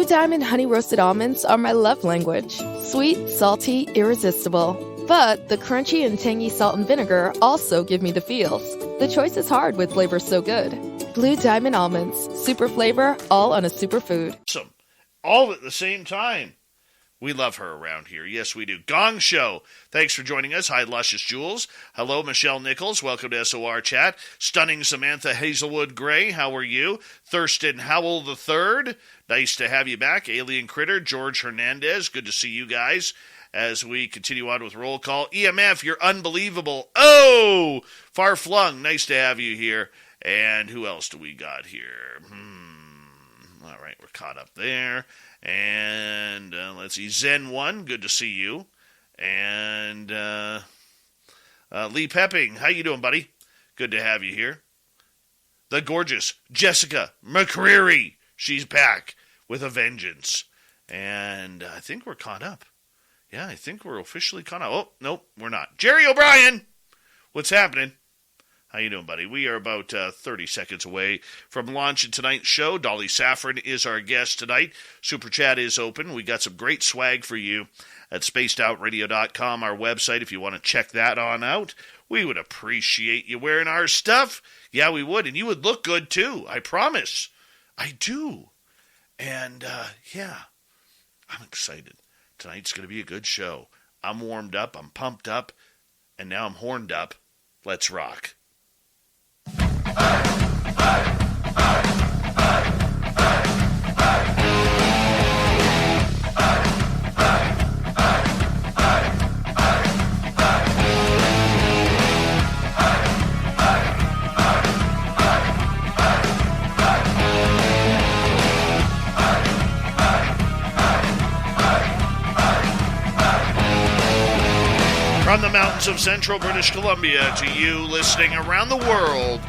Blue Diamond honey roasted almonds are my love language. Sweet, salty, irresistible. But the crunchy and tangy salt and vinegar also give me the feels. The choice is hard with flavors so good. Blue Diamond almonds, super flavor, all on a superfood. Awesome. All at the same time. We love her around here. Yes, we do. Gong Show. Thanks for joining us. Hi, Luscious Jules. Hello, Michelle Nichols. Welcome to SOR Chat. Stunning Samantha Hazelwood Gray. How are you? Thurston Howell III. Nice to have you back. Alien Critter. George Hernandez. Good to see you guys as we continue on with roll call. EMF, you're unbelievable. Oh, Far Flung. Nice to have you here. And who else do we got here? All right, we're caught up there. And let's see, Zen1, good to see you. And Lee Pepping, how you doing, buddy? Good to have you here. The gorgeous Jessica McCreary, she's back with a vengeance. And I think we're caught up. Yeah, I think we're officially caught up. Oh, nope, we're not. Jerry O'Brien, what's happening? How you doing, buddy? We are about 30 seconds away from launching tonight's show. Dolly Safran is our guest tonight. Super Chat is open. We got some great swag for you at spacedoutradio.com, our website, if you want to check that on out. We would appreciate you wearing our stuff. Yeah, we would. And you would look good, too. I promise. I do. And, yeah, I'm excited. Tonight's going to be a good show. I'm warmed up. I'm pumped up. And now I'm horned up. Let's rock. From the mountains of central British Columbia to you listening around the world,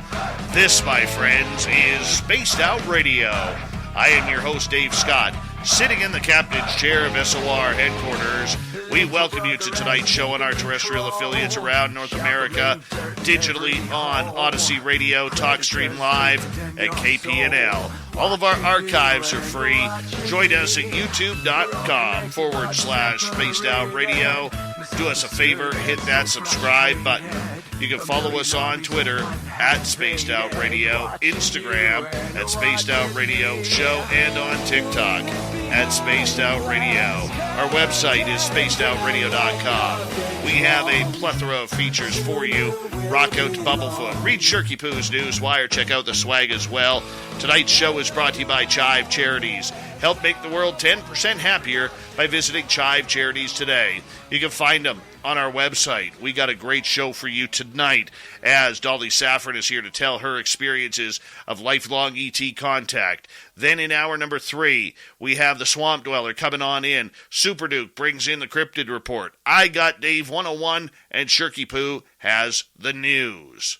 this, my friends, is Spaced Out Radio. I am your host, Dave Scott, sitting in the captain's chair of SOR headquarters. We welcome you to tonight's show on our terrestrial affiliates around North America, digitally on Odyssey Radio, TalkStream Live, and KPNL. All of our archives are free. Join us at youtube.com/Spaced Out Radio. Do us a favor, hit that subscribe button. You can follow us on Twitter at Spaced Out Radio, Instagram at Spaced Out Radio Show, and on TikTok at Spaced Out Radio. Our website is spacedoutradio.com. We have a plethora of features for you. Rock out to Bumblefoot. Read Shirky Poo's Newswire. Check out the swag as well. Tonight's show is brought to you by Chive Charities. Help make the world 10% happier by visiting Chive Charities today. You can find them on our website. We got a great show for you tonight as Dolly Safran is here to tell her experiences of lifelong ET contact. Then in hour number 3, we have the Swamp Dweller coming on in. Super Duke brings in the Cryptid Report. I Got Dave 101, and Shirky Poo has the news.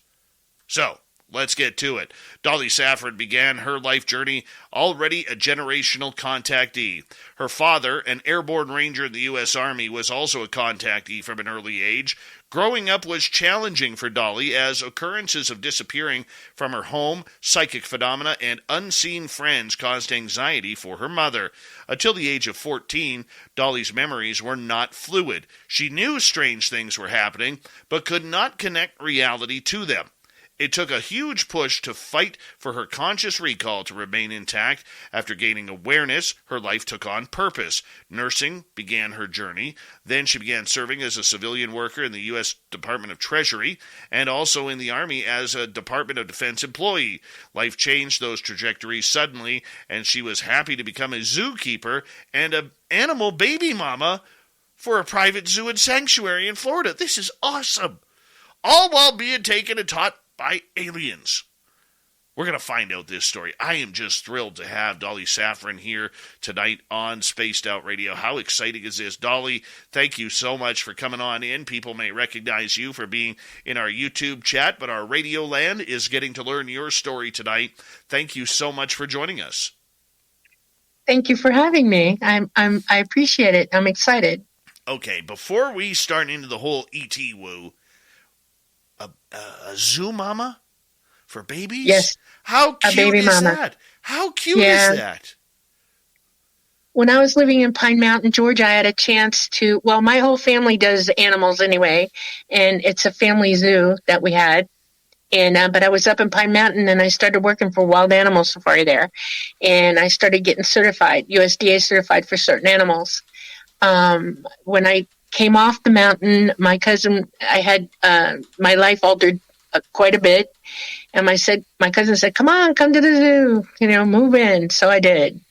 So, let's get to it. Dolly Safran began her life journey already a generational contactee. Her father, an airborne ranger in the U.S. Army, was also a contactee from an early age. Growing up was challenging for Dolly as occurrences of disappearing from her home, psychic phenomena, and unseen friends caused anxiety for her mother. Until the age of 14, Dolly's memories were not fluid. She knew strange things were happening, but could not connect reality to them. It took a huge push to fight for her conscious recall to remain intact. After gaining awareness, her life took on purpose. Nursing began her journey. Then she began serving as a civilian worker in the U.S. Department of Treasury and also in the Army as a Department of Defense employee. Life changed those trajectories suddenly, and she was happy to become a zookeeper and an animal baby mama for a private zoo and sanctuary in Florida. This is awesome. All while being taken and taught by aliens. We're going to find out this story. I am just thrilled to have Dolly Safran here tonight on Spaced Out Radio. How exciting is this? Dolly, thank you so much for coming on in. People may recognize you for being in our YouTube chat, but our radio land is getting to learn your story tonight. Thank you so much for joining us. Thank you for having me. I appreciate it. I'm excited. Okay, before we start into the whole ET woo, a zoo mama for babies? Yes. How cute is mama. that? How cute is that? When I was living in Pine Mountain, Georgia, I had a chance to, well, my whole family does animals anyway, and it's a family zoo that we had. And but I was up in Pine Mountain, and I started working for Wild Animal Safari there, and I started getting certified, USDA certified for certain animals. When I came off the mountain, my cousin, I had my life altered quite a bit, and my cousin said, "Come on, come to the zoo, move in." So I did,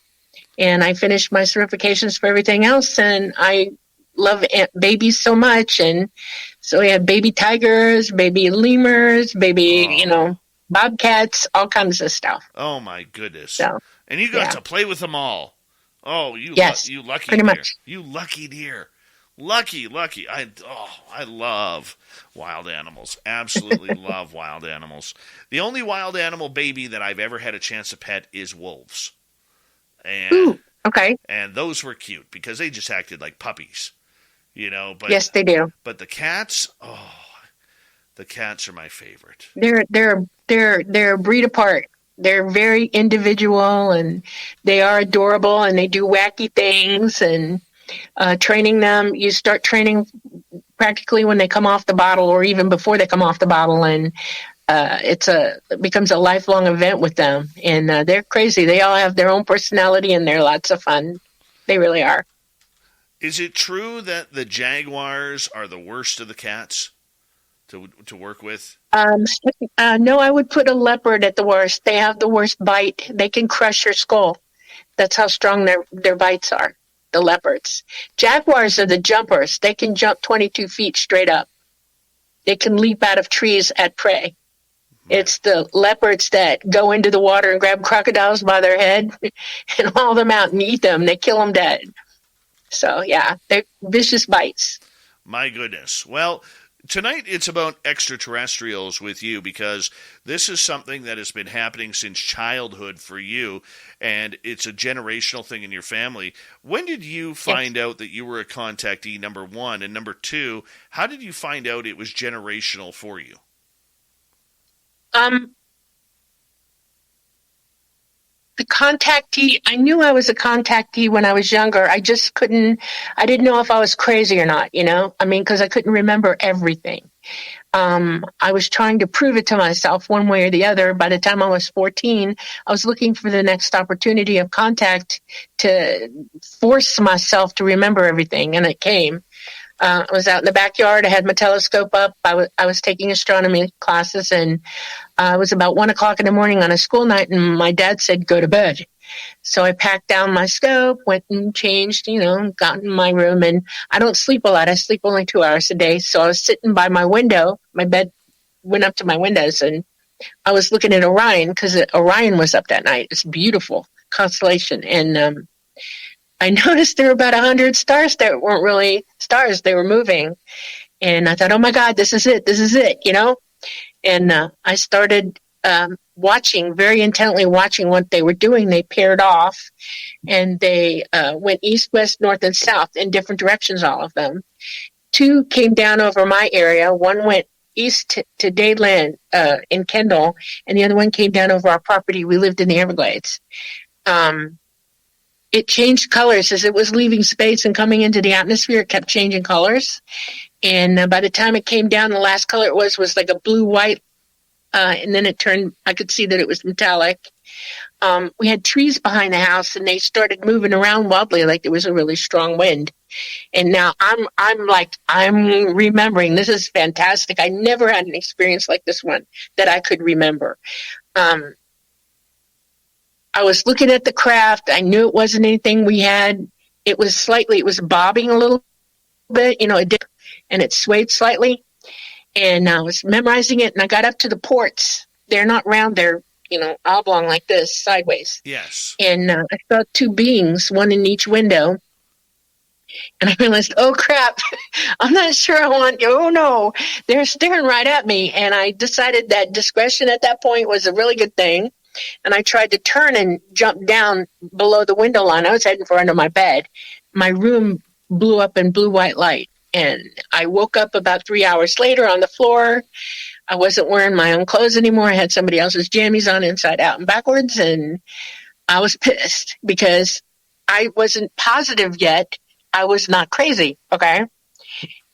and I finished my certifications for everything else, and I love babies so much, and so we had baby tigers, baby lemurs, baby, bobcats, all kinds of stuff. Oh my goodness! So, and you got to play with them all. Oh, you lucky pretty deer. much. You lucky deer. Lucky. I love wild animals. Absolutely love wild animals. The only wild animal baby that I've ever had a chance to pet is wolves. And, ooh, okay. And those were cute because they just acted like puppies, But, yes, they do. But the cats, the cats are my favorite. They're a breed apart. They're very individual, and they are adorable, and they do wacky things. And training them, you start training practically when they come off the bottle, or even before they come off the bottle, and it becomes a lifelong event with them. And they're crazy. They all have their own personality, and they're lots of fun. They really are. Is it true that the jaguars are the worst of the cats to work with? No, I would put a leopard at the worst. They have the worst bite. They can crush your skull. That's how strong their bites are, the leopards. Jaguars are the jumpers. They can jump 22 feet straight up. They can leap out of trees at prey. It's the leopards that go into the water and grab crocodiles by their head and haul them out and eat them. They kill them dead. So, yeah, they're vicious bites. My goodness. Well, tonight it's about extraterrestrials with you because this is something that has been happening since childhood for you, and it's a generational thing in your family. When did you find out that you were a contactee, number one? And number two, how did you find out it was generational for you? The contactee, I knew I was a contactee when I was younger. I didn't know if I was crazy or not, because I couldn't remember everything. I was trying to prove it to myself one way or the other. By the time I was 14, I was looking for the next opportunity of contact to force myself to remember everything, and it came. I was out in the backyard. I had my telescope up. I was taking astronomy classes, and it was about 1:00 in the morning on a school night, and my dad said, "Go to bed." So I packed down my scope, went and changed, got in my room, and I don't sleep a lot. I sleep only 2 hours a day. So I was sitting by my window. My bed went up to my windows, and I was looking at Orion because Orion was up that night. It's a beautiful constellation. And I noticed there were about 100 stars that weren't really stars. They were moving. And I thought, oh, my God, this is it. This is it, And I started very intently watching what they were doing. They paired off, and they went east, west, north, and south in different directions, all of them. 2 came down over my area. One went east to Dadeland in Kendall, and the other one came down over our property. We lived in the Everglades. It changed colors as it was leaving space and coming into the atmosphere. It kept changing colors. And by the time it came down, the last color it was like a blue-white. And then it turned, I could see that it was metallic. We had trees behind the house, and they started moving around wildly like there was a really strong wind. And now I'm remembering. This is fantastic. I never had an experience like this one that I could remember. I was looking at the craft. I knew it wasn't anything we had. It was bobbing a little bit, it did, and it swayed slightly. And I was memorizing it, and I got up to the ports. They're not round, they're, oblong like this, sideways. Yes. And I saw 2 beings, one in each window. And I realized, oh, crap, I'm not sure I want you. Oh, no, they're staring right at me. And I decided that discretion at that point was a really good thing. And I tried to turn and jump down below the window line. I was heading for under my bed. My room blew up in blue-white light. And I woke up about 3 hours later on the floor. I wasn't wearing my own clothes anymore. I had somebody else's jammies on inside out and backwards. And I was pissed because I wasn't positive yet. I was not crazy, okay?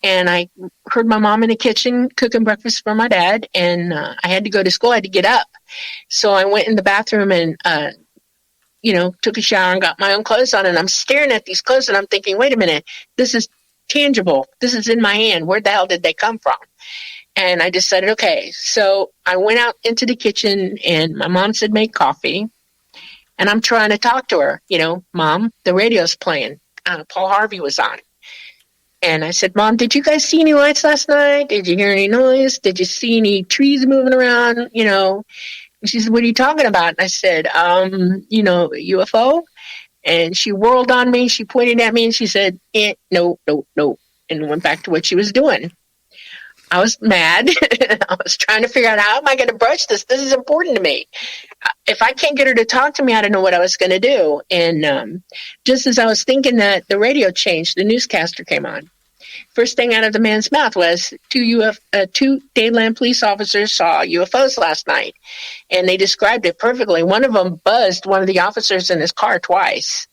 And I heard my mom in the kitchen cooking breakfast for my dad, and I had to go to school. I had to get up. So I went in the bathroom and, took a shower and got my own clothes on, and I'm staring at these clothes, and I'm thinking, wait a minute, this is tangible. This is in my hand. Where the hell did they come from? And I decided, okay. So I went out into the kitchen, and my mom said, make coffee. And I'm trying to talk to her, Mom, the radio's playing. Paul Harvey was on. And I said, Mom, did you guys see any lights last night? Did you hear any noise? Did you see any trees moving around? And she said, what are you talking about? And I said, UFO. And she whirled on me. She pointed at me and she said, no, and went back to what she was doing. I was mad. I was trying to figure out, how am I going to broach this? This is important to me. If I can't get her to talk to me, I don't know what I was going to do. And just as I was thinking that, the radio changed. The newscaster came on. First thing out of the man's mouth was two Dadeland police officers saw UFOs last night, and they described it perfectly. One of them buzzed one of the officers in his car twice.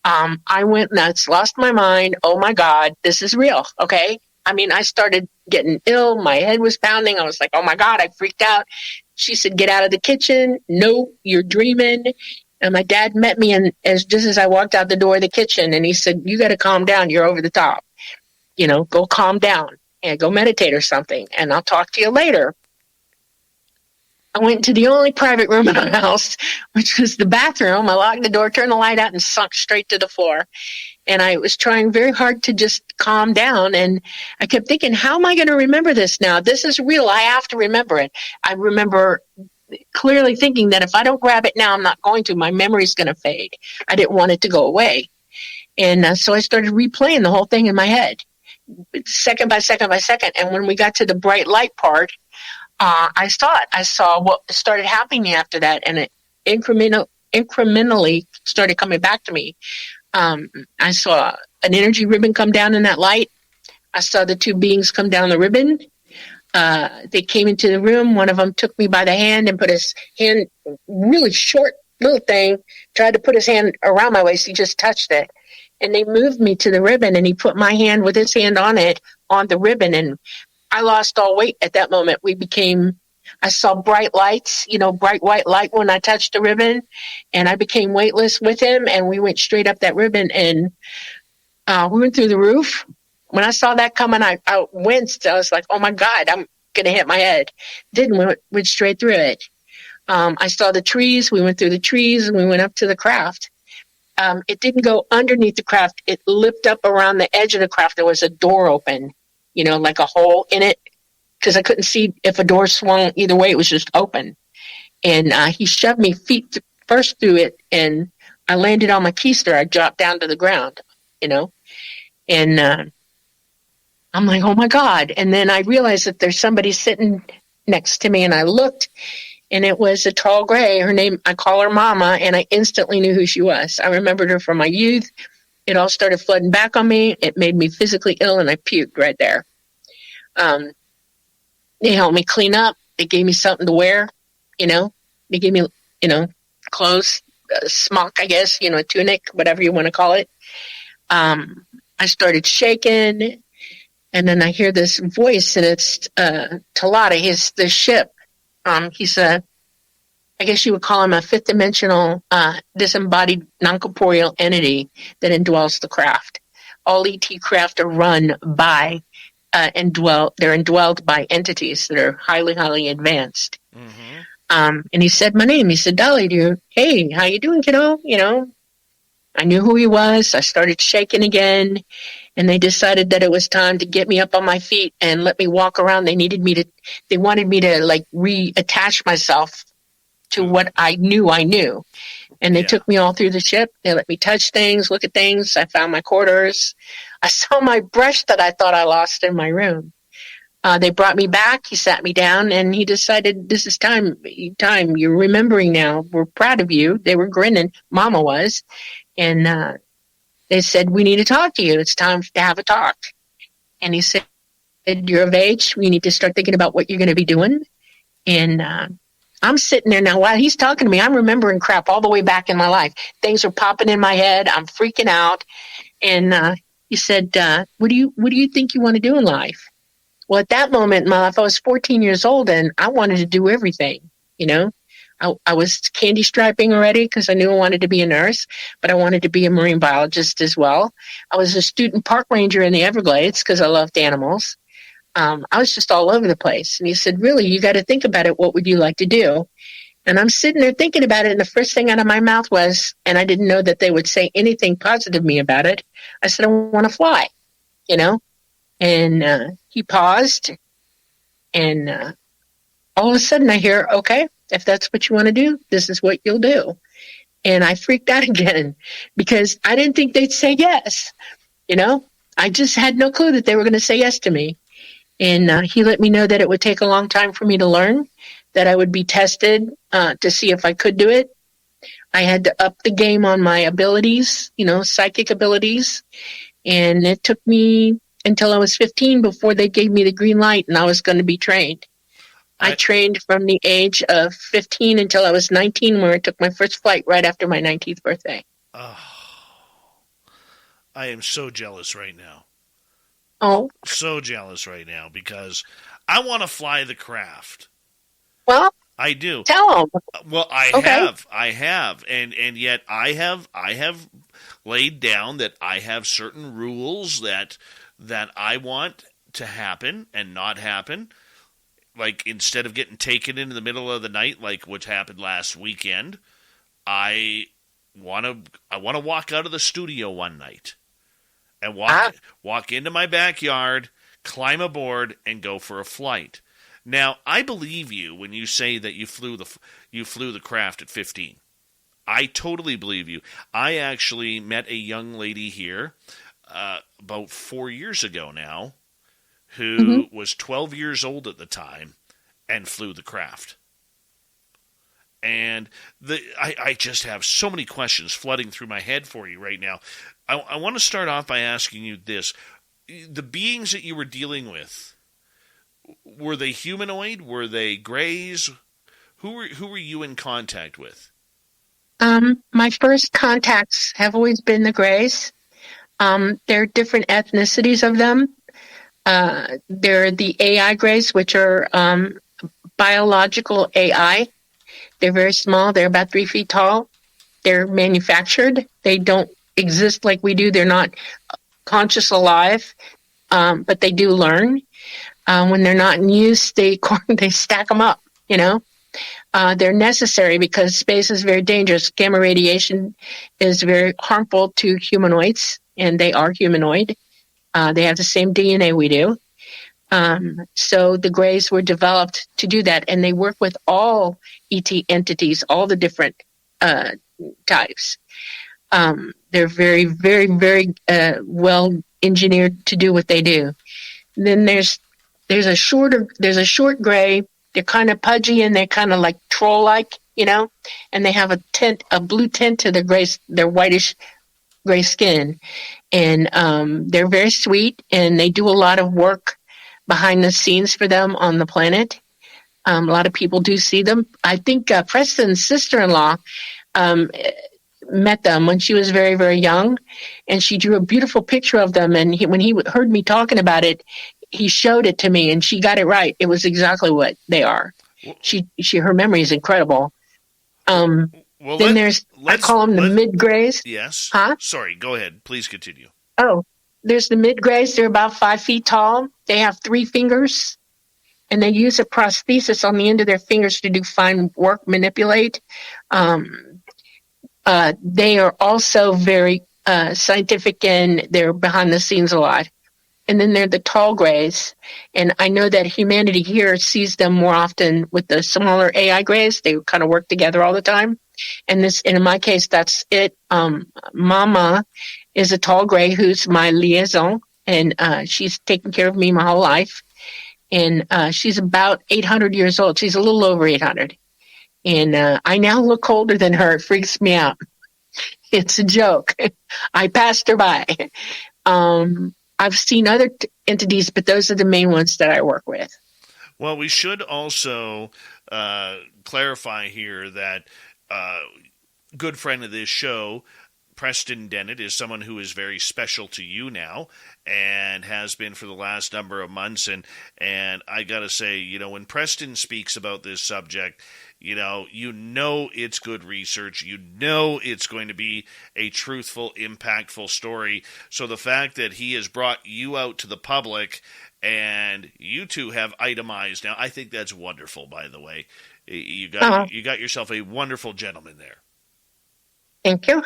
I went nuts, lost my mind. Oh my God, this is real. Okay. I mean, I started getting ill. My head was pounding. I was like, oh my God, I freaked out. She said, get out of the kitchen. No, you're dreaming. And my dad met me just as I walked out the door of the kitchen, and he said, you got to calm down. You're over the top. Go calm down and go meditate or something, and I'll talk to you later. I went to the only private room in our house, which was the bathroom. I locked the door, turned the light out, and sunk straight to the floor. And I was trying very hard to just calm down. And I kept thinking, how am I going to remember this now? This is real. I have to remember it. I remember clearly thinking that if I don't grab it now, I'm not going to. My memory's going to fade. I didn't want it to go away. And so I started replaying the whole thing in my head, second by second by second. And when we got to the bright light part, I saw it. I saw what started happening after that, and it incrementally started coming back to me. I saw an energy ribbon come down in that light. I saw the two beings come down the ribbon. They came into the room. One of them took me by the hand and put his hand, really short little thing, tried to put his hand around my waist. He just touched it. And they moved me to the ribbon, and he put my hand with his hand on it, on the ribbon. And I lost all weight at that moment. I saw bright lights, bright white light when I touched the ribbon, and I became weightless with him, and we went straight up that ribbon, and we went through the roof. When I saw that coming, I winced. I was like, oh my God, I'm going to hit my head. Didn't, went straight through it. I saw the trees. We went through the trees, and we went up to the craft. It didn't go underneath the craft. It lipped up around the edge of the craft. There was a door open, like a hole in it, because I couldn't see if a door swung either way. It was just open. And he shoved me feet first through it, and I landed on my keister. I dropped down to the ground, And I'm like, oh, my God. And then I realized that there's somebody sitting next to me, and I looked, and it was a tall gray. Her name, I call her Mama, and I instantly knew who she was. I remembered her from my youth. It all started flooding back on me. It made me physically ill, and I puked right there. They helped me clean up. They gave me something to wear, They gave me, clothes, a smock, I guess, a tunic, whatever you want to call it. I started shaking, and then I hear this voice, and it's Talata. He's the ship. He's I guess you would call him a fifth dimensional, disembodied, non-corporeal entity that indwells the craft. All ET craft are run by they're indwelled by entities that are highly, highly advanced. Mm-hmm. And he said my name. He said, Dolly, hey, how you doing, kiddo? I knew who he was. I started shaking again, and they decided that it was time to get me up on my feet and let me walk around. They wanted me to reattach myself to what I knew. And they took me all through the ship. They let me touch things, look at things. I found my quarters. I saw my brush that I thought I lost in my room. They brought me back. He sat me down, and he decided, this is time. You're remembering now. We're proud of you. They were grinning. Mama was. And they said, we need to talk to you. It's time to have a talk. And he said, you're of age. We need to start thinking about what you're going to be doing. And I'm sitting there now while he's talking to me. I'm remembering crap all the way back in my life. Things are popping in my head. I'm freaking out. And he said, what do you think you want to do in life? Well, at that moment in my life, I was 14 years old and I wanted to do everything. You know, I was candy striping already because I knew I wanted to be a nurse, but I wanted to be a marine biologist as well. I was a student park ranger in the Everglades because I loved animals. I was just all over the place. And he said, really, you got to think about it. What would you like to do? And I'm sitting there thinking about it. And the first thing out of my mouth was, and I didn't know that they would say anything positive to me about it. I said, I want to fly, you know? And he paused. And all of a sudden I hear, okay, if that's what you want to do, this is what you'll do. And I freaked out again because I didn't think they'd say yes. You know, I just had no clue that they were going to say yes to me. And he let me know that it would take a long time for me to learn, that I would be tested to see if I could do it. I had to up the game on my abilities, you know, psychic abilities. And it took me until I was 15 before they gave me the green light and I was going to be trained. I trained from the age of 15 until I was 19, where I took my first flight right after my 19th birthday. Oh, I am so jealous right now. Oh. So jealous right now because I want to fly the craft. Well, I do. Tell them. Well, I have, and yet I have laid down that I have certain rules that I want to happen and not happen. Like, instead of getting taken in the middle of the night, like what happened last weekend, I want to walk out of the studio one night and walk into my backyard, climb aboard, and go for a flight. Now, I believe you when you say that you flew the craft at 15. I totally believe you. I actually met a young lady here about 4 years ago now who was 12 years old at the time and flew the craft. And I just have so many questions flooding through my head for you right now. I want to start off by asking you this. The beings that you were dealing with, were they humanoid? Were they grays? Who were you in contact with? My first contacts have always been the grays. There are different ethnicities of them. They're the AI grays, which are biological AI. They're very small. They're about 3 feet tall. They're manufactured. They don't exist like we do. They're not conscious alive, but they do learn. When they're not in use, they stack them up, you know. They're necessary because space is very dangerous. Gamma radiation is very harmful to humanoids, and they are humanoid. They have the same DNA we do. So the grays were developed to do that, and they work with all ET entities, all the different types. They're very, very, very well engineered to do what they do. And then there's a short gray. They're kind of pudgy and they're kind of like troll-like, you know, and they have a blue tint to their whitish gray skin. And they're very sweet, and they do a lot of work behind the scenes for them on the planet. A lot of people do see them. I think Preston's sister-in-law met them when she was very, very young, and she drew a beautiful picture of them. And when he heard me talking about it, he showed it to me, and she got it right. It was exactly what they are. Her memory is incredible. Then I call them the mid-grays. Yes. Huh? Sorry, go ahead. Please continue. Oh, there's the mid-grays. They're about 5 feet tall. They have 3 fingers, and they use a prosthesis on the end of their fingers to do fine work, manipulate. They are also very scientific, and they're behind the scenes a lot. And then they're the tall grays. And I know that humanity here sees them more often with the smaller AI grays. They kind of work together all the time. And in my case, that's it. Mama is a tall gray who's my liaison, and she's taken care of me my whole life. And she's about 800 years old. She's a little over 800. And I now look older than her. It freaks me out. It's a joke. I passed her by. I've seen other entities, but those are the main ones that I work with. Well, we should also clarify here that good friend of this show, Preston Dennett, is someone who is very special to you now and has been for the last number of months. And I got to say, when Preston speaks about this subject, you know it's good research. It's going to be a truthful, impactful story. So the fact that he has brought you out to the public and you two have itemized now, I think that's wonderful, by the way. You got yourself a wonderful gentleman there. Thank you.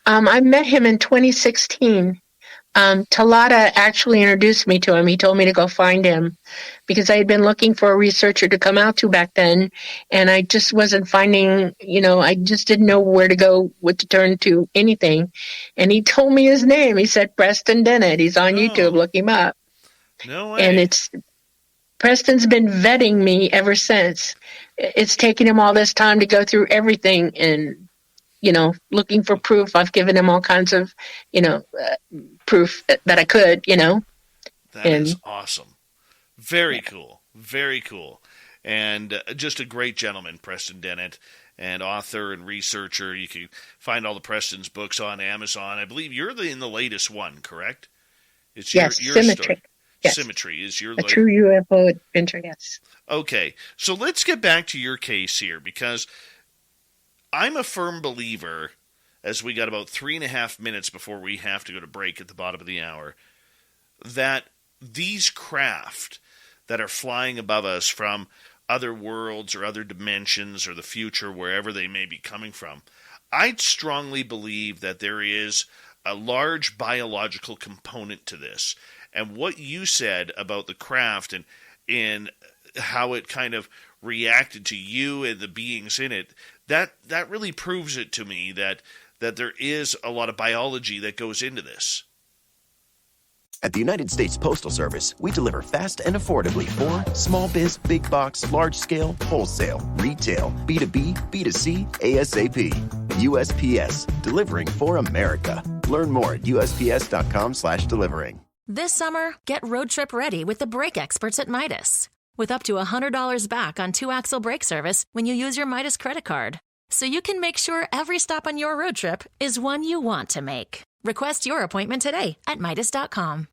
I met him in 2016. Talata actually introduced me to him. He told me to go find him because I had been looking for a researcher to come out to back then, and I just wasn't finding, I just didn't know where to go, what to turn to, anything. And he told me his name. He said Preston Dennett. He's on YouTube. Look him up. No way. And Preston's been vetting me ever since. It's taken him all this time to go through everything and looking for proof. I've given him all kinds of, proof that I could, That is awesome. Very cool. Very cool. And just a great gentleman, Preston Dennett, and author and researcher. You can find all the Preston's books on Amazon. I believe you're in the latest one, correct? It's your Symmetry. Story. Yes. Symmetry is your a true UFO adventure, yes. Okay, so let's get back to your case here, because I'm a firm believer, as we got about 3.5 minutes before we have to go to break at the bottom of the hour, that these craft that are flying above us from other worlds or other dimensions or the future, wherever they may be coming from, I'd strongly believe that there is a large biological component to this. And what you said about the craft and how it kind of reacted to you and the beings in it, that really proves it to me that there is a lot of biology that goes into this. At the United States Postal Service, we deliver fast and affordably for small biz, big box, large scale, wholesale, retail, B2B, B2C, ASAP. USPS, delivering for America. Learn more at USPS.com/delivering. This summer, get road trip ready with the brake experts at Midas. With up to $100 back on 2-axle brake service when you use your Midas credit card. So you can make sure every stop on your road trip is one you want to make. Request your appointment today at Midas.com.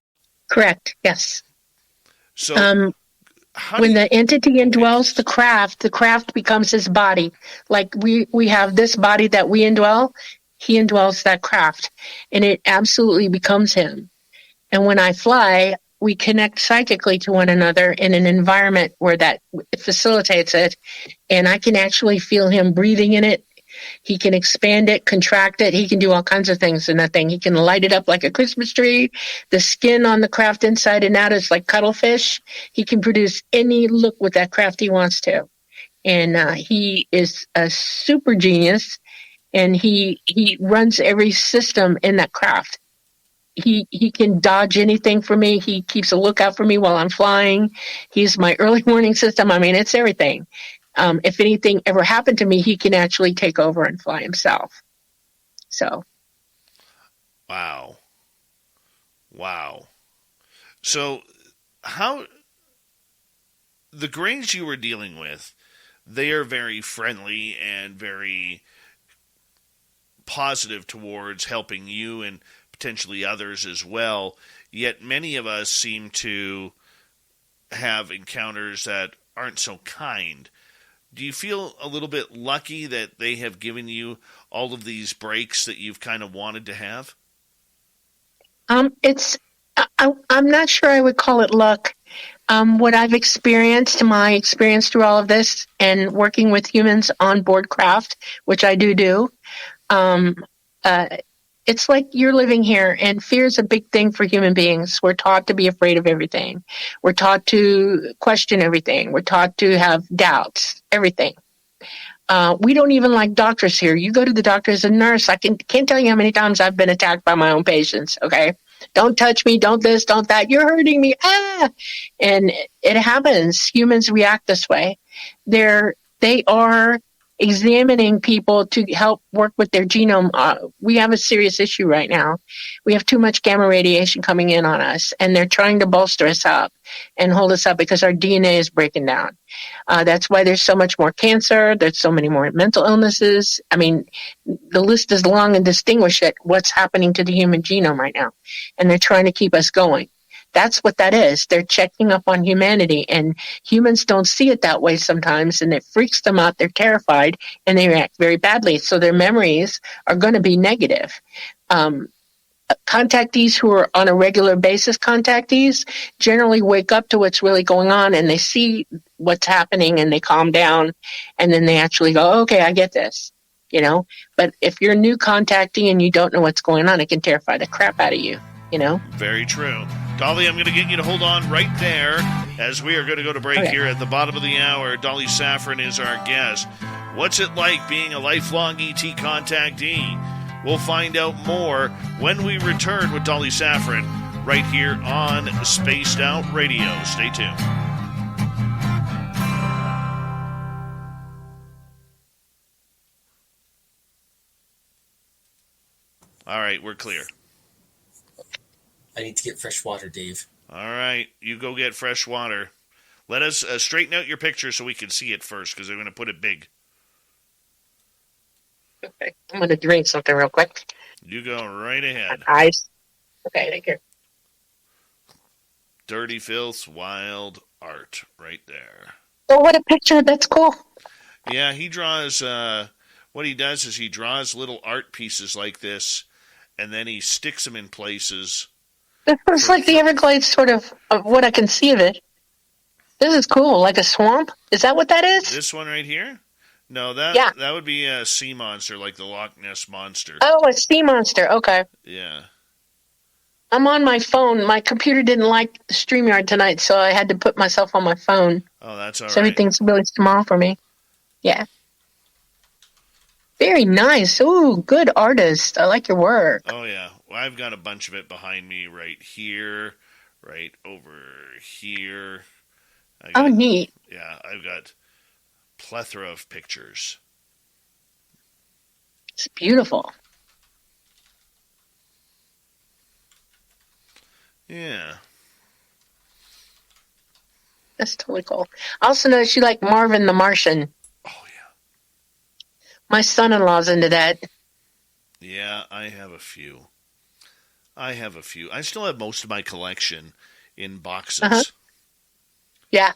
Correct, yes. So, when the entity indwells the craft becomes his body. Like we have this body that we indwell, he indwells that craft, and it absolutely becomes him. And when I fly, we connect psychically to one another in an environment where that facilitates it. And I can actually feel him breathing in it. He can expand it, contract it. He can do all kinds of things in that thing. He can light it up like a Christmas tree. The skin on the craft inside and out is like cuttlefish. He can produce any look with that craft he wants to. And he is a super genius. And he runs every system in that craft. He can dodge anything for me. He keeps a lookout for me while I'm flying. He's my early warning system. I mean, it's everything. If anything ever happened to me, he can actually take over and fly himself. So. Wow. So how the Greys you were dealing with, they are very friendly and very positive towards helping you and potentially others as well, yet many of us seem to have encounters that aren't so kind. Do you feel a little bit lucky that they have given you all of these breaks that you've kind of wanted to have? I'm not sure I would call it luck. What I've experienced, my experience through all of this and working with humans on board craft, which I do, it's like you're living here, and fear is a big thing for human beings. We're taught to be afraid of everything. We're taught to question everything. We're taught to have doubts, everything. We don't even like doctors here. You go to the doctor as a nurse. I can't tell you how many times I've been attacked by my own patients, okay? Don't touch me, don't this, don't that. You're hurting me, And it happens. Humans react this way. They are examining people to help work with their genome. We have a serious issue right now. We have too much gamma radiation coming in on us, and they're trying to bolster us up and hold us up because our DNA is breaking down. That's why there's so much more cancer. There's so many more mental illnesses. I mean, the list is long and distinguished at what's happening to the human genome right now, and they're trying to keep us going. That's what that is. They're checking up on humanity, and humans don't see it that way sometimes, and it freaks them out. They're terrified, and they react very badly. So their memories are going to be negative. Contactees who are on a regular basis contactees generally wake up to what's really going on, and they see what's happening, and they calm down, and then they actually go, okay, I get this, you know. But if you're a new contactee and you don't know what's going on, it can terrify the crap out of you, you know. Very true. Dolly, I'm going to get you to hold on right there as we are going to go to break here at the bottom of the hour. Dolly Safran is our guest. What's it like being a lifelong ET contactee? We'll find out more when we return with Dolly Safran right here on Spaced Out Radio. Stay tuned. All right, we're clear. I need to get fresh water, Dave. All right, you go get fresh water. Let us straighten out your picture so we can see it first, because they're going to put it big. Okay, I'm going to drink something real quick. You go right ahead. Eyes. Okay, thank you. Dirty Filth's Wild Art right there. Oh, what a picture. That's cool. Yeah, he draws, what he does is he draws little art pieces like this, and then he sticks them in places. This looks like the Everglades, sort of what I can see of it. This is cool, like a swamp. Is that what that is? This one right here? No, that would be a sea monster, like the Loch Ness Monster. Oh, a sea monster. Okay. Yeah. I'm on my phone. My computer didn't like StreamYard tonight, so I had to put myself on my phone. Oh, that's all right. So everything's really small for me. Yeah. Very nice. Ooh, good artist. I like your work. Oh, yeah. Well, I've got a bunch of it behind me right here, right over here. Neat. Yeah, I've got plethora of pictures. It's beautiful. Yeah. That's totally cool. I also noticed you like Marvin the Martian. Oh, yeah. My son-in-law's into that. Yeah, I have a few. I still have most of my collection in boxes. Uh-huh. Yeah.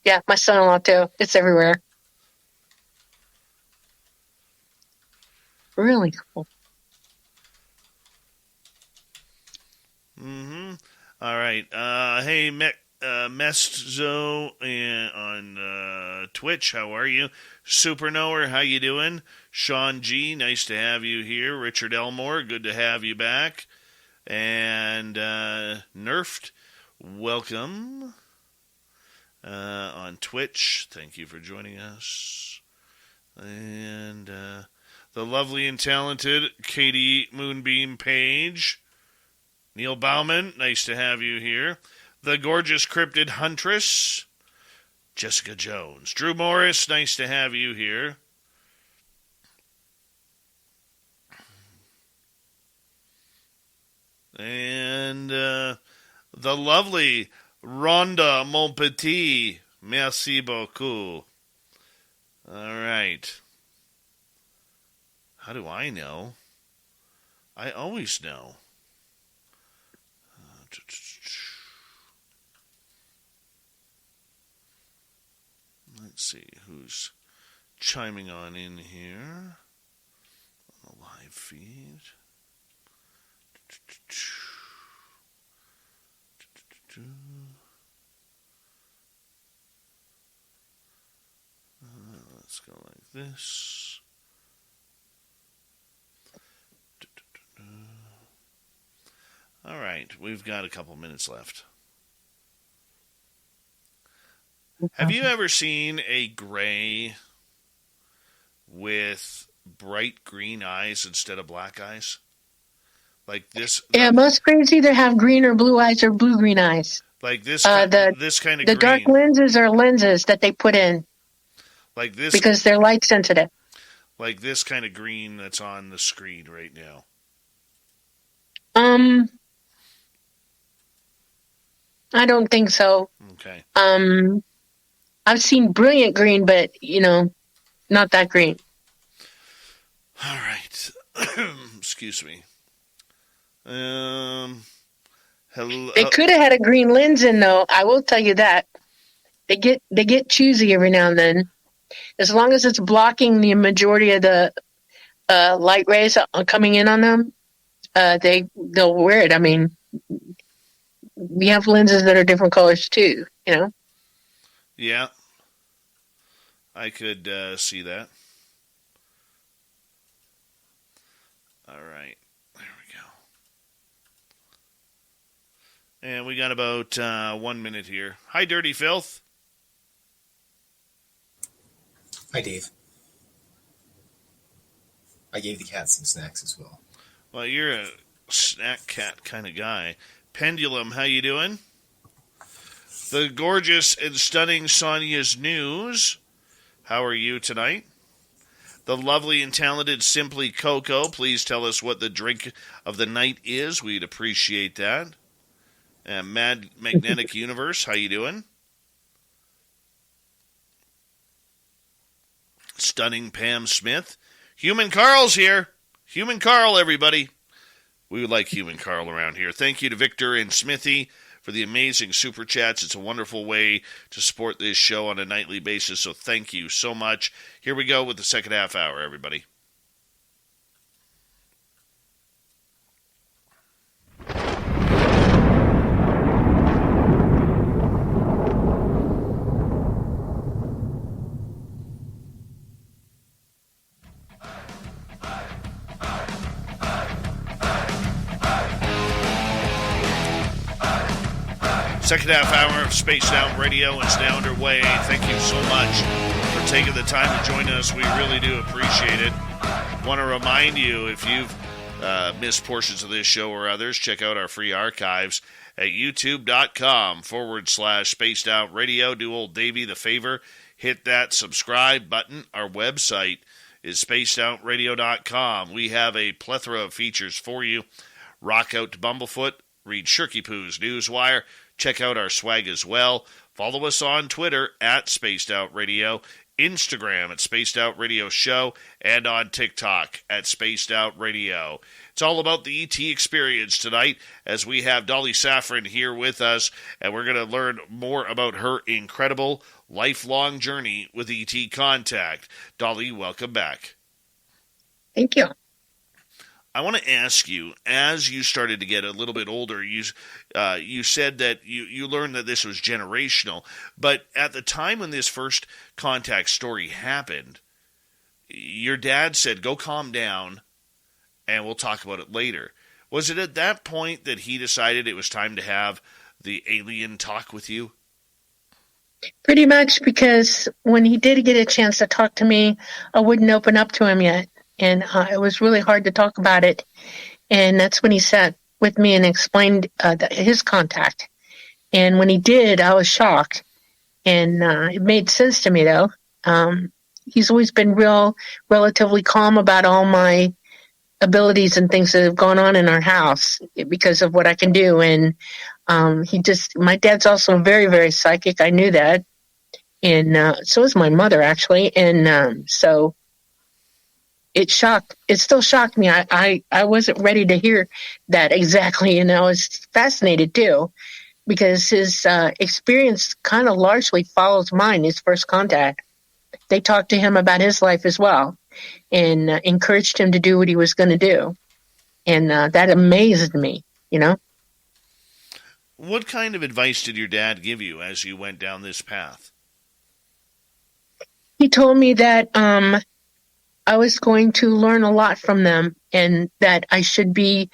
Yeah, my son-in-law too. It's everywhere. Really cool. Mm-hmm. All right. Hey, Mestzo on Twitch, how are you? Superknower, how you doing? Sean G, nice to have you here. Richard Elmore, good to have you back. And Nerfed, welcome on Twitch. Thank you for joining us. And the lovely and talented Katie Moonbeam Page. Neil Bauman, nice to have you here. The gorgeous Cryptid Huntress. Jessica Jones. Drew Morris, nice to have you here. And the lovely Rhonda Monpetit. Merci beaucoup. All right. How do I know? I always know. Let's see who's chiming on in here on the live feed. Let's go like this. All right, we've got a couple minutes left. Have you ever seen a gray with bright green eyes instead of black eyes? Like this? Yeah, most grays either have green or blue eyes or blue-green eyes. Like this, this kind of the green. dark lenses are lenses that they put in. Like this, because they're light sensitive. like this kind of green that's on the screen right now. I don't think so. Okay. I've seen brilliant green, but not that green. All right. Excuse me. Hello. They could have had a green lens in, though. I will tell you that. They get choosy every now and then. As long as it's blocking the majority of the light rays coming in on them, they'll wear it. I mean, we have lenses that are different colors too. Yeah. I could see that. All right. There we go. And we got about 1 minute here. Hi, Dirty Filth. Hi, Dave. I gave the cat some snacks as well. Well, you're a snack cat kind of guy. Pendulum, how you doing? The gorgeous and stunning Sonia's News. How are you tonight? The lovely and talented Simply Coco, please tell us what the drink of the night is. We'd appreciate that. Mad Magnetic Universe, how you doing? Stunning Pam Smith. Human Carl's here. Human Carl, everybody. We would like Human Carl around here. Thank you to Victor and Smithy for the amazing super chats. It's a wonderful way to support this show on a nightly basis, so thank you so much. Here we go with the second half hour, everybody. Second half hour of Spaced Out Radio is now underway. Thank you so much for taking the time to join us. We really do appreciate it. Want to remind you, if you've missed portions of this show or others, check out our free archives at youtube.com/Spaced Out Radio. Do old Davey the favor. Hit that subscribe button. Our website is spacedoutradio.com. We have a plethora of features for you. Rock out to Bumblefoot. Read Shirky Poo's Newswire. Check out our swag as well. Follow us on Twitter at Spaced Out Radio, Instagram at Spaced Out Radio Show, and on TikTok at Spaced Out Radio. It's all about the ET experience tonight as we have Dolly Safran here with us, and we're going to learn more about her incredible lifelong journey with ET contact. Dolly, welcome back. Thank you. I want to ask you, as you started to get a little bit older, you said that you learned that this was generational. But at the time when this first contact story happened, your dad said, go calm down, and we'll talk about it later. Was it at that point that he decided it was time to have the alien talk with you? Pretty much, because when he did get a chance to talk to me, I wouldn't open up to him yet. And it was really hard to talk about it. And that's when he sat with me and explained his contact. And when he did, I was shocked. And it made sense to me, though. He's always been relatively calm about all my abilities and things that have gone on in our house because of what I can do. And my dad's also very, very psychic. I knew that. And so is my mother, actually. And so it still shocked me. I wasn't ready to hear that exactly. And I was fascinated too, because his experience kind of largely follows mine, his first contact. They talked to him about his life as well and encouraged him to do what he was going to do. And that amazed me, What kind of advice did your dad give you as you went down this path? He told me that I was going to learn a lot from them and that I should be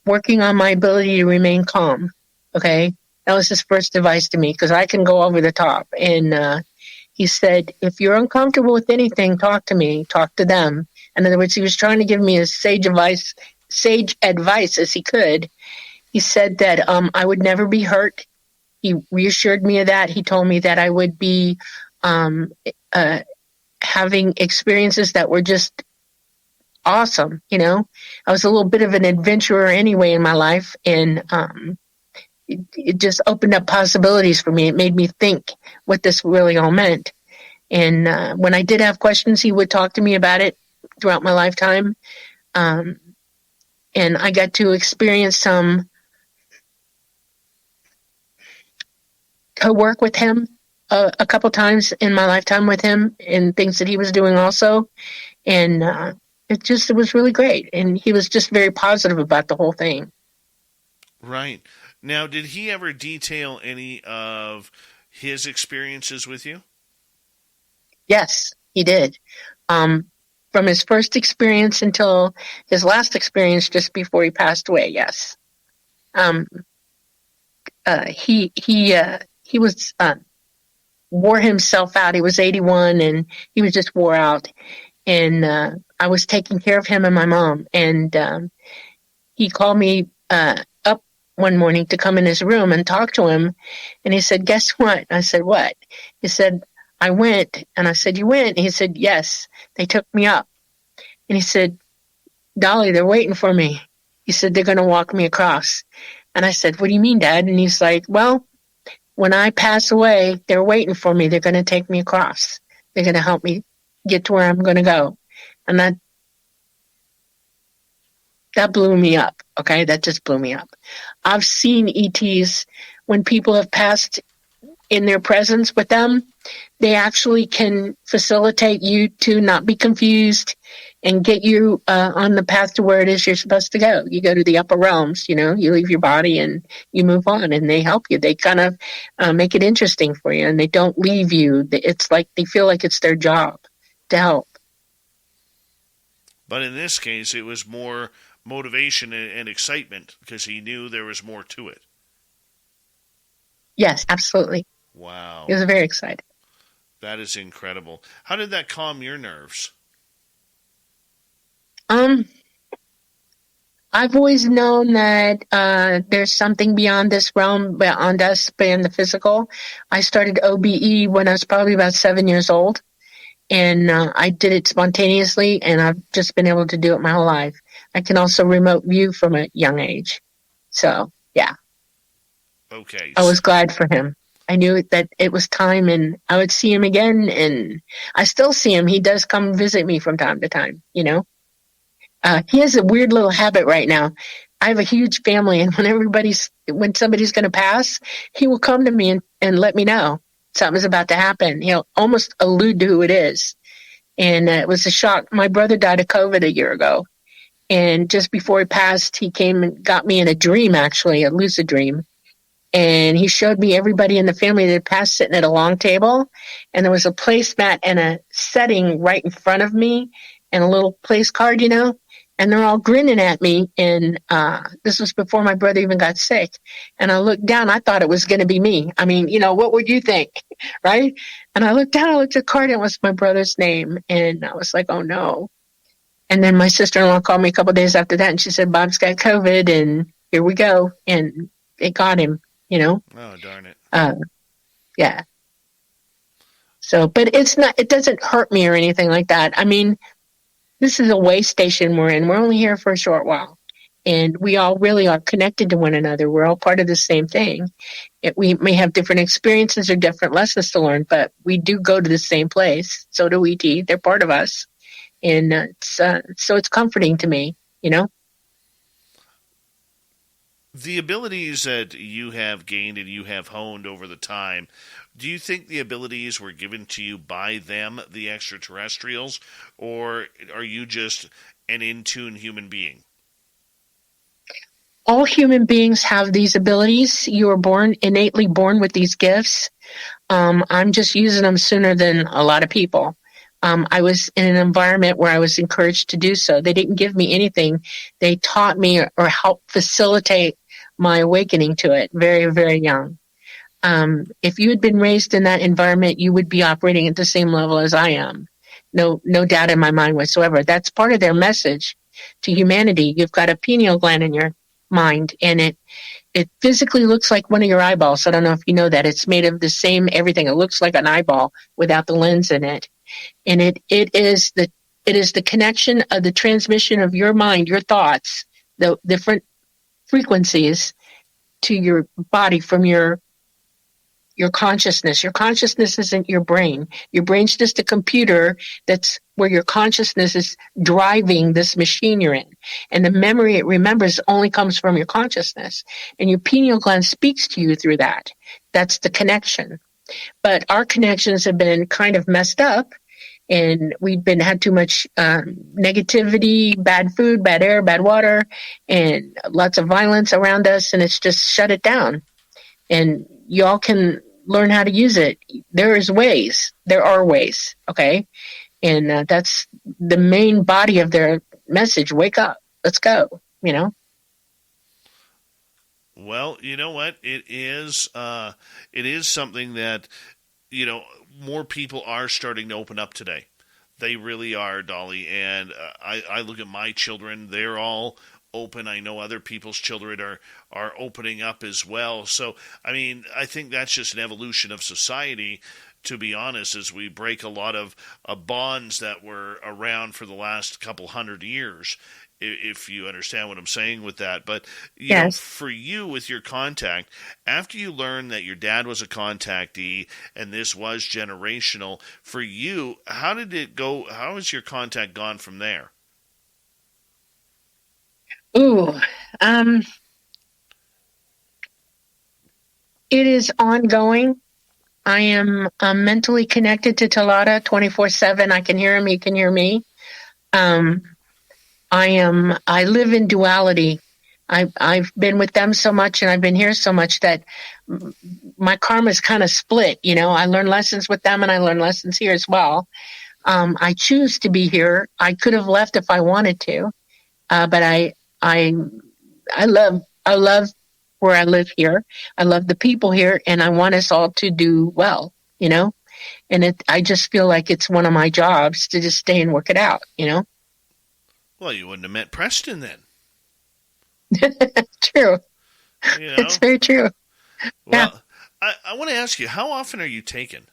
working on my ability to remain calm. Okay. That was his first advice to me because I can go over the top. And he said, if you're uncomfortable with anything, talk to me, talk to them. In other words, he was trying to give me as sage advice as he could. He said that I would never be hurt. He reassured me of that. He told me that I would be having experiences that were just awesome. I was a little bit of an adventurer anyway in my life, and it just opened up possibilities for me. It made me think what this really all meant. And when I did have questions, he would talk to me about it throughout my lifetime. And I got to experience some co-work with him a couple times in my lifetime with him, and things that he was doing also. And it was really great. And he was just very positive about the whole thing. Right. Now, did he ever detail any of his experiences with you? Yes, he did. From his first experience until his last experience just before he passed away, yes. He was wore himself out. He was 81 and he was just wore out. And I was taking care of him and my mom. And he called me up one morning to come in his room and talk to him. And he said, "Guess what?" I said, "What?" He said, "I went." And I said, "You went?" And he said, "Yes, they took me up." And he said, "Dolly, they're waiting for me." He said, "They're going to walk me across." And I said, "What do you mean, Dad?" And he's like, "Well, when I pass away, they're waiting for me. They're going to take me across. They're going to help me get to where I'm going to go." And that blew me up. Okay. That just blew me up. I've seen ETs when people have passed in their presence with them. They actually can facilitate you to not be confused and get you on the path to where it is you're supposed to go. You go to the upper realms, you leave your body and you move on, and they help you. They kind of make it interesting for you, and they don't leave you. It's like they feel like it's their job to help. But in this case, it was more motivation and excitement because he knew there was more to it. Yes, absolutely. Wow. He was very excited. That is incredible. How did that calm your nerves? I've always known that there's something beyond this realm, beyond us, beyond the physical. I started OBE when I was probably about 7 years old, and I did it spontaneously, and I've just been able to do it my whole life. I can also remote view from a young age. So, yeah. Okay. I was glad for him. I knew that it was time, and I would see him again, and I still see him. He does come visit me from time to time, He has a weird little habit right now. I have a huge family, and when somebody's going to pass, he will come to me and let me know something's about to happen. He'll almost allude to who it is. And it was a shock. My brother died of COVID a year ago. And just before he passed, he came and got me in a dream, actually, a lucid dream. And he showed me everybody in the family that had passed sitting at a long table. And there was a placemat and a setting right in front of me and a little place card, and they're all grinning at me. And this was before my brother even got sick. And I looked down. I thought it was going to be me. I mean, what would you think, right? And I looked down. I looked at the card, and it was my brother's name. And I was like, oh, no. And then my sister-in-law called me a couple of days after that, and she said, Bob's got COVID, and here we go. And it got him, Oh, darn it. Yeah. So, but it doesn't hurt me or anything like that. I mean, this is a way station we're in. We're only here for a short while. And we all really are connected to one another. We're all part of the same thing. We may have different experiences or different lessons to learn, but we do go to the same place. So do ET. They're part of us. And so it's comforting to me, The abilities that you have gained and you have honed over the time, do you think the abilities were given to you by them, the extraterrestrials, or are you just an in-tune human being? All human beings have these abilities. You are innately born with these gifts. I'm just using them sooner than a lot of people. I was in an environment where I was encouraged to do so. They didn't give me anything. They taught me or helped facilitate my awakening to it very, very young. If you had been raised in that environment, you would be operating at the same level as I am. No doubt in my mind whatsoever. That's part of their message to humanity. You've got a pineal gland in your mind, and it physically looks like one of your eyeballs. I don't know if you know that. It's made of the same everything. It looks like an eyeball without the lens in it. And it is the connection of the transmission of your mind, your thoughts, the different frequencies to your body from your consciousness. Your consciousness isn't your brain. Your brain's just a computer that's where your consciousness is driving this machine you're in. And the memory it remembers only comes from your consciousness. And your pineal gland speaks to you through that. That's the connection. But our connections have been kind of messed up, and we've had too much negativity, bad food, bad air, bad water, and lots of violence around us, and it's just shut it down. And y'all can learn how to use it. There are ways, okay? And that's the main body of their message. Wake up, let's go, Well, you know what? It is something that, more people are starting to open up today. They really are, Dolly. And I look at my children, they're all open. I know other people's children are opening up as well. So, I think that's just an evolution of society, to be honest, as we break a lot of bonds that were around for the last couple hundred years, if you understand what I'm saying with that. But, Yes. For you with your contact, after you learned that your dad was a contactee and this was generational, for you, how did it go? How has your contact gone from there? Ooh, it is ongoing. I am mentally connected to Talata 24/7. I can hear him. He can hear me. I live in duality. I've been with them so much and I've been here so much that my karma's kind of split. I learn lessons with them and I learn lessons here as well. I choose to be here. I could have left if I wanted to, but I love where I live here. I love the people here, and I want us all to do well, and I just feel like it's one of my jobs to just stay and work it out, Well, you wouldn't have met Preston then. True. It's very true. Well, yeah. I want to ask you, how often are you taken?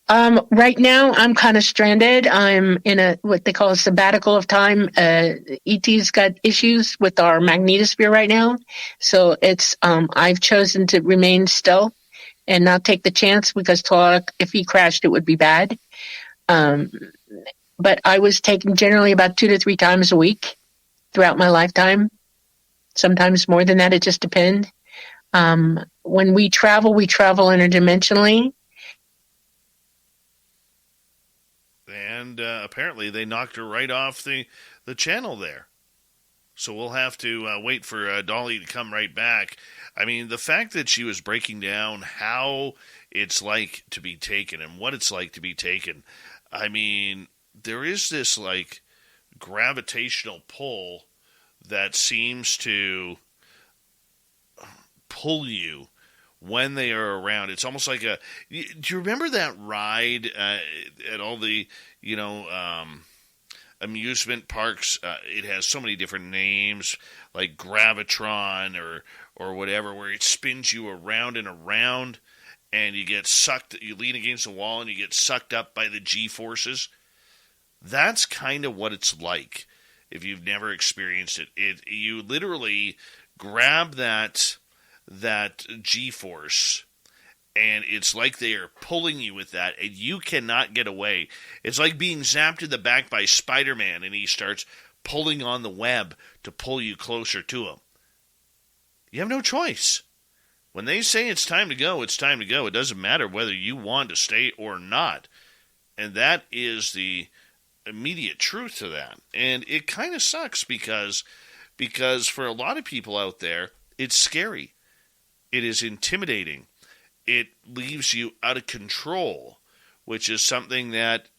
Right now, I'm kind of stranded. I'm in what they call a sabbatical of time. ET's got issues with our magnetosphere right now. So I've chosen to remain still and not take the chance because if he crashed, it would be bad. But I was taken generally about 2 to 3 times a week throughout my lifetime. Sometimes more than that. It just depends. When we travel interdimensionally. And apparently they knocked her right off the channel there. So we'll have to wait for Dolly to come right back. The fact that she was breaking down how it's like to be taken and what it's like to be taken, there is this gravitational pull that seems to pull you when they are around. It's almost like do you remember that ride at all the, amusement parks? It has so many different names, like Gravitron or whatever, where it spins you around and around, and you get sucked, you lean against the wall, and you get sucked up by the G-forces. That's kind of what it's like if you've never experienced it. You literally grab that G-force, and it's like they are pulling you with that, and you cannot get away. It's like being zapped in the back by Spider-Man, and he starts pulling on the web to pull you closer to him. You have no choice. When they say it's time to go, it's time to go. It doesn't matter whether you want to stay or not. And that is the immediate truth to that. And it kind of sucks because for a lot of people out there, it's scary. It is intimidating. It leaves you out of control, which is something that,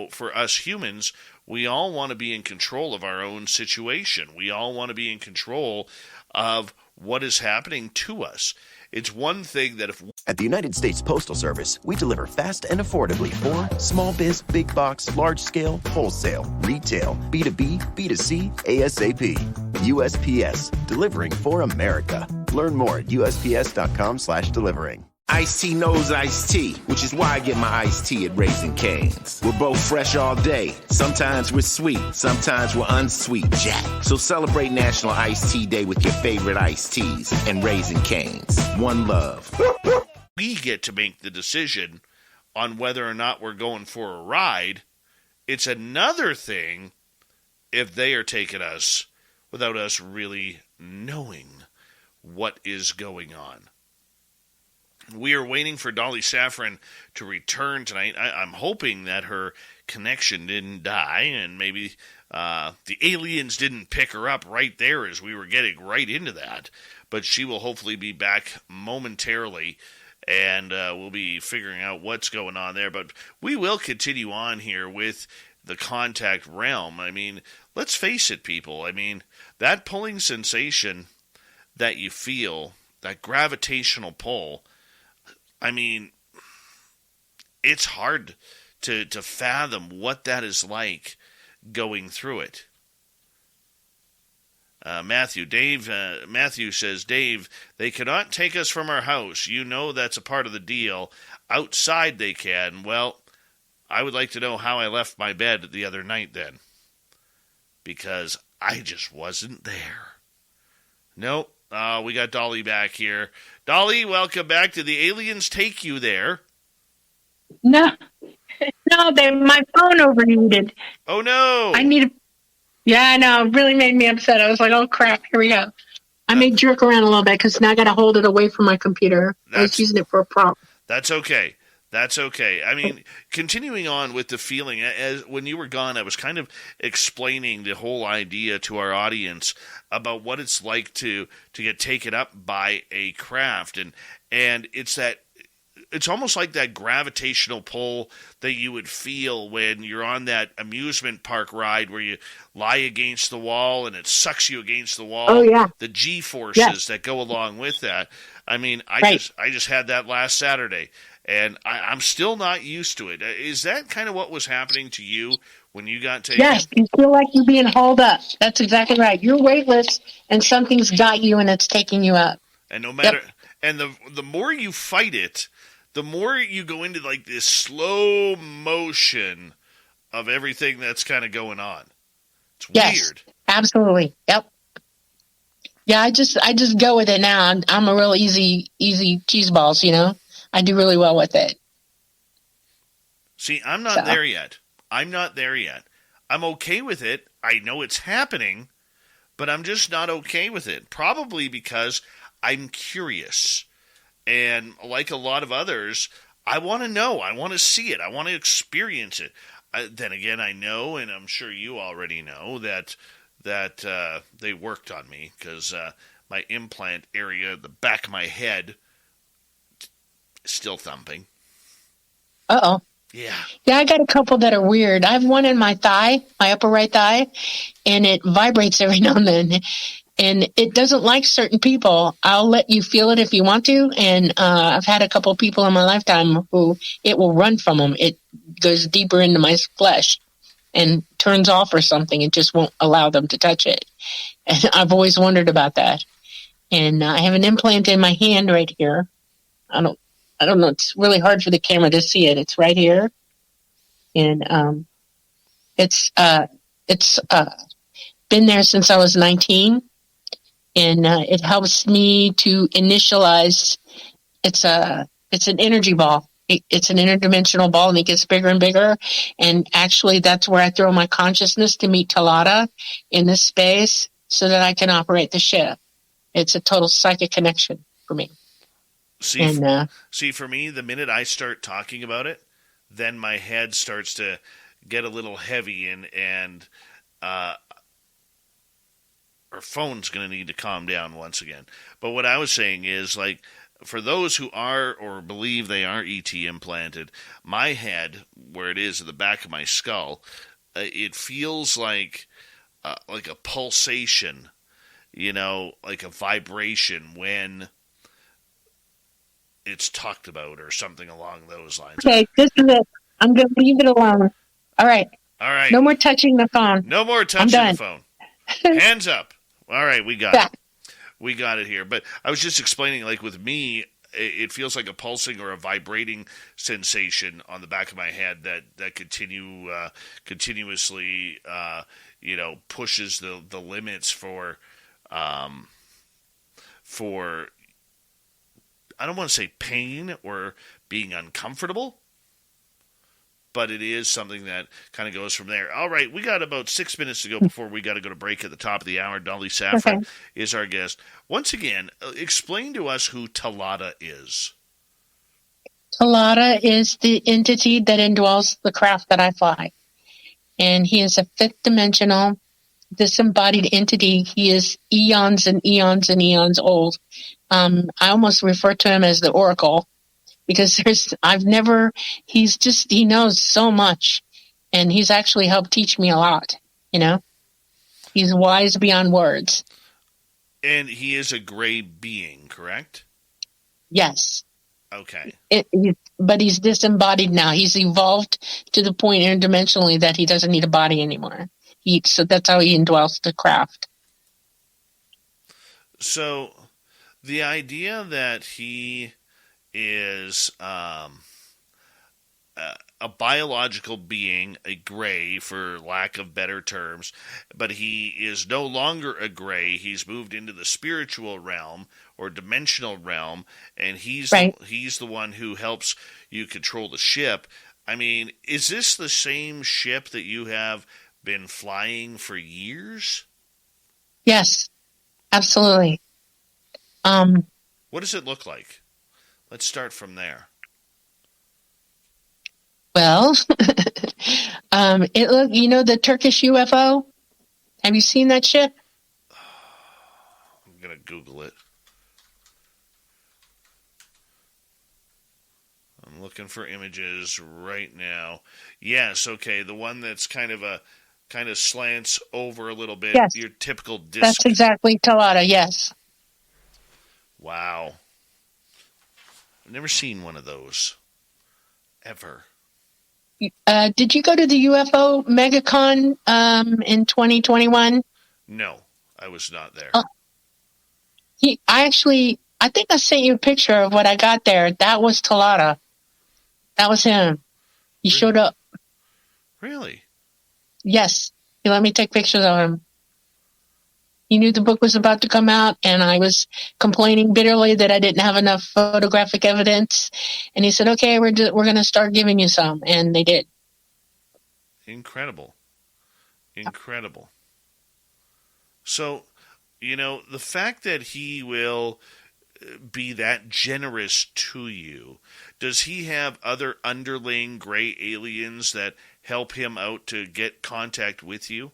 for us humans, we all want to be in control of our own situation. We all want to be in control of what is happening to us. It's one thing that At the United States Postal Service, we deliver fast and affordably for small biz, big box, large scale, wholesale, retail, B2B, B2C, ASAP. USPS, delivering for America. Learn more at usps.com/delivering. Iced Tea knows iced tea, which is why I get my iced tea at Raising Cane's. We're both fresh all day. Sometimes we're sweet, sometimes we're unsweet Jack. So celebrate National Iced Tea Day with your favorite iced teas and Raising Cane's. One love. We get to make the decision on whether or not we're going for a ride. It's another thing if they are taking us without us really knowing what is going on. We are waiting for Dolly Safran to return tonight. I'm hoping that her connection didn't die and maybe the aliens didn't pick her up right there as we were getting right into that. But she will hopefully be back momentarily, and we'll be figuring out what's going on there. But we will continue on here with the contact realm. I mean, let's face it, people. I mean, that pulling sensation that you feel, that gravitational pull, I mean, it's hard to fathom what that is like going through it. Matthew says, Dave, they cannot take us from our house. You know that's a part of the deal. Outside they can. Well, I would like to know how I left my bed the other night then, because I just wasn't there. Nope. We got Dolly back here. Dolly, welcome back. Did the aliens take you there? No, my phone overheated. Oh, no. Yeah, I know. It really made me upset. I was like, oh, crap, here we go. I may jerk around a little bit because now I got to hold it away from my computer. I was using it for a prop. That's okay. That's okay. I mean, continuing on with the feeling, as when you were gone, I was kind of explaining the whole idea to our audience about what it's like to get taken up by a craft, and it's almost like that gravitational pull that you would feel when you're on that amusement park ride where you lie against the wall and it sucks you against the wall. Oh, yeah. The G-forces that go along with that. I mean, I just had that last Saturday. And I'm still not used to it. Is that kind of what was happening to you when you got taken? Yes, you feel like you're being hauled up. That's exactly right. You're weightless, and something's got you, and it's taking you up. And no matter, and the more you fight it, the more you go into like this slow motion of everything that's kind of going on. It's weird. Absolutely. Yep. Yeah, I just go with it now. I'm a real easy cheese balls, you know. I do really well with it. See, I'm not there yet. I'm okay with it. I know it's happening, but I'm just not okay with it. Probably because I'm curious. And like a lot of others, I want to know. I want to see it. I want to experience it. Then again, I know, and I'm sure you already know, that they worked on me because my implant area, the back of my head, still thumping. Uh-oh. Yeah, I got a couple that are weird. I have one in my thigh, my upper right thigh, and it vibrates every now and then. And it doesn't like certain people. I'll let you feel it if you want to. And I've had a couple people in my lifetime who it will run from them. It goes deeper into my flesh and turns off or something. It just won't allow them to touch it. And I've always wondered about that. And I have an implant in my hand right here. I don't know. It's really hard for the camera to see it. It's right here. And it's been there since I was 19. And it helps me to initialize. It's an energy ball. It's an interdimensional ball, and it gets bigger and bigger. And actually, that's where I throw my consciousness to meet Talata in this space so that I can operate the ship. It's a total psychic connection for me. See, for me, the minute I start talking about it, then my head starts to get a little heavy, and our phone's going to need to calm down once again. But what I was saying is, like, for those who are or believe they are ET implanted, my head, where it is at the back of my skull, it feels like a pulsation, you know, like a vibration when it's talked about or something along those lines. Okay, this is it. I'm going to leave it alone. All right. All right. No more touching the phone. No more touching the phone. Hands up. All right, we got Yeah. it. We got it here. But I was just explaining, like with me, it feels like a pulsing or a vibrating sensation on the back of my head that continuously, pushes the limits for I don't want to say pain or being uncomfortable, but it is something that kind of goes from there. All right, we got about 6 minutes to go before we got to go to break at the top of the hour. Dolly Safran is our guest. Once again, explain to us who Talata is. Talata is the entity that indwells the craft that I fly. And he is a fifth dimensional, disembodied entity. He is eons and eons and eons old. I almost refer to him as the Oracle because he knows so much, and he's actually helped teach me a lot, He's wise beyond words. And he is a gray being, correct? Yes. Okay. But he's disembodied now. He's evolved to the point interdimensionally that he doesn't need a body anymore. So that's how he indwells the craft. So the idea that he is a biological being, a gray, for lack of better terms, but he is no longer a gray. He's moved into the spiritual realm or dimensional realm, and he's the one who helps you control the ship. I mean, is this the same ship that you have been flying for years? Yes, absolutely. What does it look like? Let's start from there. Well, the Turkish UFO? Have you seen that ship? I'm going to Google it. I'm looking for images right now. Yes, okay, the one that's kind of slants over a little bit. Yes. Your typical disc. That's exactly Talata, yes. Wow. I've never seen one of those. Ever. Did you go to the UFO MegaCon in 2021? No, I was not there. I think I sent you a picture of what I got there. That was Talata. That was him. He showed up. Really? Yes. He let me take pictures of him. He knew the book was about to come out, and I was complaining bitterly that I didn't have enough photographic evidence. And he said, okay, we're going to start giving you some. And they did. Incredible. So, the fact that he will be that generous to you, does he have other underling gray aliens that help him out to get contact with you?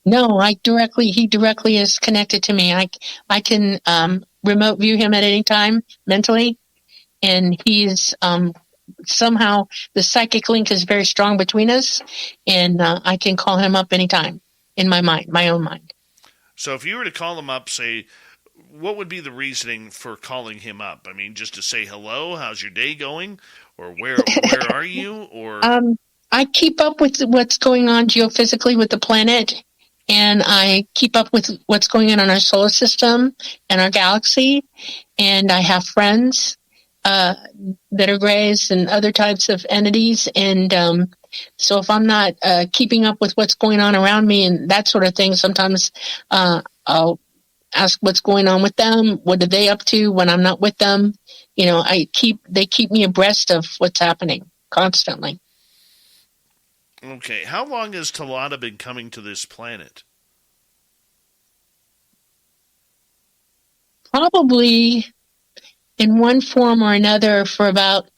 No, he directly is connected to me. I can remote view him at any time mentally, and he's somehow the psychic link is very strong between us, and I can call him up anytime in my own mind. So if you were to call him up, say, what would be the reasoning for calling him up? I mean, just to say hello, how's your day going, or where are you, or I keep up with what's going on geophysically with the planet, and I keep up with what's going on in our solar system and our galaxy, and I have friends that are grays and other types of entities, and so if I'm not keeping up with what's going on around me and that sort of thing, sometimes I'll ask what's going on with them. What are they up to when I'm not with them? They keep me abreast of what's happening constantly. Okay, how long has Talata been coming to this planet? Probably in one form or another for about,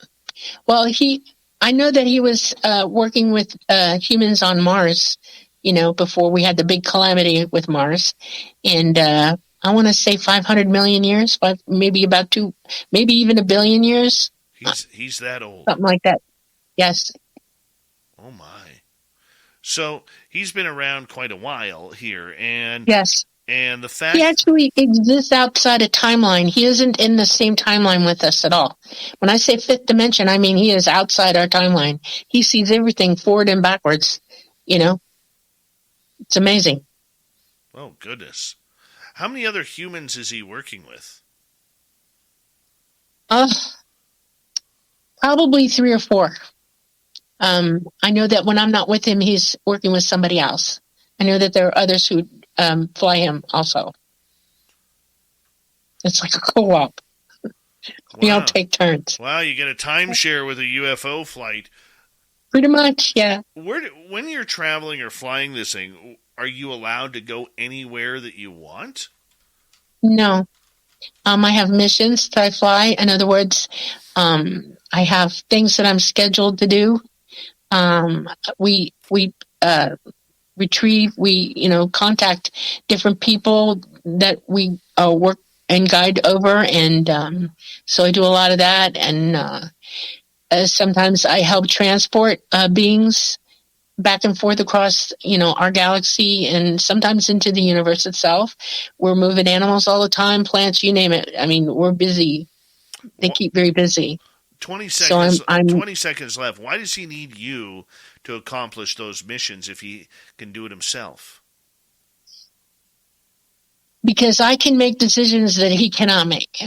I know that he was working with humans on Mars, before we had the big calamity with Mars. And I want to say 500 million years, maybe about maybe even 1 billion years. He's that old. Something like that. Yes. Oh, my. So he's been around quite a while here. And yes. And the fact he actually exists outside a timeline. He isn't in the same timeline with us at all. When I say fifth dimension, I mean he is outside our timeline. He sees everything forward and backwards. It's amazing. Oh, goodness. How many other humans is he working with? Probably 3 or 4. I know that when I'm not with him, he's working with somebody else. I know that there are others who fly him also. It's like a co-op. We all Wow. take turns. Wow, you get a timeshare with a UFO flight. Pretty much, yeah. When you're traveling or flying this thing, are you allowed to go anywhere that you want? No. I have missions that I fly. In other words, I have things that I'm scheduled to do. We retrieve, contact different people that we work and guide over, and so I do a lot of that. And sometimes I help transport beings back and forth across, our galaxy, and sometimes into the universe itself. We're moving animals all the time, plants, you name it. I mean, we're busy. They keep very busy. 20 So seconds. I'm 20 seconds left. Why does he need you to accomplish those missions if he can do it himself? Because I can make decisions that he cannot make.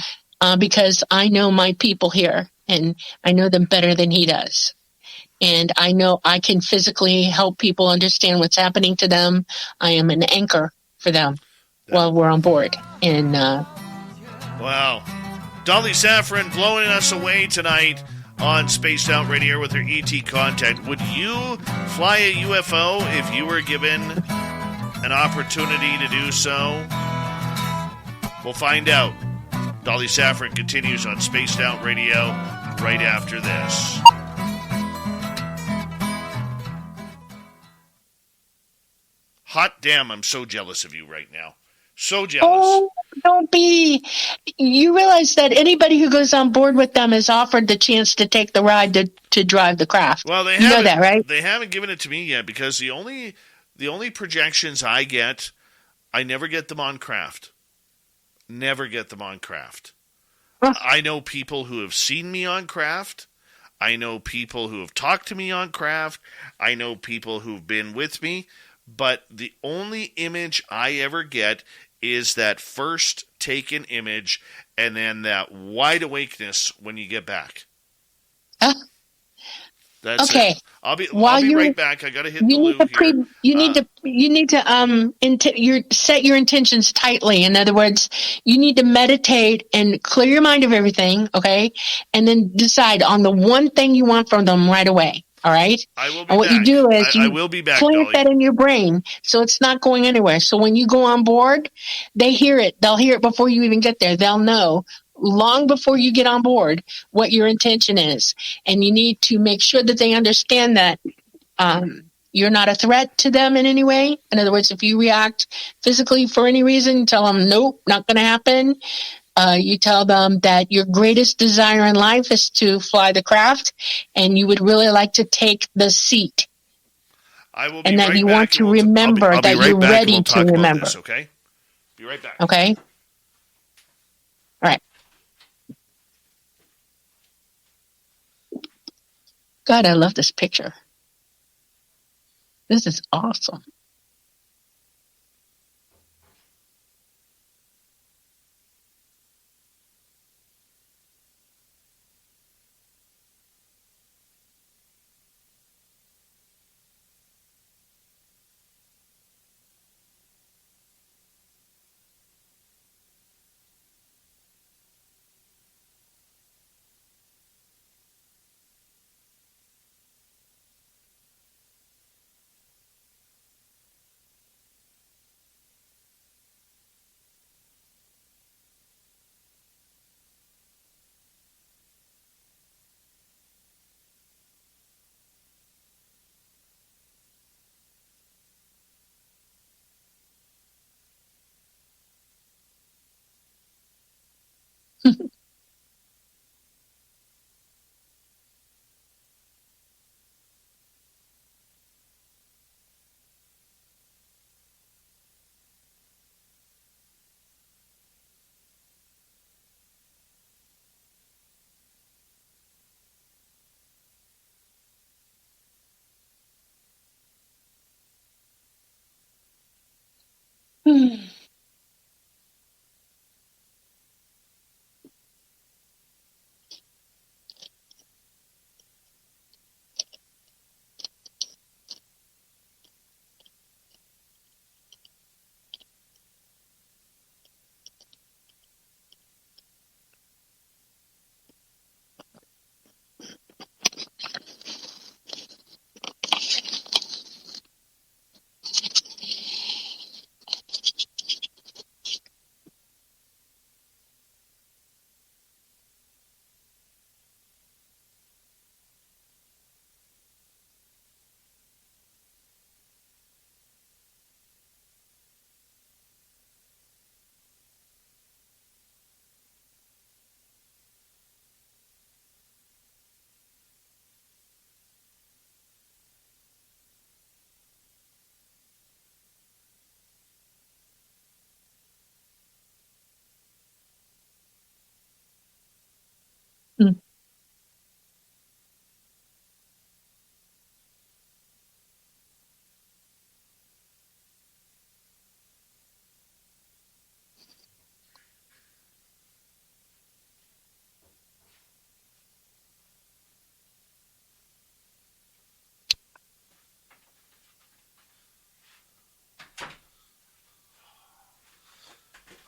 Because I know my people here, and I know them better than he does. And I know I can physically help people understand what's happening to them. I am an anchor for them while we're on board. And wow. Dolly Safran blowing us away tonight on Spaced Out Radio with her ET content. Would you fly a UFO if you were given an opportunity to do so? We'll find out. Dolly Safran continues on Spaced Out Radio right after this. Hot damn, I'm so jealous of you right now. So jealous. Oh, don't be. You realize that anybody who goes on board with them is offered the chance to take the ride to drive the craft. Well, you know that, right? They haven't given it to me yet because the only projections I get, I never get them on craft. Never get them on craft. Huh. I know people who have seen me on craft. I know people who have talked to me on craft. I know people who've been with me. But the only image I ever get is that first taken image and then that wide awakeness when you get back. That's okay. it. I'll be right back. I got to hit the loo here. You need to set your intentions tightly. In other words, you need to meditate and clear your mind of everything, okay? And then decide on the one thing you want from them right away. All right. I will be and what back. you do is I will be back, plant Dolly. that in your brain, so it's not going anywhere. So when you go on board, they hear it. They'll hear it before you even get there. They'll know long before you get on board what your intention is, and you need to make sure that they understand that you're not a threat to them in any way. In other words, if you react physically for any reason, tell them nope, not going to happen. You tell them that your greatest desire in life is to fly the craft, and you would really like to take the seat. I will be and that right you back want to remember I'll be that right you're back ready and we'll to talk remember. About this, okay? Be right back. Okay. All right. God, I love this picture. This is awesome.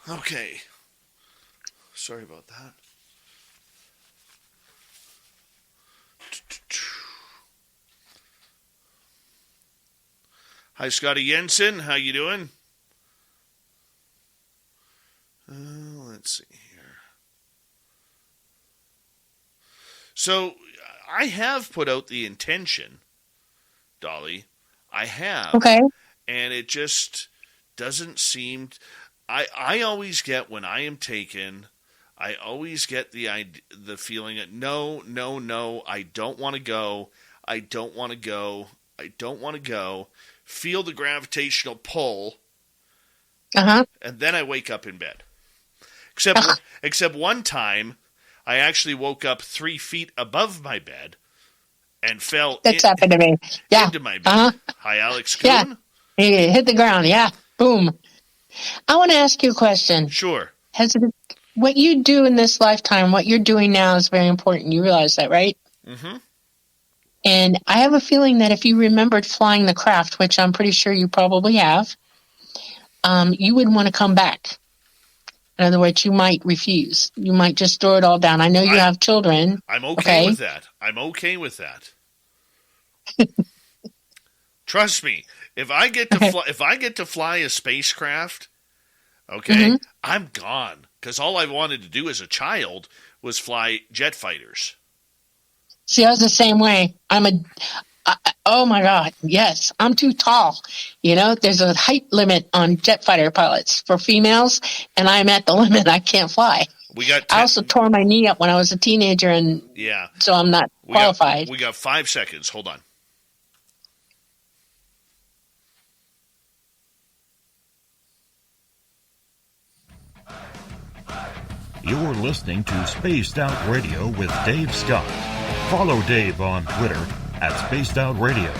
Okay. Sorry about that. Hi, Scotty Jensen. How you doing? Let's see here. So, I have put out the intention, Dolly. I have. Okay. And it just doesn't seem... I always get, when I am taken, I always get the feeling that no, I don't want to go. I don't want to go. I don't want to go. Feel the gravitational pull. And then I wake up in bed. Except one time, I actually woke up 3 feet above my bed and fell happened to me. Yeah. into my bed. Hi, Alex Kuhn. Yeah. He hit the ground. Yeah. Boom. I want to ask you a question. Sure. What you do in this lifetime, what you're doing now is very important. You realize that, right? Mm-hmm. And I have a feeling that if you remembered flying the craft, which I'm pretty sure you probably have, you would want to come back. In other words, you might refuse. You might just throw it all down. I know you have children. I'm okay with that. I'm okay with that. Trust me. If I get to fly a spacecraft, okay, I'm gone. Because all I wanted to do as a child was fly jet fighters. See, I was the same way. Oh my God, yes, I'm too tall. You know, there's a height limit on jet fighter pilots for females, and I'm at the limit. I can't fly. I also tore my knee up when I was a teenager, and so I'm not qualified. We got 5 seconds. Hold on. You're listening to Spaced Out Radio with Dave Scott. Follow Dave on Twitter @Spaced Out Radio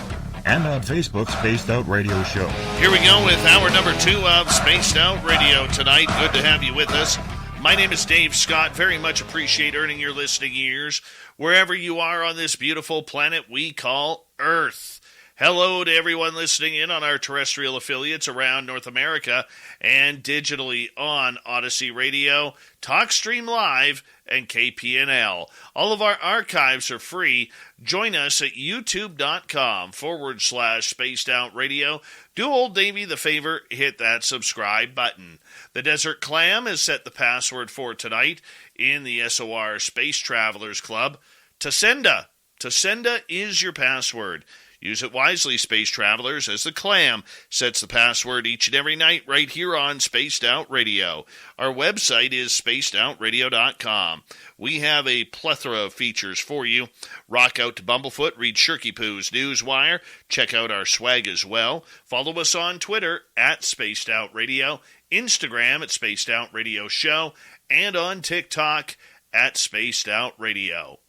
and on Facebook, Spaced Out Radio Show. Here we go with hour number 2 of Spaced Out Radio tonight. Good to have you with us. My name is Dave Scott. Very much appreciate earning your listening ears wherever you are on this beautiful planet we call Earth. Hello to everyone listening in on our terrestrial affiliates around North America and digitally on Odyssey Radio, TalkStream Live, and KPNL. All of our archives are free. Join us at youtube.com/Spaced Out Radio. Do old Davey the favor, hit that subscribe button. The Desert Clam has set the password for tonight in the SOR Space Travelers Club. Tasenda. Tasenda is your password. Use it wisely, space travelers, as the Clam sets the password each and every night right here on Spaced Out Radio. Our website is spacedoutradio.com. We have a plethora of features for you. Rock out to Bumblefoot, read Shirky Poo's Newswire, check out our swag as well. Follow us on Twitter @Spaced Out Radio, Instagram @Spaced Out Radio Show, and on TikTok @Spaced Out Radio.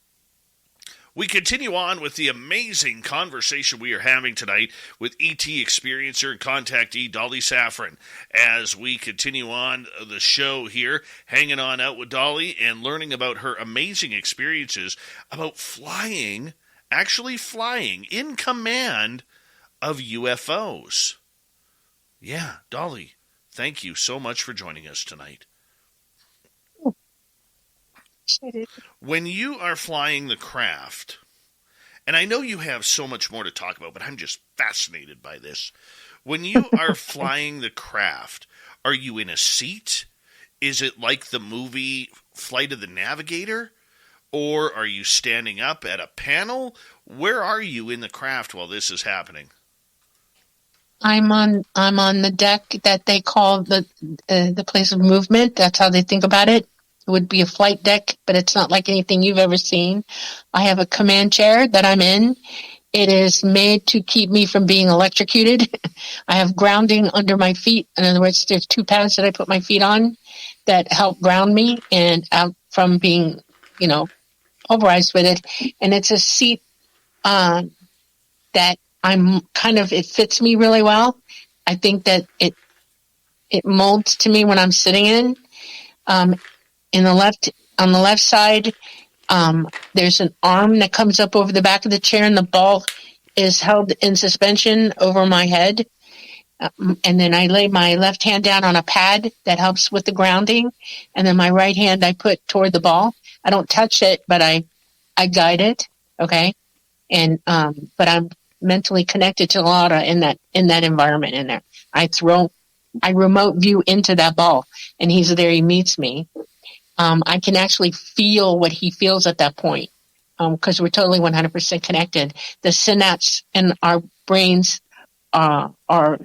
We continue on with the amazing conversation we are having tonight with ET experiencer and contactee Dolly Safran as we continue on the show here, hanging on out with Dolly and learning about her amazing experiences about flying, actually flying in command of UFOs. Yeah, Dolly, thank you so much for joining us tonight. When you are flying the craft, and I know you have so much more to talk about, but I'm just fascinated by this. When you are flying the craft, are you in a seat? Is it like the movie Flight of the Navigator? Or are you standing up at a panel? Where are you in the craft while this is happening? I'm on the deck that they call the place of movement. That's how they think about it. It would be a flight deck, but it's not like anything you've ever seen. I have a command chair that I'm in. It is made to keep me from being electrocuted. I have grounding under my feet. In other words, there's 2 pads that I put my feet on that help ground me and out from being, pulverized with it. And it's a seat that it fits me really well. I think that it molds to me when I'm sitting in. On the left side, there's an arm that comes up over the back of the chair, and the ball is held in suspension over my head. And then I lay my left hand down on a pad that helps with the grounding, and then my right hand I put toward the ball. I don't touch it, but I guide it. Okay, and but I'm mentally connected to Laura in that environment in there. I remote view into that ball, and he's there. He meets me. I can actually feel what he feels at that point because we're totally 100% connected. The synapses in our brains are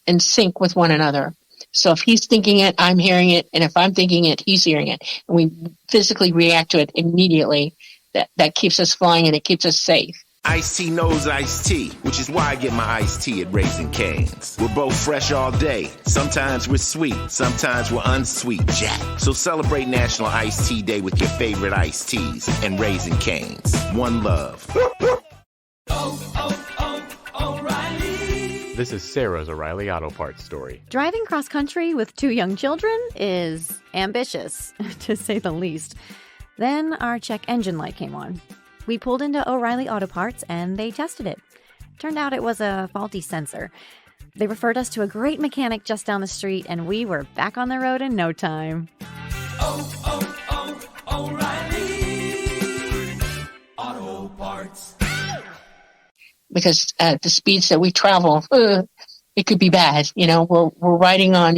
in sync with one another. So if he's thinking it, I'm hearing it, and if I'm thinking it, he's hearing it, and we physically react to it immediately. That keeps us flying and it keeps us safe. Ice-T knows Ice-T, which is why I get my iced tea at Raising Cane's. We're both fresh all day. Sometimes we're sweet, sometimes we're unsweet, Jack. So celebrate National Iced Tea Day with your favorite iced teas and Raising Cane's. One love. O'Reilly. This is Sarah's O'Reilly Auto Parts story. Driving cross country with 2 young children is ambitious, to say the least. Then our check engine light came on. We pulled into O'Reilly Auto Parts and they tested it. Turned out it was a faulty sensor. They referred us to a great mechanic just down the street and we were back on the road in no time. O'Reilly Auto Parts. Because at the speeds that we travel, it could be bad. We're riding on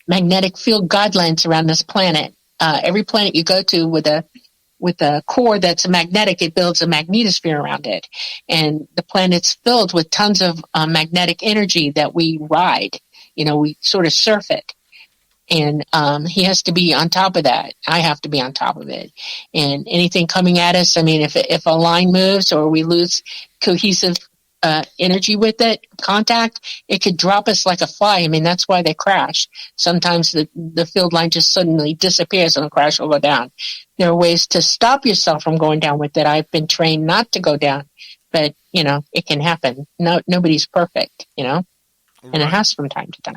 magnetic field guidelines around this planet. Every planet you go to with a core that's magnetic, it builds a magnetosphere around it. And the planet's filled with tons of magnetic energy that we ride. We sort of surf it. And he has to be on top of that. I have to be on top of it. And anything coming at us, if a line moves or we lose cohesive energy with it, contact, it could drop us like a fly. That's why they crash. Sometimes the field line just suddenly disappears and the crash will go down. There are ways to stop yourself from going down with it. I've been trained not to go down, but it can happen. Nobody's perfect, and it has from time to time.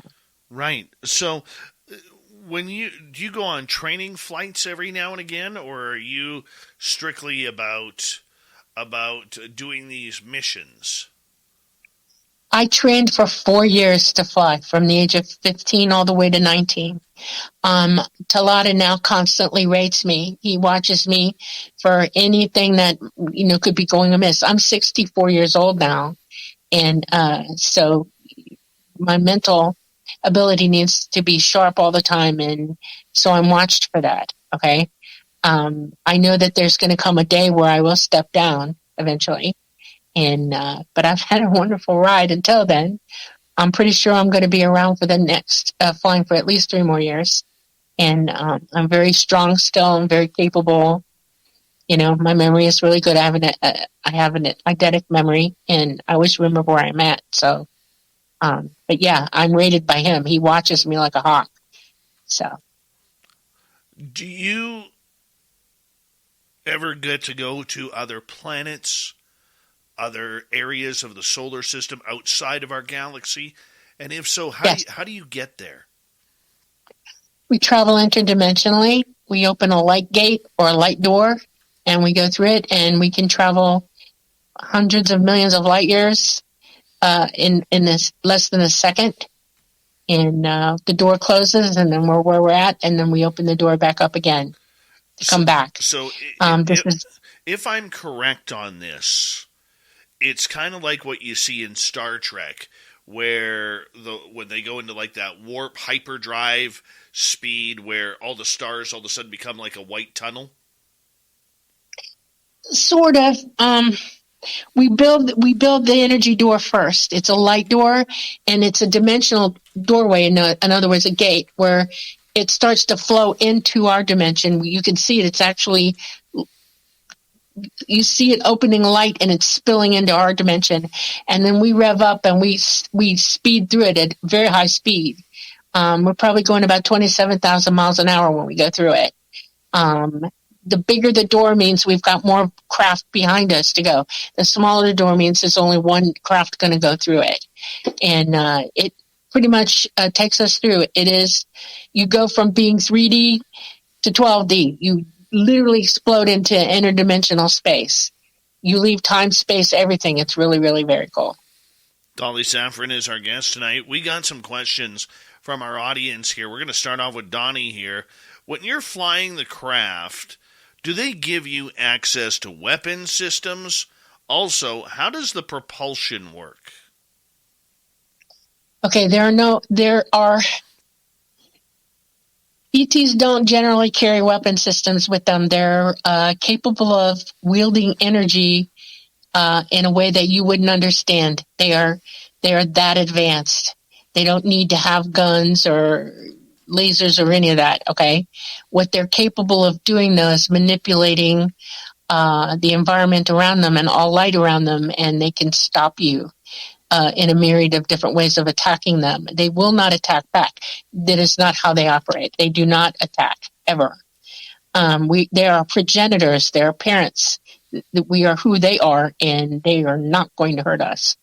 Right. So do you go on training flights every now and again, or are you strictly about doing these missions? I trained for 4 years to fly, from the age of 15 all the way to 19. Talata now constantly rates me. He watches me for anything that, could be going amiss. I'm 64 years old now. And so my mental ability needs to be sharp all the time. And so I'm watched for that. Okay. I know that there's going to come a day where I will step down eventually. And, but I've had a wonderful ride until then. I'm pretty sure I'm going to be around for the next, flying for at least 3 more years. And, I'm very strong still. I'm very capable. My memory is really good. I have an eidetic memory and I always remember where I'm at. So, but yeah, I'm rated by him. He watches me like a hawk. So. Do you ever get to go to other planets, other areas of the solar system outside of our galaxy? And if so, how do you get there? We travel interdimensionally. We open a light gate or a light door, and we go through it, and we can travel hundreds of millions of light years in this less than a second. And the door closes, and then we're where we're at, and then we open the door back up again to come back. So if I'm correct on this, it's kind of like what you see in Star Trek, where when they go into like that warp hyperdrive speed, where all the stars all of a sudden become like a white tunnel. Sort of. We build the energy door first. It's a light door, and it's a dimensional doorway. In other words, a gate where it starts to flow into our dimension. You can see it. It's actually, you see it opening light, and it's spilling into our dimension. And then we rev up, and we speed through it at very high speed. We're probably going about 27,000 miles an hour when we go through it. The bigger the door means we've got more craft behind us to go. The smaller the door means there's only one craft going to go through it. And it pretty much takes us through. It is, you go from being 3D to 12D. You literally explode into interdimensional space. You leave time, space, everything. It's really, really very cool. Dolly Safran is our guest tonight. We got some questions from our audience here. We're going to start off with Donnie here. When you're flying the craft, do they give you access to weapon systems? Also, how does the propulsion work? Okay, there are ETs don't generally carry weapon systems with them. They're capable of wielding energy in a way that you wouldn't understand. They are that advanced. They don't need to have guns or lasers or any of that, okay? What they're capable of doing, though, is manipulating the environment around them and all light around them, and they can stop you in a myriad of different ways of attacking them. They will not attack back. That is not how they operate. They do not attack, ever. They are progenitors. They are parents. We are who they are, and they are not going to hurt us.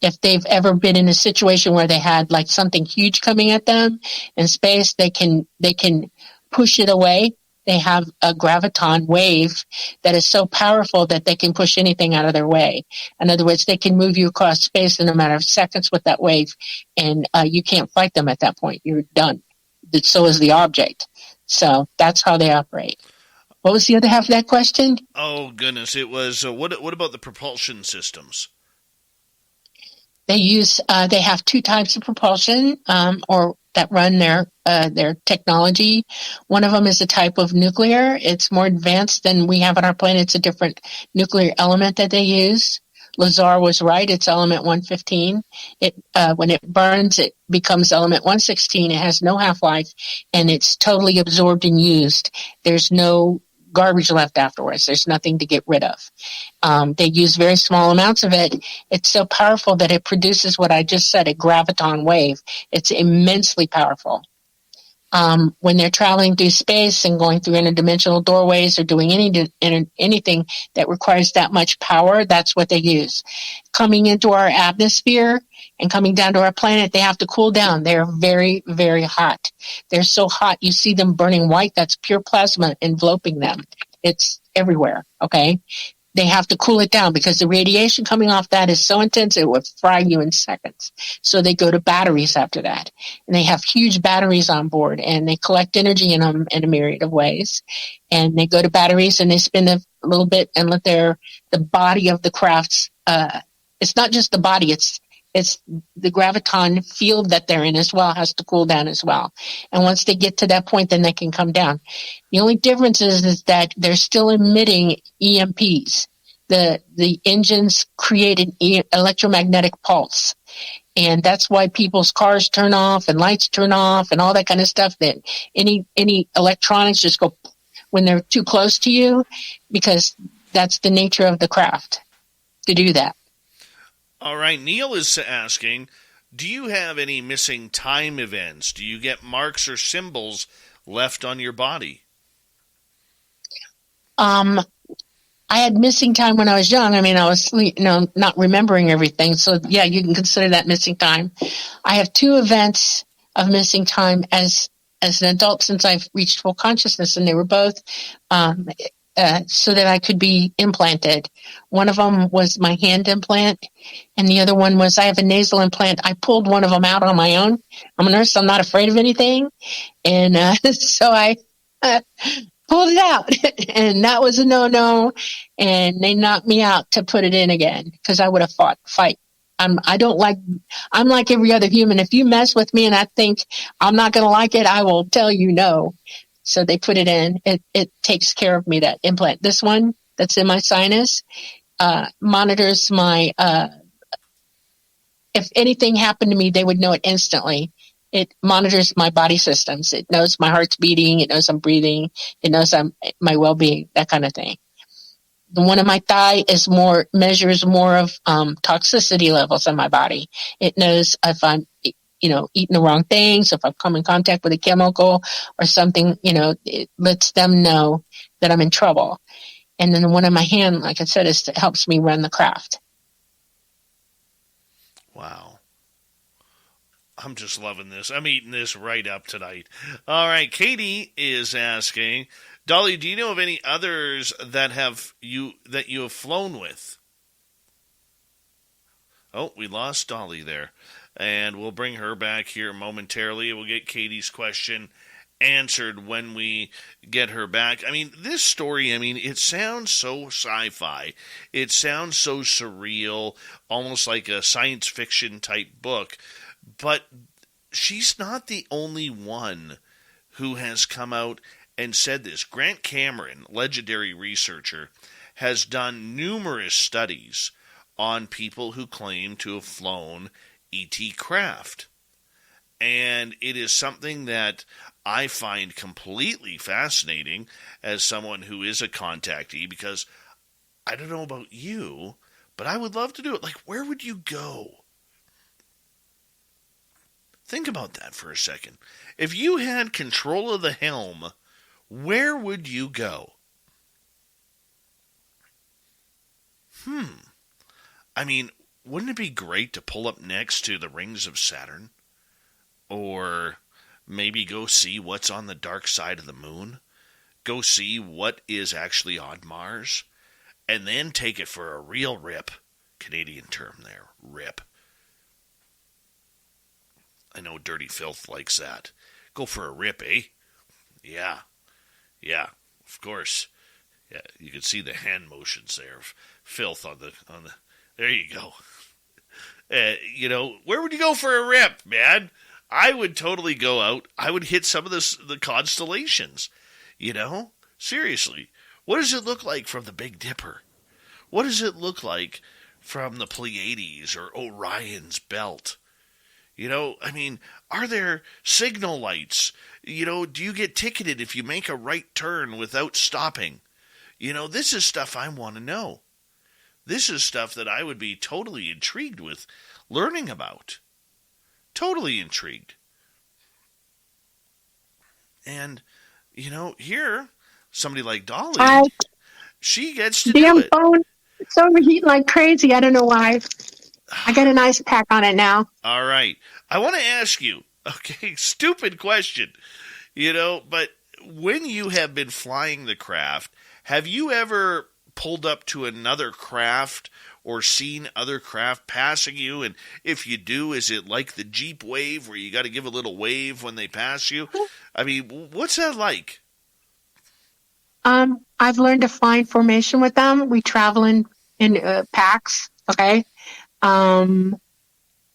If they've ever been in a situation where they had like something huge coming at them in space, they can push it away. They have a graviton wave that is so powerful that they can push anything out of their way. In other words, they can move you across space in a matter of seconds with that wave, and you can't fight them at that point. You're done. So is the object. So that's how they operate. What was the other half of that question? Oh, goodness. It was, what about the propulsion systems? They have two types of propulsion, or that run their technology. One of them is a type of nuclear. It's more advanced than we have on our planet. It's a different nuclear element that they use. Lazar was right. It's element 115. When it burns, it becomes element 116. It has no half-life, and it's totally absorbed and used. There's no garbage left afterwards. There's nothing to get rid of. They use very small amounts of it. It's so powerful that it produces what I just said, a graviton wave. It's immensely powerful. When they're traveling through space and going through interdimensional doorways or doing anything that requires that much power, that's what they use. Coming into our atmosphere and coming down to our planet, they have to cool down. They're very, very hot. They're so hot, you see them burning white. That's pure plasma enveloping them. It's everywhere, okay? They have to cool it down because the radiation coming off that is so intense it would fry you in seconds. So they go to batteries after that. And they have huge batteries on board, and they collect energy in them in a myriad of ways. And they go to batteries, and they spin a little bit and let the body of the crafts, it's not just the body, it's the graviton field that they're in as well has to cool down as well. And once they get to that point, then they can come down. The only difference is that they're still emitting EMPs. The engines create an electromagnetic pulse. And that's why people's cars turn off and lights turn off and all that kind of stuff. That any electronics just go when they're too close to you, because that's the nature of the craft to do that. All right, Neil is asking, do you have any missing time events? Do you get marks or symbols left on your body? I had missing time when I was young. I mean, I was, not remembering everything. So yeah, you can consider that missing time. I have 2 events of missing time as an adult since I've reached full consciousness, and they were both so that I could be implanted. One of them was my hand implant, and the other one was I have a nasal implant. I pulled one of them out on my own. I'm a nurse. I'm not afraid of anything. And so I pulled it out, and that was a no-no, and they knocked me out to put it in again because I would have fight. I'm like every other human. If you mess with me and I think I'm not going to like it, I will tell you no. So they put it in. It takes care of me, that implant. This one that's in my sinus monitors my, if anything happened to me, they would know it instantly. It monitors my body systems. It knows my heart's beating. It knows I'm breathing. It knows my well-being, that kind of thing. The one in my thigh measures more of toxicity levels in my body. It knows if I'm, eating the wrong things, if I've come in contact with a chemical or something, it lets them know that I'm in trouble. And then the one in my hand, like I said, it helps me run the craft. Wow. I'm just loving this. I'm eating this right up tonight. All right, Katie is asking, Dolly, do you know of any others that you have flown with? Oh, we lost Dolly there. And we'll bring her back here momentarily. We'll get Katie's question answered when we get her back. I mean, this story, it sounds so sci-fi. It sounds so surreal, almost like a science fiction type book. But she's not the only one who has come out and said this. Grant Cameron, legendary researcher, has done numerous studies on people who claim to have flown E.T. craft. And it is something that I find completely fascinating as someone who is a contactee, because I don't know about you, but I would love to do it. Like, where would you go? Think about that for a second. If you had control of the helm, where would you go? Wouldn't it be great to pull up next to the rings of Saturn? Or maybe go see what's on the dark side of the moon? Go see what is actually on Mars? And then take it for a real rip. Canadian term there, rip. I know Dirty Filth likes that. Go for a rip, eh? Yeah, of course. Yeah, you can see the hand motions there of Filth on the. There you go. Where would you go for a rip, man? I would totally go out. I would hit some of the constellations. Seriously, what does it look like from the Big Dipper? What does it look like from the Pleiades or Orion's belt? Are there signal lights? Do you get ticketed if you make a right turn without stopping? This is stuff I want to know. This is stuff that I would be totally intrigued with learning about. Totally intrigued. And, here, somebody like Dolly, she gets to do it. Phone, it's overheating like crazy. I don't know why. I got an ice pack on it now. All right. I want to ask you, okay, stupid question, but when you have been flying the craft, have you ever pulled up to another craft or seen other craft passing you? And if you do, is it like the Jeep wave where you got to give a little wave when they pass you? What's that like? I've learned to fly in formation with them. We travel in packs, okay?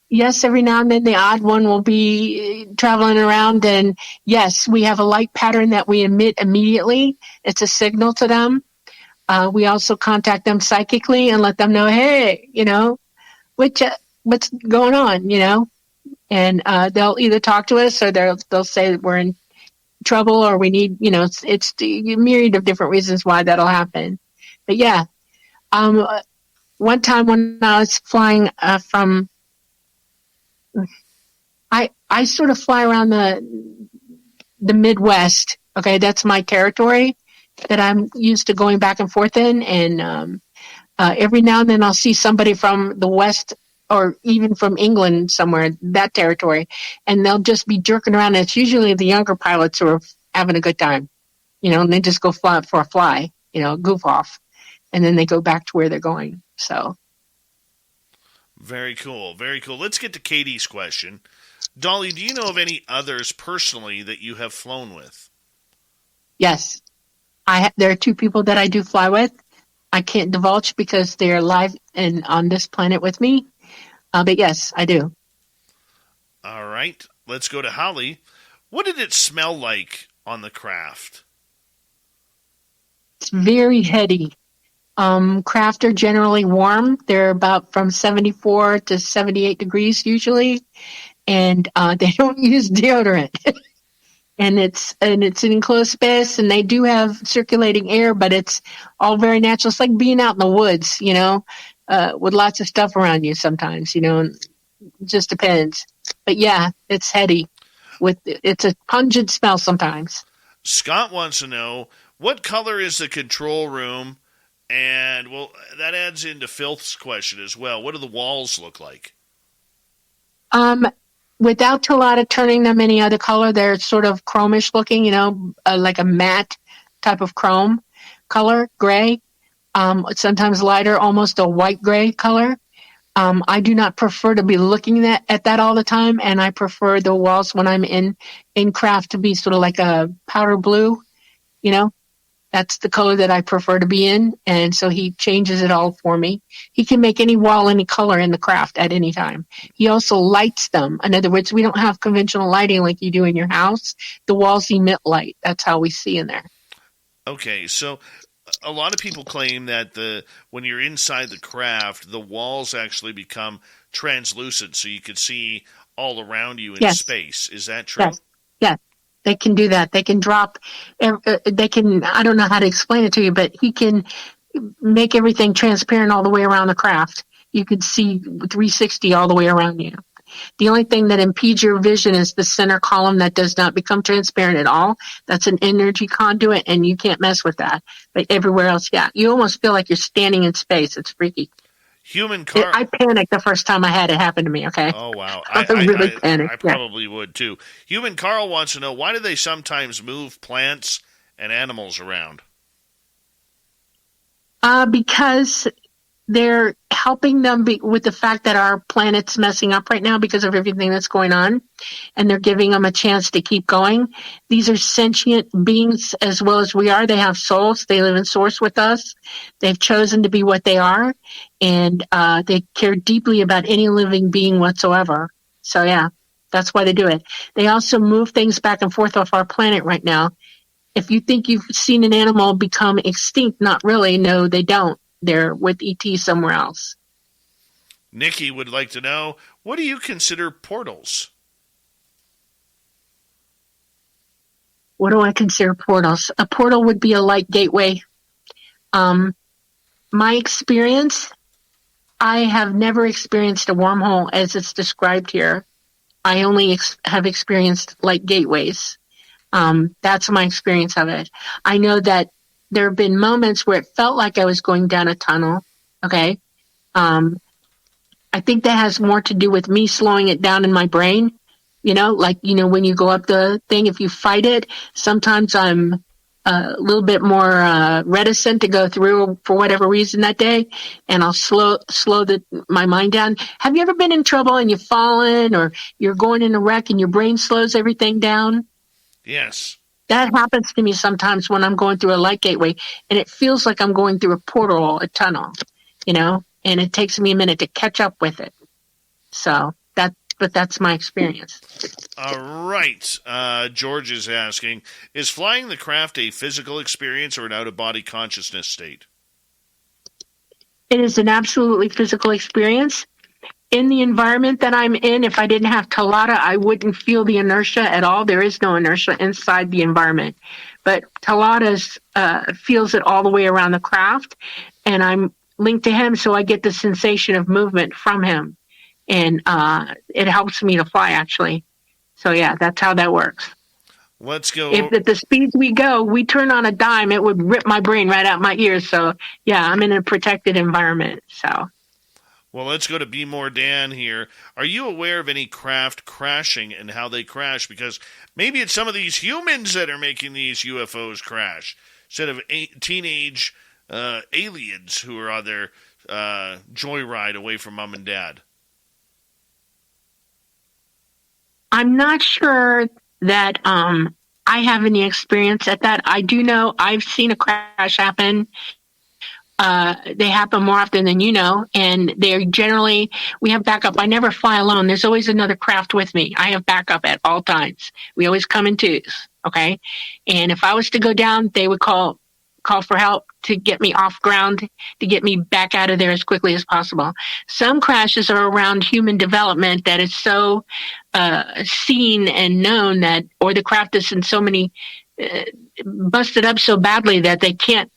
Yes, every now and then the odd one will be traveling around, and yes, we have a light pattern that we emit immediately. It's a signal to them. We also contact them psychically and let them know, hey, what's going on, and they'll either talk to us or they'll say we're in trouble or we need, it's a myriad of different reasons why that'll happen. But yeah, one time when I was flying I sort of fly around the Midwest. Okay, that's my territory. that I'm used to going back and forth in. And every now and then I'll see somebody from the West or even from England somewhere, that territory, and they'll just be jerking around. And it's usually the younger pilots who are having a good time, and they just go fly for a fly, goof off, and then they go back to where they're going. So. Very cool. Very cool. Let's get to Katie's question. Dolly, do you know of any others personally that you have flown with? Yes. There are 2 people that I do fly with. I can't divulge because they're live and on this planet with me. But yes, I do. All right. Let's go to Holly. What did it smell like on the craft? It's very heady. Craft are generally warm. They're about from 74 to 78 degrees usually. And they don't use deodorant. And it's an enclosed space, and they do have circulating air, but it's all very natural. It's like being out in the woods, with lots of stuff around you sometimes, and it just depends. But yeah, it's heady. It's a pungent smell sometimes. Scott wants to know, what color is the control room? And, well, that adds into Phil's question as well. What do the walls look like? Without Talata turning them any other color, they're sort of chromish looking, like a matte type of chrome color, gray. Sometimes lighter, almost a white gray color. I do not prefer to be looking at that all the time, and I prefer the walls when I'm in craft to be sort of like a powder blue, That's the color that I prefer to be in, and so he changes it all for me. He can make any wall any color in the craft at any time. He also lights them. In other words, we don't have conventional lighting like you do in your house. The walls emit light. That's how we see in there. Okay, so a lot of people claim that when you're inside the craft, the walls actually become translucent so you can see all around you in space. Is that true? Yes. They can do that. They can I don't know how to explain it to you, but he can make everything transparent all the way around the craft. You can see 360 all the way around you. The only thing that impedes your vision is the center column that does not become transparent at all. That's an energy conduit, and you can't mess with that. But everywhere else, yeah. You almost feel like you're standing in space. It's freaky. I panicked the first time I had it happen to me, okay? Oh, wow. I really panicked. I probably would, too. Human Carl wants to know, why do they sometimes move plants and animals around? Because they're helping them with the fact that our planet's messing up right now because of everything that's going on, and they're giving them a chance to keep going. These are sentient beings as well as we are. They have souls. They live in source with us. They've chosen to be what they are, and they care deeply about any living being whatsoever. So, yeah, that's why they do it. They also move things back and forth off our planet right now. If you think you've seen an animal become extinct, not really. No, they don't. They're with ET somewhere else. Nikki would like to know, what do you consider portals? What do I consider portals? A portal would be a light gateway. My experience, I have never experienced a wormhole as it's described here. I only have experienced light gateways. That's my experience of it. I know that there have been moments where it felt like I was going down a tunnel. Okay. I think that has more to do with me slowing it down in my brain. When you go up the thing, if you fight it, sometimes I'm a little bit more reticent to go through for whatever reason that day, and I'll slow my mind down. Have you ever been in trouble and you've fallen, or you're going in a wreck and your brain slows everything down? Yes. That happens to me sometimes when I'm going through a light gateway, and it feels like I'm going through a portal, a tunnel, and it takes me a minute to catch up with it. So that's my experience. All right. George is asking, is flying the craft a physical experience or an out-of-body consciousness state? It is an absolutely physical experience. In the environment that I'm in, if I didn't have Talata, I wouldn't feel the inertia at all. There is no inertia inside the environment. But Talata feels it all the way around the craft, and I'm linked to him, so I get the sensation of movement from him. And it helps me to fly, actually. So, yeah, that's how that works. Let's go. If at the speeds we go, we turn on a dime, it would rip my brain right out my ears. So yeah, I'm in a protected environment. So. Well, let's go to Be More Dan here. Are you aware of any craft crashing and how they crash? Because maybe it's some of these humans that are making these UFOs crash instead of teenage aliens who are on their joyride away from mom and dad. I'm not sure that I have any experience at that. I do know I've seen a crash happen. They happen more often than you know, and they're generally, we have backup. I never fly alone. There's always another craft with me. I have backup at all times. We always come in twos, okay? And if I was to go down, they would call for help to get me off ground, to get me back out of there as quickly as possible. Some crashes are around human development that is so seen and known that, or the craft is in so many, busted up so badly that they can't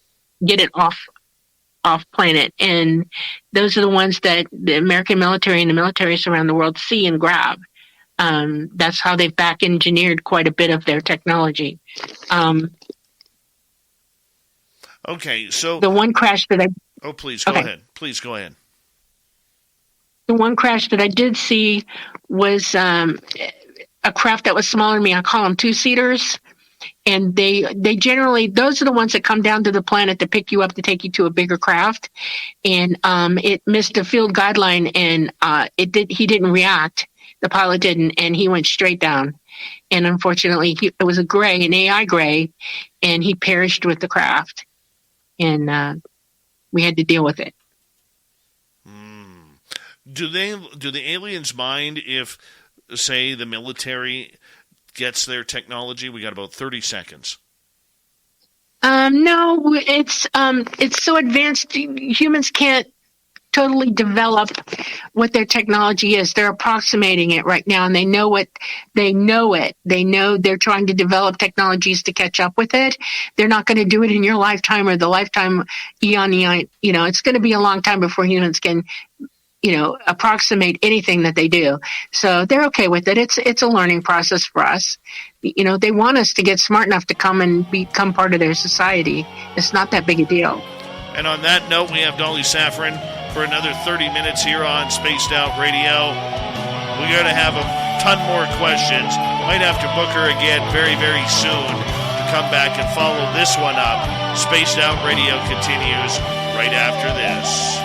get it off planet. And those are the ones that the American military and the militaries around the world see and grab. That's how they've back engineered quite a bit of their technology. Okay, so the one crash that please go ahead. Please go ahead. The one crash that I did see was a craft that was smaller than me. I call them two-seaters. And they generally, those are the ones that come down to the planet to pick you up to take you to a bigger craft. And it missed a field guideline, and he didn't react. The pilot didn't, and he went straight down. And unfortunately, it was an AI gray, and he perished with the craft. And we had to deal with it. Do the aliens mind if, say, the military gets their technology? We got about 30 seconds. No, it's so advanced. Humans can't totally develop what their technology is. They're approximating it right now, and they know it. They know they're trying to develop technologies to catch up with it. They're not going to do it in your lifetime or the lifetime eon. It's going to be a long time before humans can, approximate anything that they do. So they're okay with it. It's a learning process for us. They want us to get smart enough to come and become part of their society. It's not that big a deal. And on that note, we have Dolly Safran for another 30 minutes here on Spaced Out Radio. We're going to have a ton more questions. Might have to book her again very, very soon to come back and follow this one up. Spaced Out Radio continues right after this.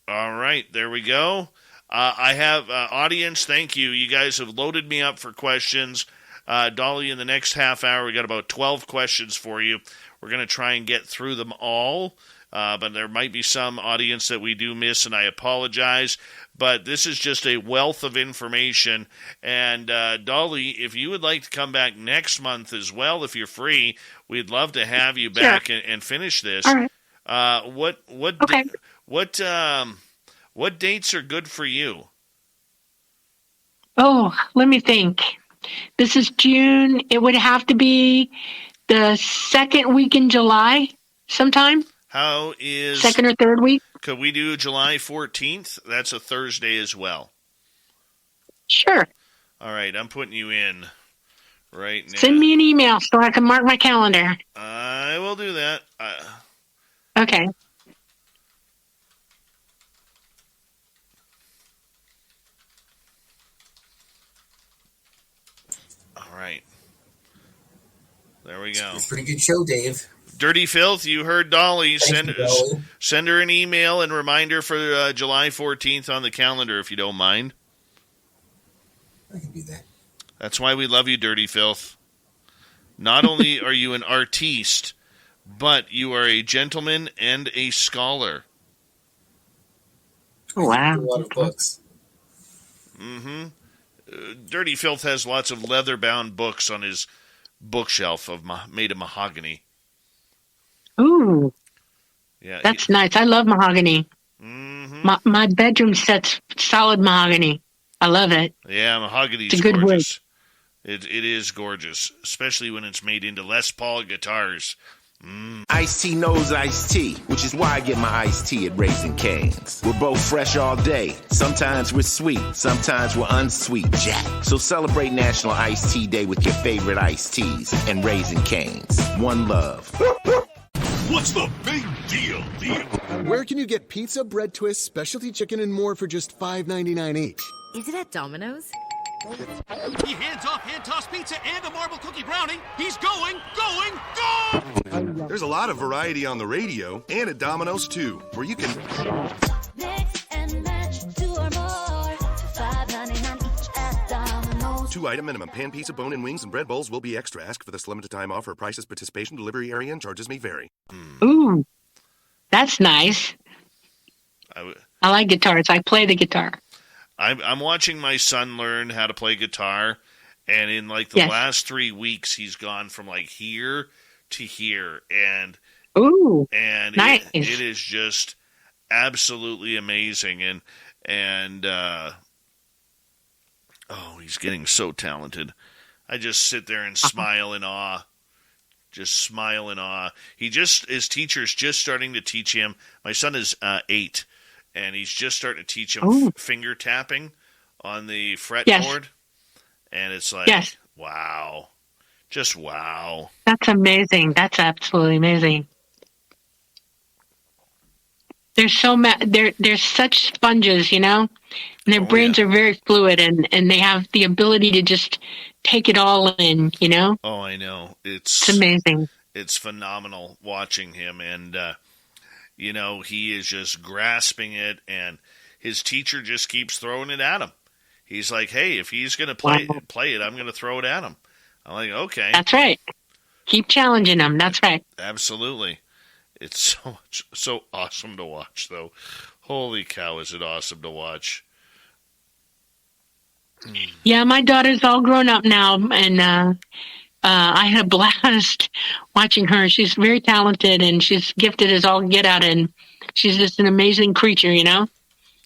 All right, there we go. I have audience. Thank you. You guys have loaded me up for questions. Dolly, in the next half hour, we got about 12 questions for you. We're going to try and get through them all, but there might be some audience that we do miss, and I apologize. But this is just a wealth of information. And Dolly, if you would like to come back next month as well, if you're free, we'd love to have you back and finish this. All right. Okay. What dates are good for you? Oh, let me think. This is June. It would have to be the second week in July sometime. How is... Second or third week? Could we do July 14th? That's a Thursday as well. Sure. All right, I'm putting you in right now. Send me an email so I can mark my calendar. I will do that. Okay. All right. There we go. It's a pretty good show, Dave. Dirty Filth, you heard Dolly. Thank you, Dolly. Send her an email and reminder for July 14th on the calendar, if you don't mind. I can do that. That's why we love you, Dirty Filth. Not only are you an artiste, but you are a gentleman and a scholar. Oh, wow. A lot of books. Mm-hmm. Dirty Filth has lots of leather-bound books on his bookshelf made of mahogany. Ooh. Yeah, that's nice. I love mahogany. Mm-hmm. My bedroom set's solid mahogany. I love it. Yeah, mahogany is gorgeous. It is gorgeous, especially when it's made into Les Paul guitars. Ice-T knows iced tea, which is why I get my iced tea at Raising Cane's. We're both fresh all day. Sometimes we're sweet, sometimes we're unsweet, Jack. So celebrate National Iced Tea Day with your favorite iced teas and Raising Cane's. One love. What's the big deal? Where can you get pizza, bread twists, specialty chicken, and more for just $5.99 each? Is it at Domino's? He hands off hand-tossed pizza and a marble cookie brownie. He's going! There's a lot of variety on the radio and at Domino's, too, where you can... Mix and match 2 or more. $5.99 each at Domino's. 2-item minimum. Pan pizza, bone-in wings, and bread bowls will be extra. Ask for this limited time offer. Prices, participation, delivery area, and charges may vary. Ooh, that's nice. I like guitars. I play the guitar. I'm watching my son learn how to play guitar, and in like the last 3 weeks, he's gone from like here to here, and nice. It is just absolutely amazing, and he's getting so talented. I just sit there and smile in awe. Just smile in awe. His teacher's just starting to teach him. My son is 8. And he's just starting to teach him finger tapping on the fretboard. And it's like, wow. Just wow. That's amazing. That's absolutely amazing. They're they're such sponges, you know? And their brains are very fluid, and they have the ability to just take it all in, you know? Oh, I know. It's amazing. It's phenomenal watching him, and he is just grasping it, and his teacher just keeps throwing it at him. He's like, hey, if he's going to play it, I'm going to throw it at him. I'm like, okay. That's right. Keep challenging him. That's right. Absolutely. It's so awesome to watch, though. Holy cow, is it awesome to watch. Yeah, my daughter's all grown up now, and I had a blast watching her. She's very talented, and she's gifted as all get out, and she's just an amazing creature, you know?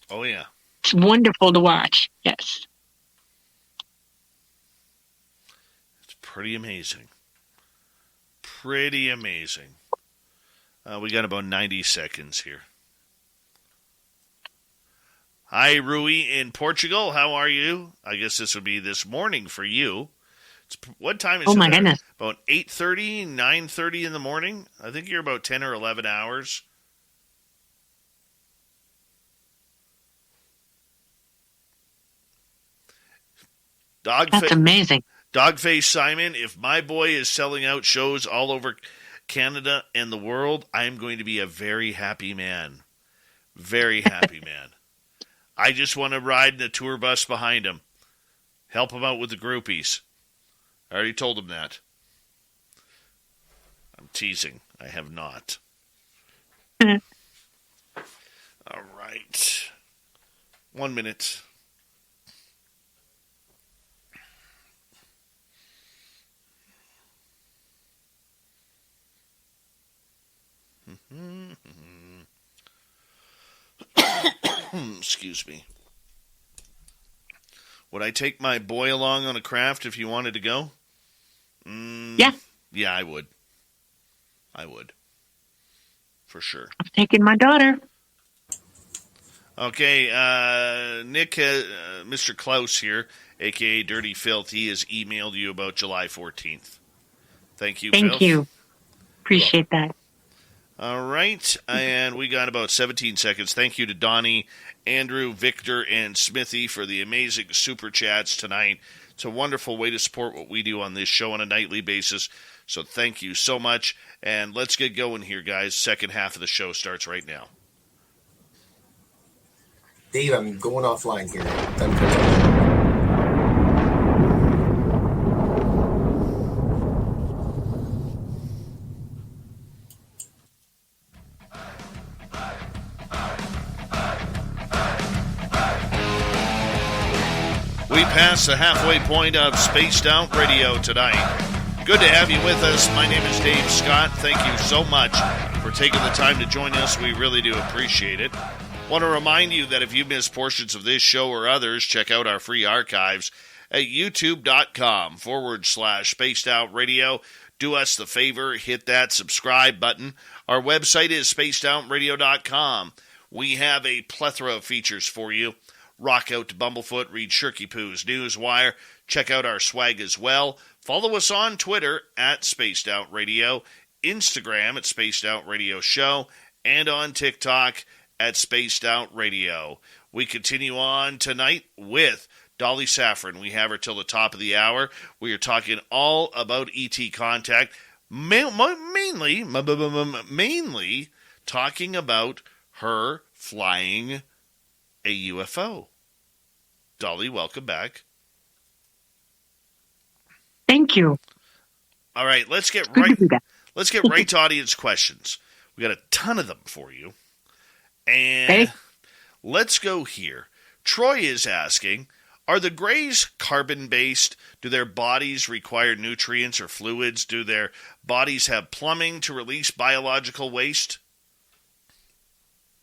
Oh, yeah. It's wonderful to watch, yes. It's pretty amazing. Pretty amazing. We got about 90 seconds here. Hi, Rui in Portugal. How are you? I guess this would be this morning for you. What time is it? Oh, my goodness. About 8:30, 9:30 in the morning? I think you're about 10 or 11 hours. That's amazing. Dogface Simon, if my boy is selling out shows all over Canada and the world, I'm going to be a very happy man. Very happy man. I just want to ride in the tour bus behind him. Help him out with the groupies. I already told him that. I'm teasing. I have not. All right. 1 minute. Excuse me. Would I take my boy along on a craft if he wanted to go? Yeah. Yeah, I would. For sure. I'm taking my daughter. Okay, Nick, Mr. Klaus here, a.k.a. Dirty Filth, he has emailed you about July 14th. Thank you, Thank you. Appreciate that. All right, and we got about 17 seconds. Thank you to Donnie, Andrew, Victor, and Smithy for the amazing super chats tonight. It's a wonderful way to support what we do on this show on a nightly basis. So thank you so much, and let's get going here, guys. Second half of the show starts right now. Dave, I'm going offline here. We pass the halfway point of Spaced Out Radio tonight. Good to have you with us. My name is Dave Scott. Thank you so much for taking the time to join us. We really do appreciate it. Want to remind you that if you missed portions of this show or others, check out our free archives at youtube.com/Spaced Out Radio. do us the favor, hit that subscribe button. Our website is spacedoutradio.com. We have a plethora of features for you. Rock out to Bumblefoot, read Shirky Poo's Newswire. Check out our swag as well. Follow us on Twitter at Spaced Out Radio, Instagram at Spaced Out Radio Show, and on TikTok at Spaced Out Radio. We continue on tonight with Dolly Safran. We have her till the top of the hour. We are talking all about ET contact, mainly talking about her flying a UFO. Dolly, welcome back. Thank you. All right, let's get right to audience questions. We got a ton of them for you. And let's go here. Troy is asking, are the Greys carbon-based? Do their bodies require nutrients or fluids? Do their bodies have plumbing to release biological waste?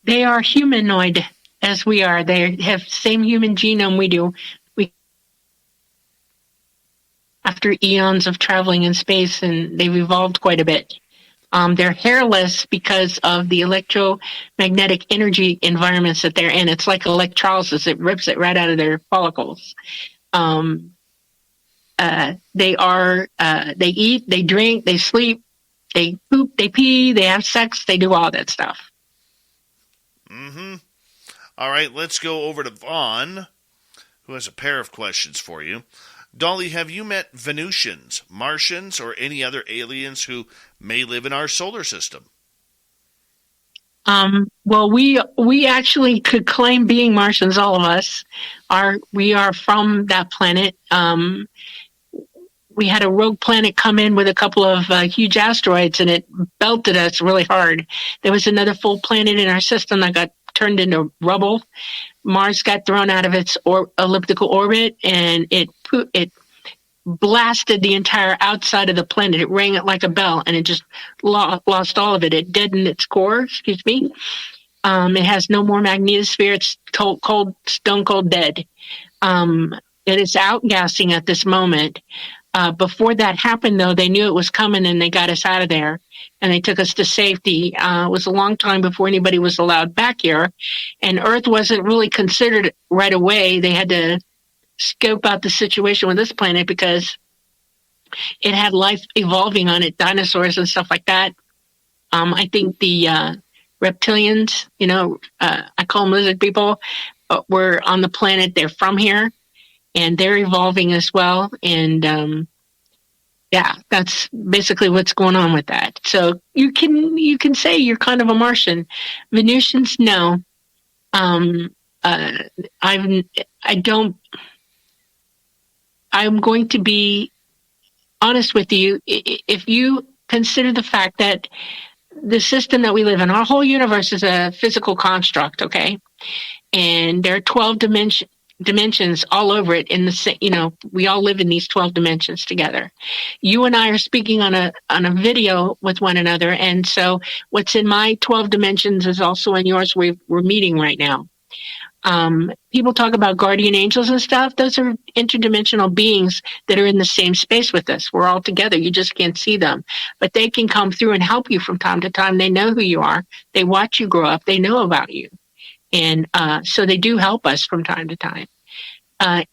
They are humanoid, as we are. They have the same human genome we do. After eons of traveling in space, and they've evolved quite a bit. They're hairless because of the electromagnetic energy environments that they're in. It's like electrolysis. It rips it right out of their follicles. They eat, they drink, they sleep, they poop, they pee, they have sex, they do all that stuff. Mm-hmm. All right, let's go over to Vaughn, who has a pair of questions for you. Dolly, have you met Venusians, Martians, or any other aliens who may live in our solar system? Well, we actually could claim being Martians, all of us. We are from that planet. We had a rogue planet come in with a couple of huge asteroids, and it belted us really hard. There was another full planet in our system that got turned into rubble. Mars got thrown out of its elliptical orbit, and it blasted the entire outside of the planet. It rang it like a bell, and it just lost all of it. It deadened its core, It has no more magnetosphere. It's cold, stone cold dead. It is outgassing at this moment. Before that happened, though, they knew it was coming, and they got us out of there, and they took us to safety. It was a long time before anybody was allowed back here, and Earth wasn't really considered right away. They had to scope out the situation with this planet because it had life evolving on it, dinosaurs and stuff like that. I think the reptilians, I call them lizard people, were on the planet. They're from here, and they're evolving as well. And that's basically what's going on with that. So you can say you're kind of a Martian. Venusians, no. I'm going to be honest with you. If you consider the fact that the system that we live in, our whole universe is a physical construct, okay? And there are 12 dimensions all over it. We all live in these 12 dimensions together. You and I are speaking on a video with one another, and so what's in my 12 dimensions is also in yours. We're meeting right now. People talk about guardian angels and stuff. Those are interdimensional beings that are in the same space with us. We're all together. You just can't see them. But they can come through and help you from time to time. They know who you are. They watch you grow up. They know about you. And so they do help us from time to time.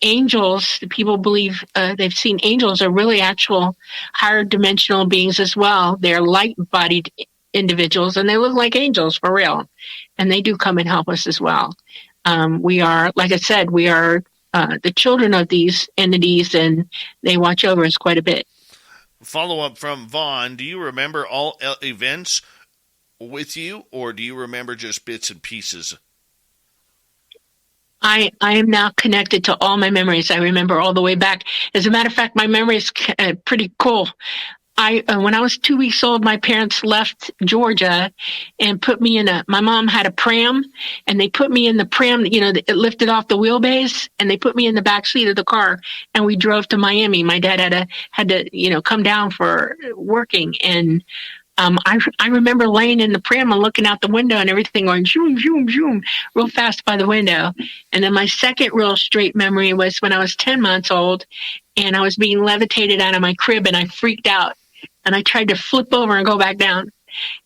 Angels, people believe they've seen angels are really actual higher dimensional beings as well. They're light-bodied individuals, and they look like angels for real. And they do come and help us as well. We are, like I said, we are the children of these entities, and they watch over us quite a bit. Follow up from Vaughn. Do you remember all events with you, or do you remember just bits and pieces? I am now connected to all my memories. I remember all the way back. As a matter of fact, my memory is pretty cool. When I was 2 weeks old, my parents left Georgia and put me in my mom had a pram, and they put me in the pram, it lifted off the wheelbase, and they put me in the back seat of the car, and we drove to Miami. My dad had to come down for working, and I remember laying in the pram and looking out the window and everything going zoom, zoom, zoom, real fast by the window. And then my second real straight memory was when I was 10 months old, and I was being levitated out of my crib, and I freaked out and I tried to flip over and go back down.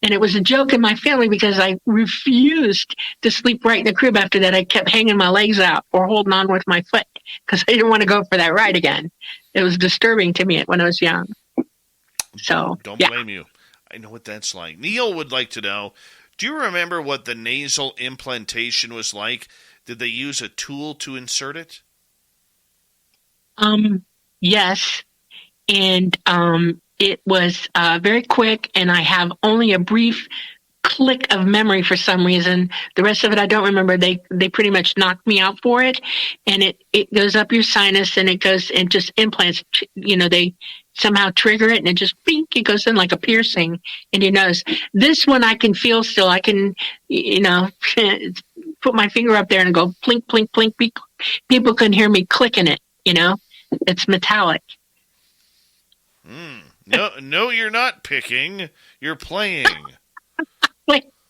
And it was a joke in my family because I refused to sleep right in the crib after that. I kept hanging my legs out or holding on with my foot because I didn't want to go for that ride again. It was disturbing to me when I was young. So, don't blame you. I know what that's like. Neil would like to know, do you remember what the nasal implantation was like? Did they use a tool to insert it? Yes. And it was very quick, and I have only a brief click of memory for some reason. The rest of it I don't remember. They pretty much knocked me out for it, and it goes up your sinus, and it goes and just implants. They somehow trigger it, and it just bink, it goes in like a piercing in your nose. This one I can feel still. I can put my finger up there and go plink plink plink. People can hear me clicking it. It's metallic. No, you're not picking. You're playing.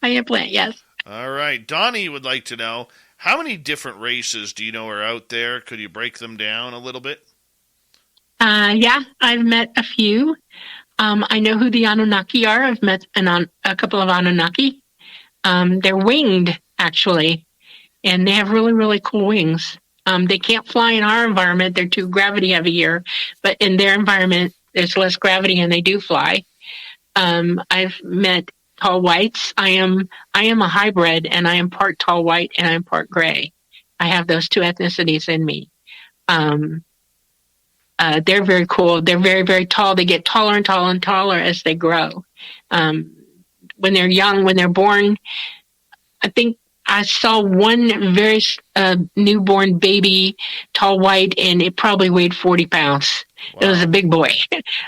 I am playing, yes. All right. Donnie would like to know, how many different races do you know are out there? Could you break them down a little bit? Yeah, I've met a few. I know who the Anunnaki are. I've met a couple of Anunnaki. They're winged, actually, and they have really, really cool wings. They can't fly in our environment. They're too gravity heavy here, but in their environment, there's less gravity and they do fly. I've met tall whites. I am a hybrid, and I am part tall white and I am part gray. I have those two ethnicities in me. They're very cool. They're very, very tall. They get taller and taller and taller as they grow. When they're young, when they're born, I think I saw one very newborn baby, tall white, and it probably weighed 40 pounds. Wow. It was a big boy.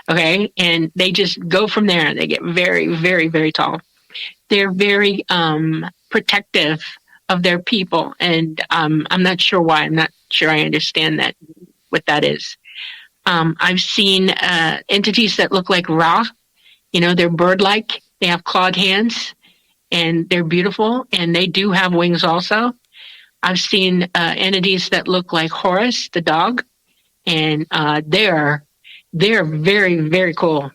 Okay. And they just go from there. They get very, very, very tall. They're very protective of their people. And I'm not sure why. I'm not sure I understand what that is. I've seen entities that look like Ra. They're bird-like. They have clawed hands. And they're beautiful, and they do have wings also. I've seen entities that look like Horus, the dog, and they're very, very cool.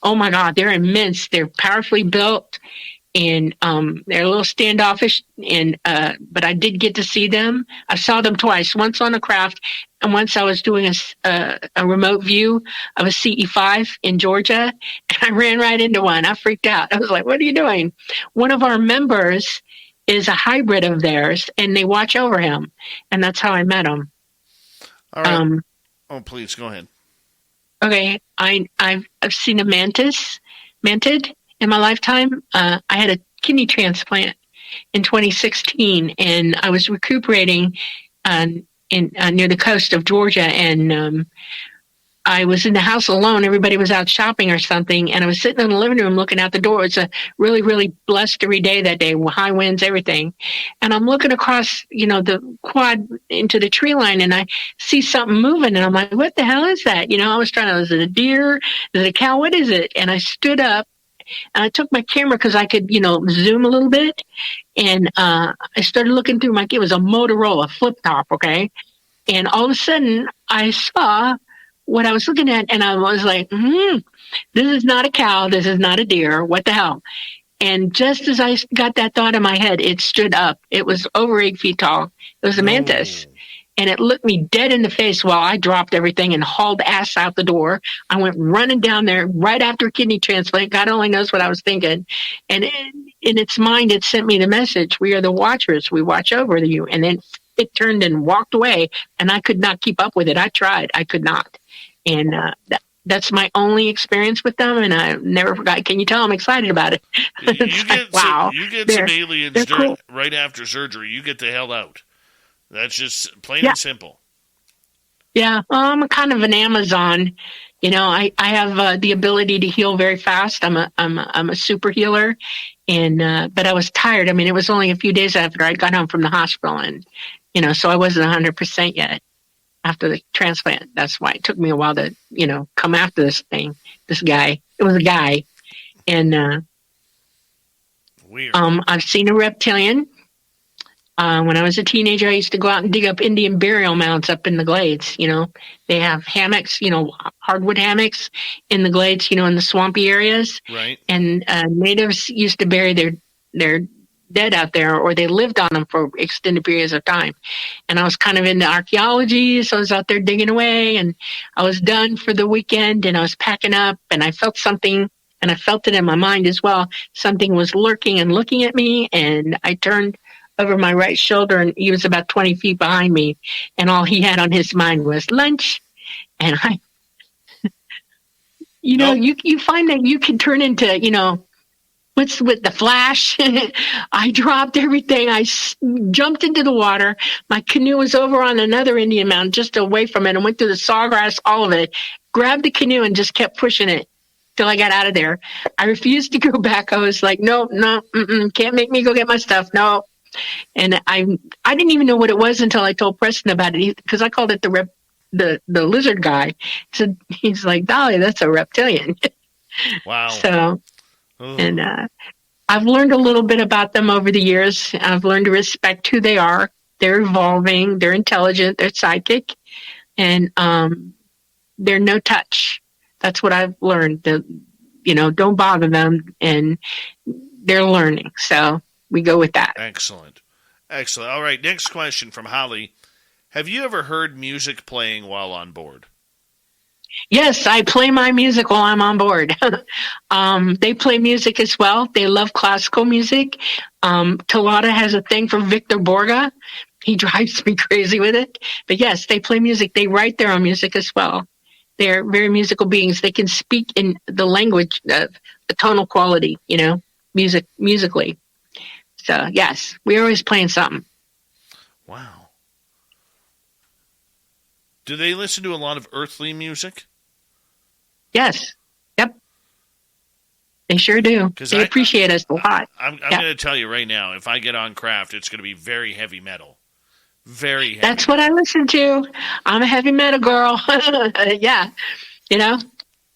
Oh my God, they're immense. They're powerfully built, and they're a little standoffish. And but I did get to see them. I saw them twice. Once on a craft, and once I was doing a remote view of a CE5 in Georgia, and I ran right into one. I freaked out. I was like, "What are you doing?" One of our members is a hybrid of theirs, and they watch over him, and that's how I met him. All right. Please go ahead. Okay, I've seen a mantid in my lifetime. I had a kidney transplant in 2016, and I was recuperating near the coast of Georgia, and I was in the house alone. Everybody was out shopping or something, and I was sitting in the living room looking out the door. It's a really, really blustery day that day, high winds, everything. And I'm looking across, the quad into the tree line, and I see something moving, and I'm like, what the hell is that? I was is it a deer? Is it a cow? What is it? And I stood up, and I took my camera because I could, zoom a little bit. And I started looking through it was a Motorola flip top, okay? And all of a sudden, I saw what I was looking at, and I was like, this is not a cow. This is not a deer. What the hell? And just as I got that thought in my head, it stood up. It was over 8 feet tall. It was a mantis. And it looked me dead in the face while I dropped everything and hauled ass out the door. I went running down there right after a kidney transplant. God only knows what I was thinking. And in its mind, it sent me the message, we are the watchers. We watch over you. And then it turned and walked away, and I could not keep up with it. I tried. I could not. And that's my only experience with them, and I never forgot. Can you tell I'm excited about it? Wow. You get some aliens cool. Right after surgery. You get the hell out. That's just plain and simple. Yeah, I'm kind of an Amazon. I have the ability to heal very fast. I'm a super healer, and but I was tired. I mean, it was only a few days after I got home from the hospital, and so I wasn't 100% yet after the transplant. That's why it took me a while to come after this guy. It was a guy, and weird. I've seen a reptilian. When I was a teenager, I used to go out and dig up Indian burial mounds up in the glades. They have hammocks, hardwood hammocks in the glades, in the swampy areas. Right. And natives used to bury their dead out there, or they lived on them for extended periods of time. And I was kind of into archaeology, so I was out there digging away, and I was done for the weekend, and I was packing up, and I felt something, and I felt it in my mind as well. Something was lurking and looking at me, and I turned over my right shoulder, and he was about 20 feet behind me, and all he had on his mind was lunch. And I, you find that you can turn into, what's with the Flash? I dropped everything. I jumped into the water. My canoe was over on another Indian mountain just away from it, and went through the sawgrass, all of it, grabbed the canoe and just kept pushing it till I got out of there. I refused to go back. I was like, no, can't make me go get my stuff. No. And I didn't even know what it was until I told Preston about it, because I called it the lizard guy. So he's like, Dolly, that's a reptilian. Wow. So, and I've learned a little bit about them over the years. I've learned to respect who they are. They're evolving. They're intelligent. They're psychic, and they're no touch. That's what I've learned. Don't bother them, and they're learning. So we go with that. Excellent. All right, next question from Holly. Have you ever heard music playing while on board? Yes, I play my music while I'm on board. They play music as well. They love classical music. Talata has a thing for Victor Borga. He drives me crazy with it. But yes, they play music. They write their own music as well. They're very musical beings. They can speak in the language of the tonal quality, musically. So, yes, we're always playing something. Wow. Do they listen to a lot of earthly music? Yes. Yep. They sure do. They appreciate us a lot. I'm going to tell you right now, if I get on Craft, it's going to be very heavy metal. Very heavy. That's what I listen to. I'm a heavy metal girl. Yeah. And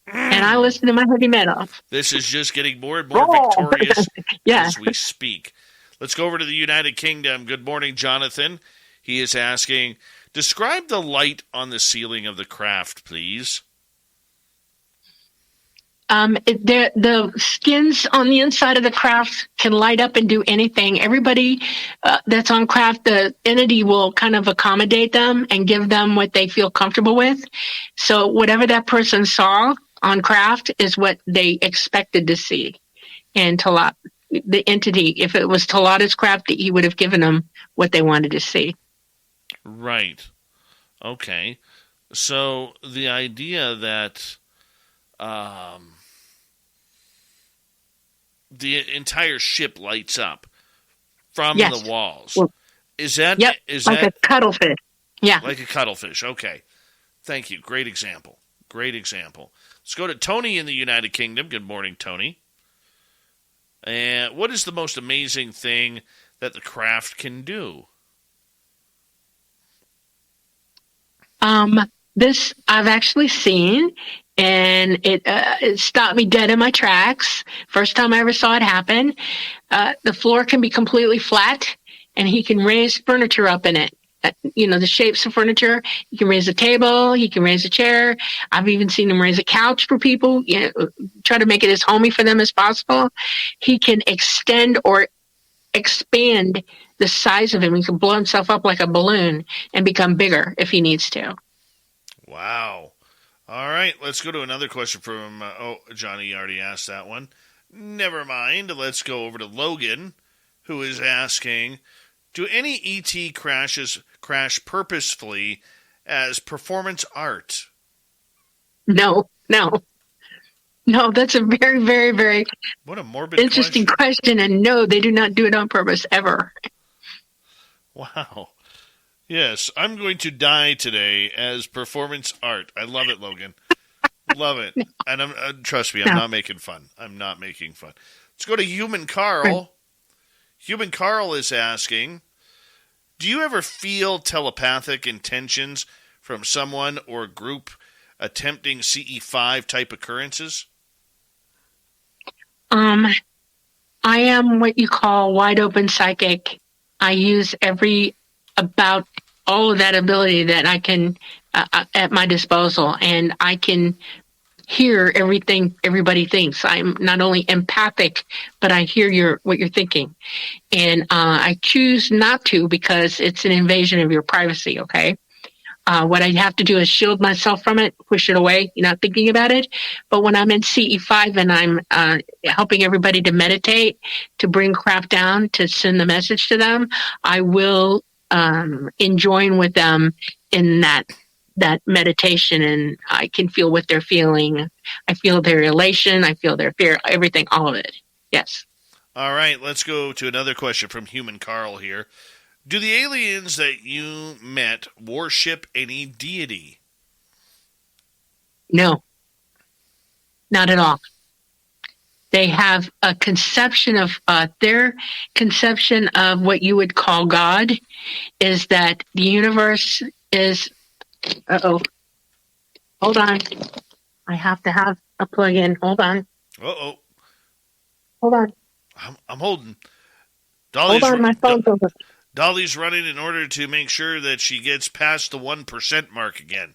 I listen to my heavy metal. This is just getting more and more victorious as we speak. Let's go over to the United Kingdom. Good morning, Jonathan. He is asking, describe the light on the ceiling of the Craft, please. The skins on the inside of the Craft can light up and do anything. Everybody that's on Craft, the entity will kind of accommodate them and give them what they feel comfortable with. So whatever that person saw on Craft is what they expected to see. And Talat, the entity, if it was Talata's Craft, he would have given them what they wanted to see. Right. Okay. So the idea that the entire ship lights up from the walls. Well, is that a cuttlefish? Yeah, like a cuttlefish. Okay, thank you. Great example. Let's go to Tony in the United Kingdom. Good morning, Tony. And what is the most amazing thing that the Craft can do? This I've actually seen, and it stopped me dead in my tracks. First time I ever saw it happen. The floor can be completely flat, and he can raise furniture up in it. The shapes of furniture. He can raise a table. He can raise a chair. I've even seen him raise a couch for people. Try to make it as homey for them as possible. He can extend or expand the size of him. He can blow himself up like a balloon and become bigger if he needs to. Wow. All right, let's go to another question from, Johnny, you already asked that one. Never mind. Let's go over to Logan, who is asking, do any ET crashes crash purposefully as performance art? No. That's a very, very, very what a morbid interesting question. And no, they do not do it on purpose, ever. Wow. Yes, I'm going to die today as performance art. I love it, Logan. Love it. And trust me, I'm not making fun. Let's go to Human Carl. Human Carl is asking, do you ever feel telepathic intentions from someone or group attempting CE5 type occurrences? I am what you call wide open psychic. I use about all of that ability that I can at my disposal, and I can hear everything everybody thinks. I'm not only empathic, but I hear what you're thinking. And I choose not to because it's an invasion of your privacy, okay? What I have to do is shield myself from it, push it away, not thinking about it. But when I'm in CE5 and I'm helping everybody to meditate, to bring crap down, to send the message to them, I will join with them in that meditation, and I can feel what they're feeling. I feel their elation. I feel their fear, everything, all of it. Yes. All right, let's go to another question from Human Carl here. Do the aliens that you met worship any deity? No, not at all. They have a conception of, their conception of what you would call God is that the universe is, hold on. I have to have a plug-in. Hold on. Uh-oh. Hold on. I'm holding. Hold on, my phone's over. Dolly's running in order to make sure that she gets past the 1% mark again.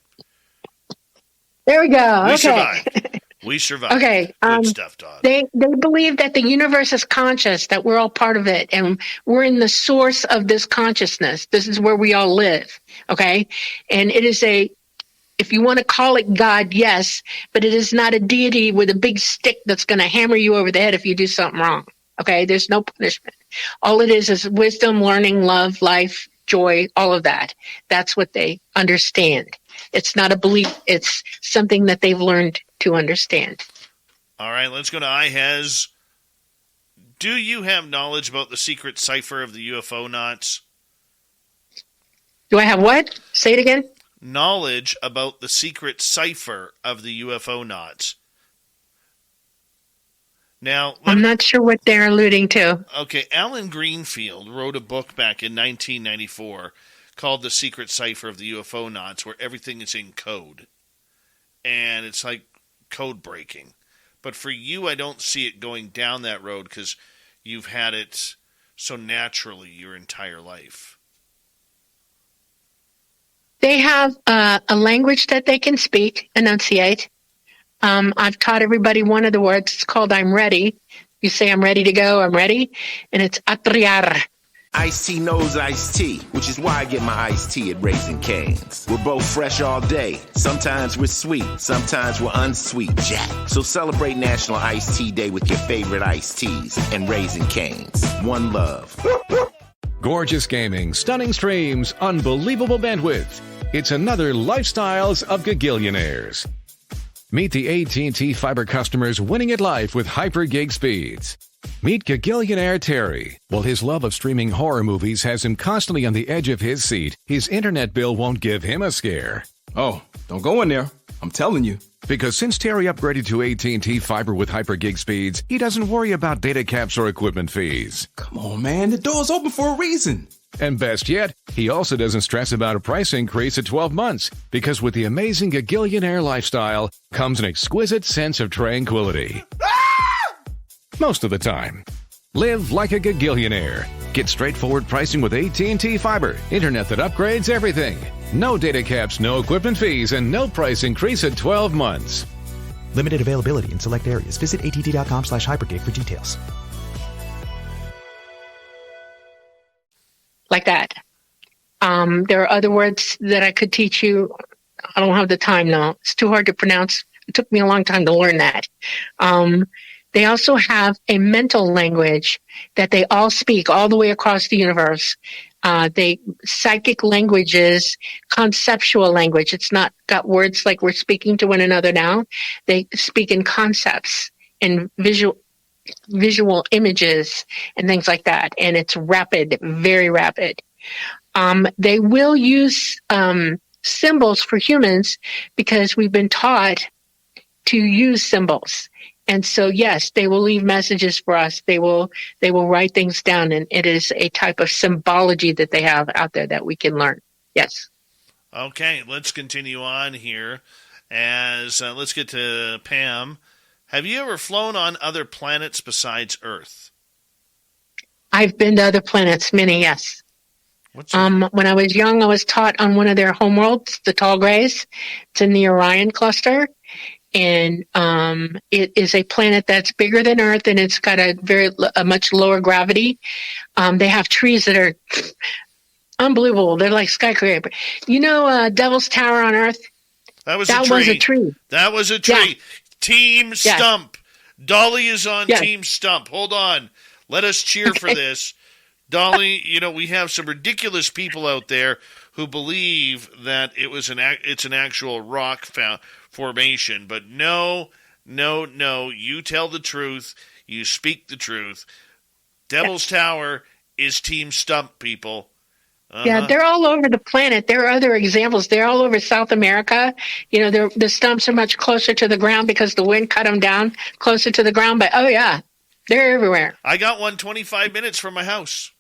There we go. We Okay. survived. We survived. Okay. Good stuff, Dolly. They believe that the universe is conscious, that we're all part of it, and we're in the source of this consciousness. This is where we all live. Okay. And it is if you want to call it God, yes, but it is not a deity with a big stick that's going to hammer you over the head if you do something wrong. Okay. There's no punishment. All it is wisdom, learning, love, life, joy, all of that. That's what they understand. It's not a belief. It's something that they've learned to understand. All right, let's go to IHEZ. Do you have knowledge about the secret cipher of the UFO knots? Do I have what? Say it again. Knowledge about the secret cipher of the UFO knots. Now, I'm not sure what they're alluding to. Okay, Alan Greenfield wrote a book back in 1994 called The Secret Cipher of the UFO Knots, where everything is in code. And it's like code breaking. But for you, I don't see it going down that road because you've had it so naturally your entire life. They have a language that they can speak, enunciate. I've taught everybody one of the words. It's called I'm ready. You say I'm ready to go, I'm ready. And it's atriar. Ice-T knows Ice-T, which is why I get my iced tea at Raising Cane's. We're both fresh all day. Sometimes we're sweet, sometimes we're unsweet, Jack. So celebrate National Iced Tea Day with your favorite iced teas and Raising Cane's. One love. Gorgeous gaming, stunning streams, unbelievable bandwidth. It's another Lifestyles of Gagillionaires. Meet the AT&T Fiber customers winning at life with hyper gig speeds. Meet Gagillionaire Terry. While his love of streaming horror movies has him constantly on the edge of his seat, his internet bill won't give him a scare. Oh, don't go in there. I'm telling you. Because since Terry upgraded to AT&T Fiber with hyper gig speeds, he doesn't worry about data caps or equipment fees. Come on, man. The door's open for a reason. And best yet, he also doesn't stress about a price increase at 12 months, because with the amazing Gagillionaire lifestyle comes an exquisite sense of tranquility. Most of the time. Live like a Gagillionaire. Get straightforward pricing with AT&T Fiber. Internet that upgrades everything. No data caps, no equipment fees, and no price increase at 12 months. Limited availability in select areas. Visit att.com/hypergig for details. Like that. There are other words that I could teach you. I don't have the time now. It's too hard to pronounce. It took me a long time to learn that. They also have a mental language that they all speak all the way across the universe. Psychic languages, conceptual language. It's not got words like we're speaking to one another now. They speak in concepts and visual images and things like that. And it's rapid, very rapid. They will use symbols for humans because we've been taught to use symbols. And so, yes, they will leave messages for us. They will write things down, and it is a type of symbology that they have out there that we can learn. Yes. Okay, let's continue on here. Let's get to Pam. Have you ever flown on other planets besides Earth? I've been to other planets, many, yes. When I was young, I was taught on one of their homeworlds, the Tall Grays. It's in the Orion cluster. And it is a planet that's bigger than Earth, and it's got a much lower gravity. They have trees that are unbelievable. They're like skyscraper. You know, Devil's Tower on Earth? That was a tree. That was a tree. Yeah. Team Stump. Dolly is on Yeah. Team Stump. Hold on. Let us cheer for this. Dolly, we have some ridiculous people out there who believe that it's an actual rock formation. But no, you tell the truth. You speak the truth. Devil's Tower is Team Stump, people. Yeah, they're all over the planet. There are other examples. They're all over South America. The stumps are much closer to the ground because the wind cut them down closer to the ground. But, oh, yeah, they're everywhere. I got one 25 minutes from my house.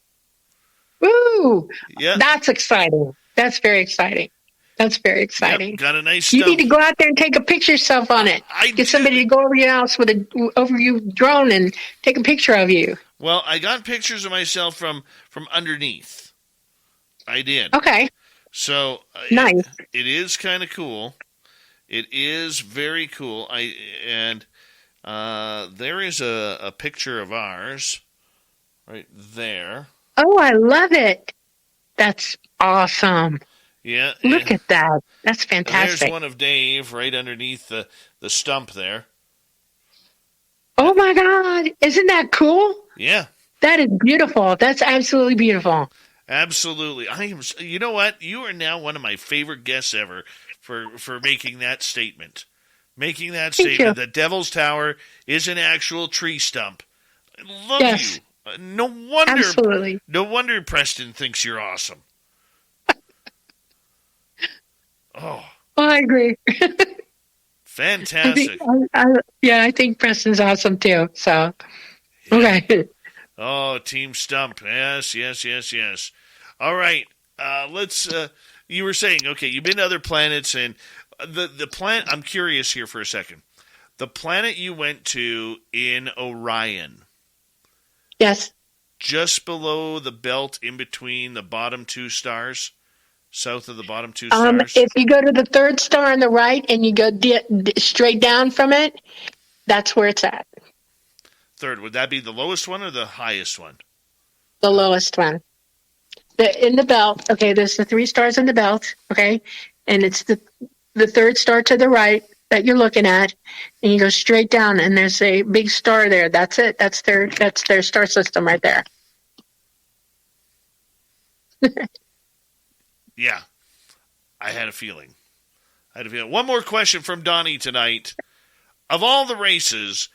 Woo! Yeah. That's exciting. That's very exciting. Yep, got a nice You stump. need to go out there and take a picture of yourself on it. Get somebody to go over your house with over your drone and take a picture of you. Well, I got pictures of myself from underneath. I did. Okay. So nice. It is kind of cool. It is very cool. There is a picture of ours right there. Oh, I love it. That's awesome. Yeah. Look at that. That's fantastic. There's one of Dave right underneath the stump there. Oh my God. Isn't that cool? Yeah. That is beautiful. That's absolutely beautiful. Absolutely. You know what? You are now one of my favorite guests ever for making that statement. Making that statement that Devil's Tower is an actual tree stump. I love you. No wonder. Absolutely. No wonder Preston thinks you're awesome. Oh. Well, I agree. Fantastic. I think Preston's awesome too. So, okay. Oh, Team Stump. Yes. All right. Let's. You were saying, okay, you've been to other planets, and the planet. I'm curious here for a second. The planet you went to in Orion. Yes. Just below the belt, in between the bottom two stars, south of the bottom two stars. If you go to the third star on the right and you go straight down from it, that's where it's at. Third, would that be the lowest one or the highest one? The lowest one. In the belt, okay, there's the 3 stars in the belt, okay? And it's the third star to the right that you're looking at, and you go straight down, and there's a big star there. That's it. That's their star system right there. Yeah. I had a feeling. One more question from Donnie tonight. Of all the races,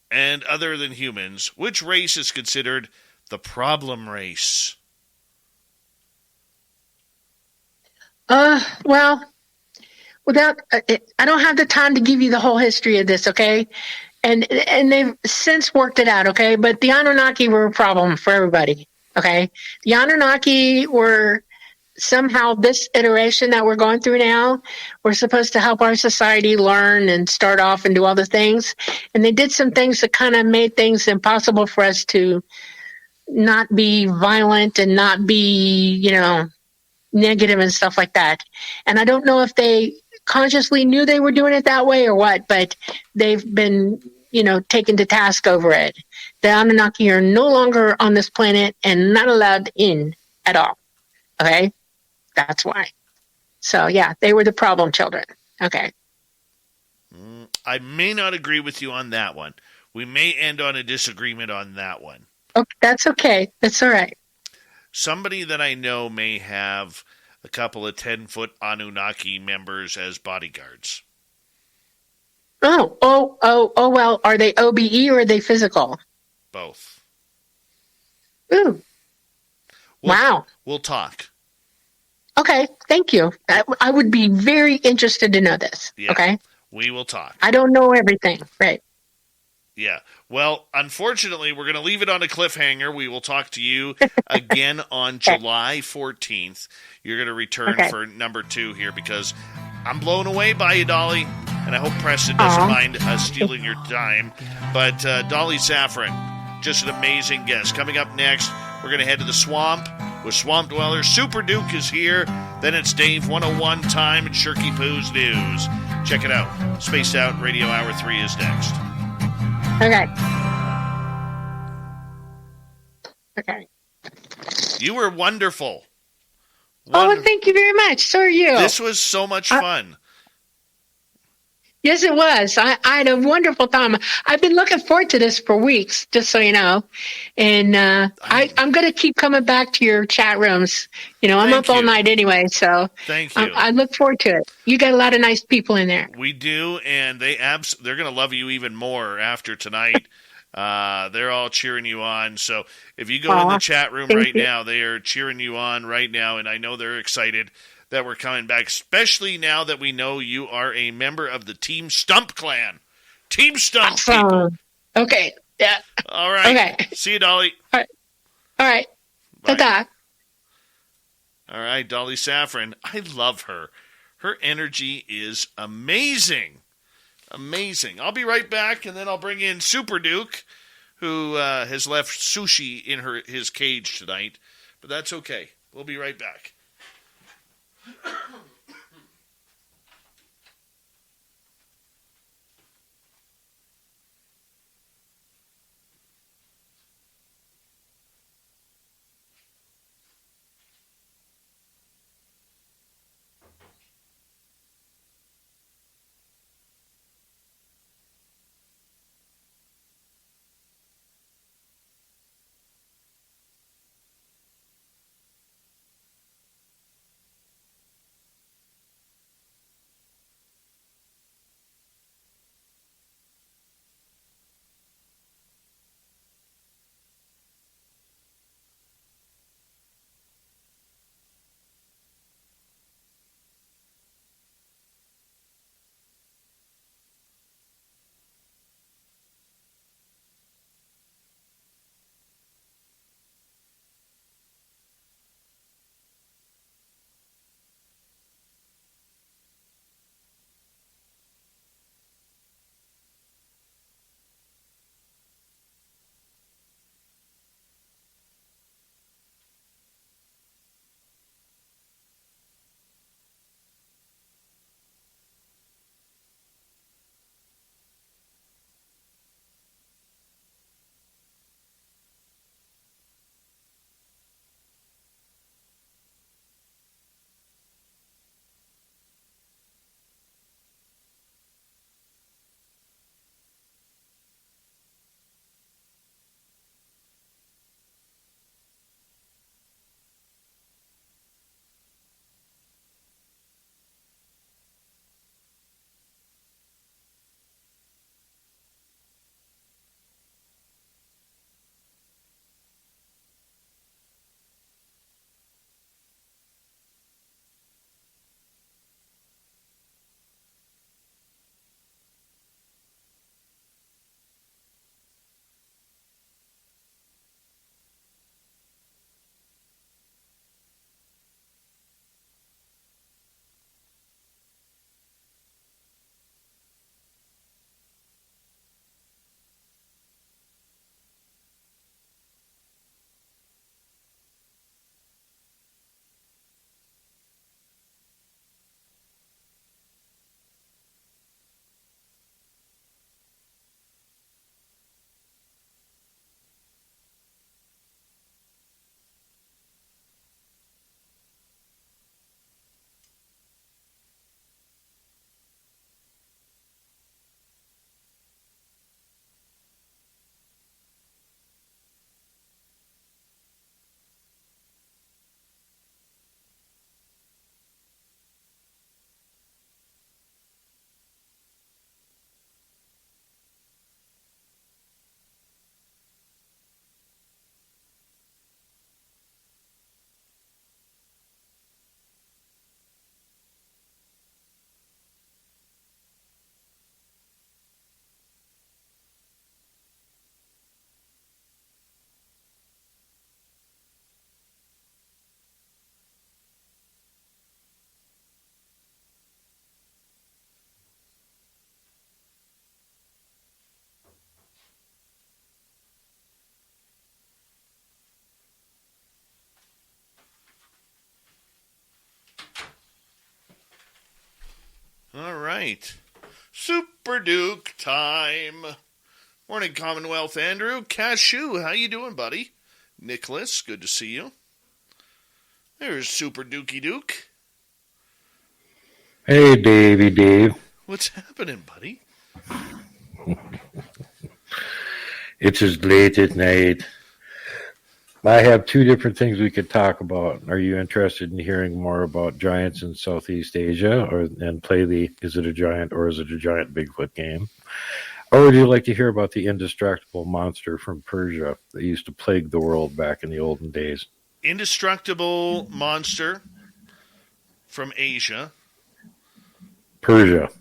and other than humans, which race is considered the problem race? Well, I don't have the time to give you the whole history of this, okay? And they've since worked it out, okay? But the Anunnaki were a problem for everybody, okay? The Anunnaki were somehow this iteration that we're going through now. We're supposed to help our society learn and start off and do all the things. And they did some things that kind of made things impossible for us to not be violent and not be, negative and stuff like that. And I don't know if they consciously knew they were doing it that way or what, but they've been, taken to task over it. The Anunnaki are no longer on this planet and not allowed in at all. Okay? That's why. So, yeah, they were the problem children. Okay. I may not agree with you on that one. We may end on a disagreement on that one. Oh, that's okay. That's all right. Somebody that I know may have a couple of 10-foot Anunnaki members as bodyguards. Oh, well, are they OBE or are they physical? Both. Ooh. Wow. We'll talk. Okay, thank you. I would be very interested to know this. Yeah, okay? We will talk. I don't know everything, right? Yeah. Well, unfortunately, we're going to leave it on a cliffhanger. We will talk to you again on July 14th. You're going to return for number 2 here because I'm blown away by you, Dolly, and I hope Preston doesn't mind us stealing your time. But Dolly Safran, just an amazing guest. Coming up next, We're going to head to the swamp with Swamp Dweller. Super Duke is here. Then it's Dave 101 time and Shirky Poo's news. Check it out. Spaced Out Radio Hour 3 is next. Okay. You were wonderful. Oh, thank you very much. So are you. This was so much fun. Yes, it was. I had a wonderful time. I've been looking forward to this for weeks, just so you know. And I'm going to keep coming back to your chat rooms. You know, I'm up all night anyway, so thank you. I look forward to it. You got a lot of nice people in there. We do, and they're going to love you even more after tonight. They're all cheering you on. So if you go in the chat room right now, they are cheering you on right now, and I know they're excited that we're coming back, especially now that we know you are a member of the Team Stump clan. Team Stump people. Okay. Yeah. All right. Okay. See you, Dolly. All right. Ta-ta. All right, Dolly Safran. I love her. Her energy is amazing. Amazing. I'll be right back, and then I'll bring in Super Duke, who has left sushi in his cage tonight. But that's okay. We'll be right back. right. Super Duke time. Morning, Commonwealth Andrew. Cashew, how you doing, buddy? Nicholas, good to see you. There's Super Dukey Duke. Hey, Dave. What's happening, buddy? It's as late at night. I have two different things we could talk about. Are you interested in hearing more about giants in Southeast Asia and play the Is It a Giant or Is It a Giant Bigfoot game? Or would you like to hear about the indestructible monster from Persia that used to plague the world back in the olden days? Indestructible monster from Asia. Persia.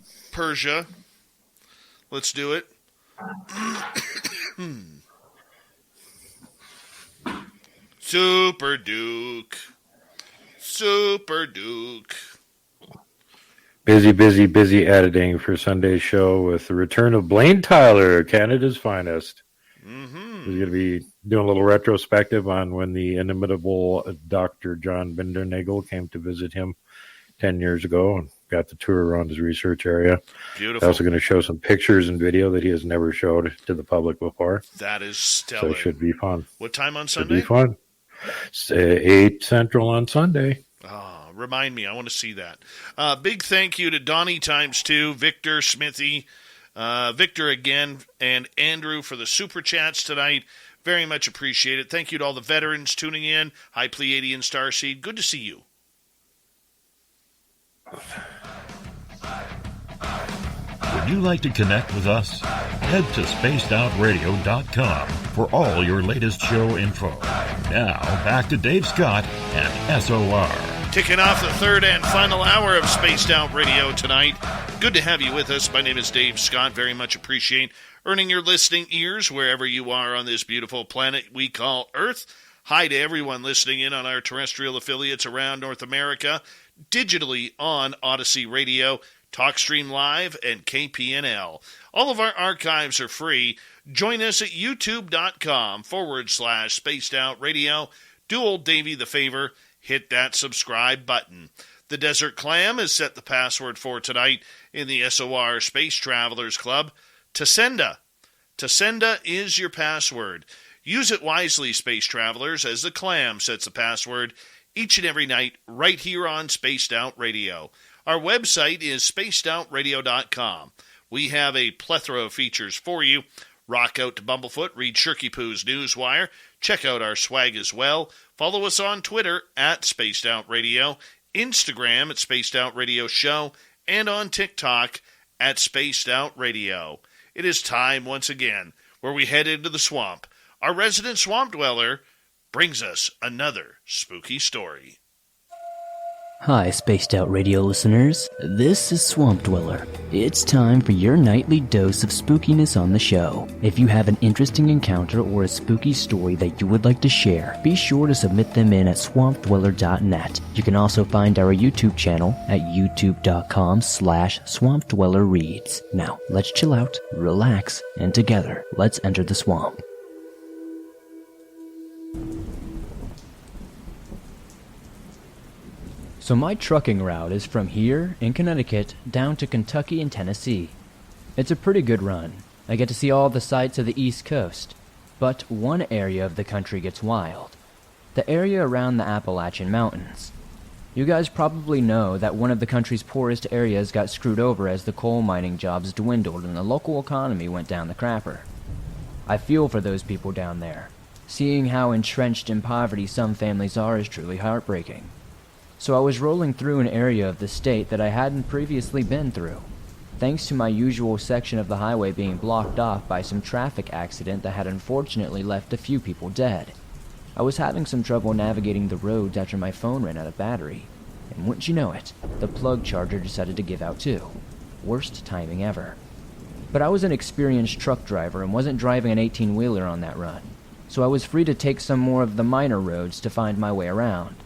Let's do it. Super Duke. Busy editing for Sunday's show with the return of Blaine Tyler, Canada's finest. Mm-hmm. He's going to be doing a little retrospective on when the inimitable Dr. John Bindernagel came to visit him 10 years ago and got the tour around his research area. Beautiful. He's also going to show some pictures and video that he has never showed to the public before. That is stellar. So it should be fun. What time on Sunday? Should be fun. 8 Central on Sunday. Remind me. I want to see that. Big thank you to Donnie ×2, Victor, Smithy, Victor again, and Andrew for the super chats tonight. Very much appreciated. Thank you to all the veterans tuning in. Hi, Pleiadian Starseed. Good to see you. Would you like to connect with us? Head to spacedoutradio.com for all your latest show info. Now, back to Dave Scott and SOR. Kicking off the third and final hour of Spaced Out Radio tonight. Good to have you with us. My name is Dave Scott. Very much appreciate earning your listening ears wherever you are on this beautiful planet we call Earth. Hi to everyone listening in on our terrestrial affiliates around North America, digitally on Odyssey Radio, TalkStream Live, and KPNL. All of our archives are free. Join us at youtube.com/Spaced Out Radio. Do old Davey the favor. Hit that subscribe button. The Desert Clam has set the password for tonight in the SOR Space Travelers Club. Tasenda. Tasenda is your password. Use it wisely, Space Travelers, as the Clam sets the password each and every night right here on Spaced Out Radio. Our website is spacedoutradio.com. We have a plethora of features for you. Rock out to Bumblefoot, read Shirky Poo's Newswire, check out our swag as well. Follow us on Twitter at Spaced Out Radio, Instagram at Spaced Out Radio Show, and on TikTok at Spaced Out Radio. It is time once again where we head into the swamp. Our resident swamp dweller brings us another spooky story. Hi, Spaced Out Radio listeners. This is Swamp Dweller. It's time for your nightly dose of spookiness on the show. If you have an interesting encounter or a spooky story that you would like to share, be sure to submit them in at swampdweller.net. You can also find our YouTube channel at youtube.com/swampdwellerreads. Now, let's chill out, relax, and together, let's enter the swamp. So my trucking route is from here, in Connecticut, down to Kentucky and Tennessee. It's a pretty good run. I get to see all the sights of the East Coast. But one area of the country gets wild. The area around the Appalachian Mountains. You guys probably know that one of the country's poorest areas got screwed over as the coal mining jobs dwindled and the local economy went down the crapper. I feel for those people down there. Seeing how entrenched in poverty some families are is truly heartbreaking. So I was rolling through an area of the state that I hadn't previously been through, thanks to my usual section of the highway being blocked off by some traffic accident that had unfortunately left a few people dead. I was having some trouble navigating the roads after my phone ran out of battery, and wouldn't you know it, the plug charger decided to give out too. Worst timing ever. But I was an experienced truck driver and wasn't driving an 18-wheeler on that run, so I was free to take some more of the minor roads to find my way around.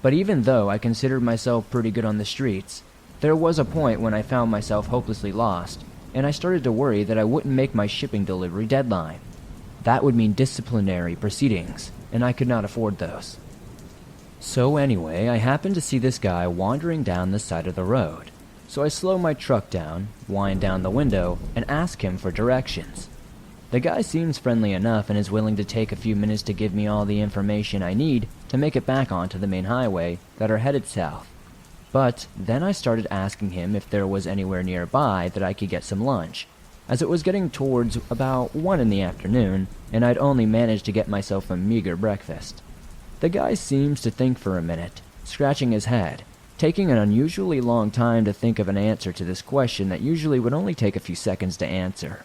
But even though I considered myself pretty good on the streets, there was a point when I found myself hopelessly lost, and I started to worry that I wouldn't make my shipping delivery deadline. That would mean disciplinary proceedings, and I could not afford those. So anyway, I happened to see this guy wandering down the side of the road. So I slow my truck down, wind down the window, and ask him for directions. The guy seems friendly enough and is willing to take a few minutes to give me all the information I need to make it back onto the main highway that are headed south. But then I started asking him if there was anywhere nearby that I could get some lunch, as it was getting towards about 1 in the afternoon, and I'd only managed to get myself a meager breakfast. The guy seems to think for a minute, scratching his head, taking an unusually long time to think of an answer to this question that usually would only take a few seconds to answer.